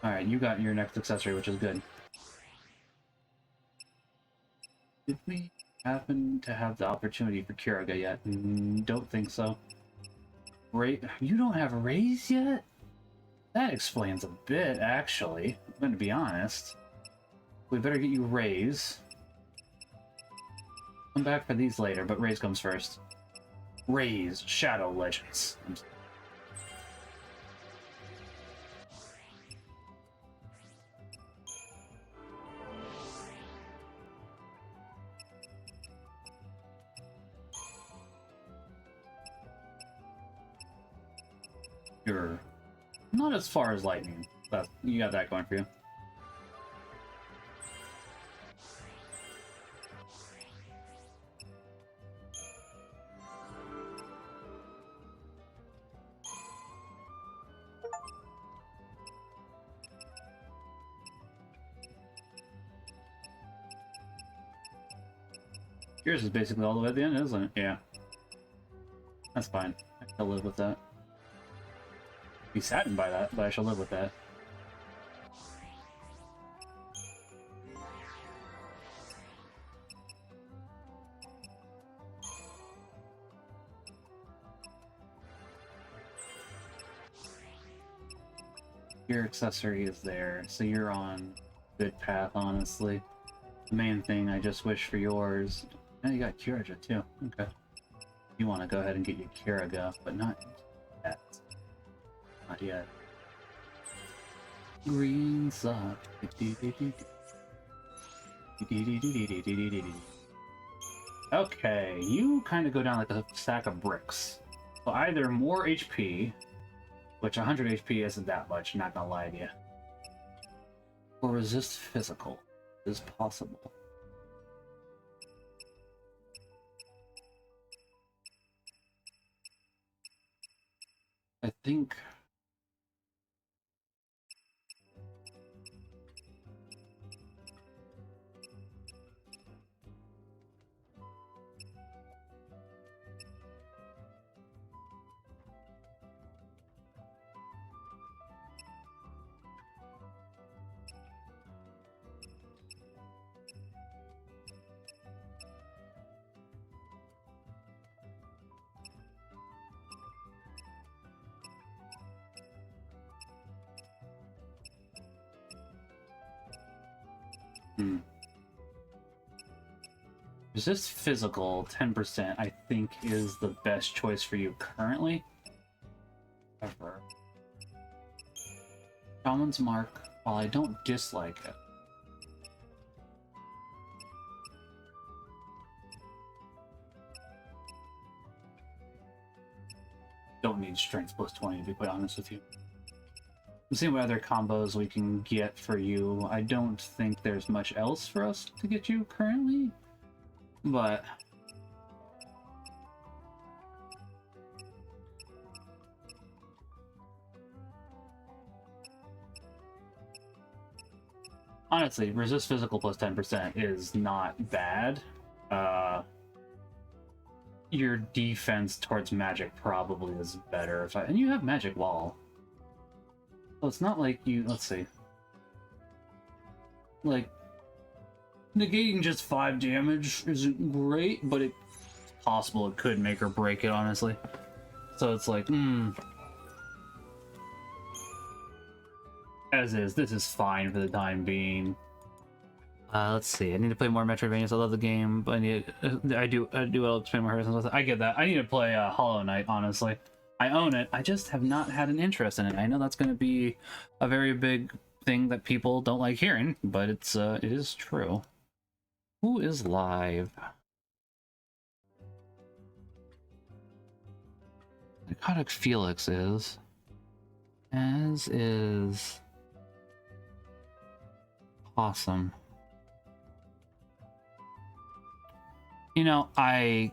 Alright, you got your next accessory, which is good. Did we happen to have the opportunity for Kiraga yet? Don't think so. You don't have Raise yet? That explains a bit, actually. I'm going to be honest. We better get you Raise. Come back for these later, but Raise comes first. Raise Shadow Legends. You're not as far as lightning, but you got that going for you. Yours is basically all the way at the end, isn't it? Yeah. That's fine. I can live with that. Be saddened by that, but I shall live with that. Your accessory is there, so you're on a good path, honestly. The main thing I just wish for yours... Oh, you got Kiraga too. Okay. You want to go ahead and get your Kiraga, but not yet. Not yet. Green sock. Okay, you kind of go down like a stack of bricks. So either more HP, which 100 HP isn't that much, not gonna lie to you, or resist physical is possible. I think... Resist physical 10%, I think, is the best choice for you currently. Ever. Shaman's Mark, while I don't dislike it. Don't need strength plus 20 to be quite honest with you. I'm seeing what other combos we can get for you. I don't think there's much else for us to get you currently, but honestly, resist physical plus 10% is not bad. Your defense towards magic probably is better if and you have magic wall. So it's not like you, let's see. Like, negating just 5 damage isn't great, but it's possible it could make or break it, honestly. So it's like, As is, this is fine for the time being. Let's see. I need to play more Metroidvanias. I love the game, but I do love to play more Horizons. I get that. I need to play Hollow Knight, honestly. I own it. I just have not had an interest in it. I know that's going to be a very big thing that people don't like hearing, but it is true. Who is live? Narcotic Felix is. As is. Awesome. You know, I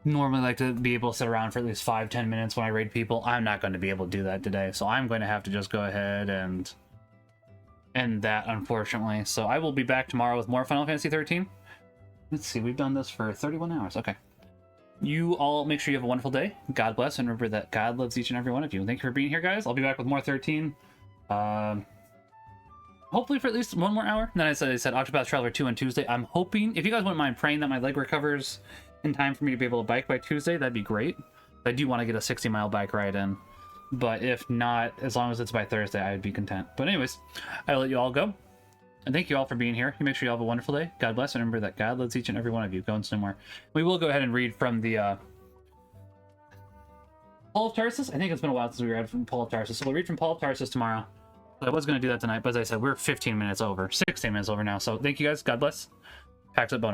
normally like to be able to sit around for at least 5-10 minutes when I raid people. I'm not going to be able to do that today, so I'm going to have to just go ahead and end that, unfortunately. So I will be back tomorrow with more Final Fantasy XIII. Let's see, we've done this for 31 hours. Okay. You all make sure you have a wonderful day. God bless, and remember that God loves each and every one of you. Thank you for being here, guys. I'll be back with more 13. Hopefully for at least 1 more hour. Then I said Octopath Traveler 2 on Tuesday. I'm hoping, if you guys wouldn't mind praying that my leg recovers in time for me to be able to bike by Tuesday, that'd be great. I do want to get a 60-mile bike ride in. But if not, as long as it's by Thursday, I'd be content. But anyways, I'll let you all go. And thank you all for being here. You make sure you all have a wonderful day. God bless, and remember that God loves each and every one of you. Go and more. We will go ahead and read from the Paul of Tarsus. I think it's been a while since we read from Paul of Tarsus. So we'll read from Paul of Tarsus tomorrow. I was going to do that tonight, but as I said, we're 15 minutes over. 16 minutes over now. So thank you guys. God bless. Pax ut bonum.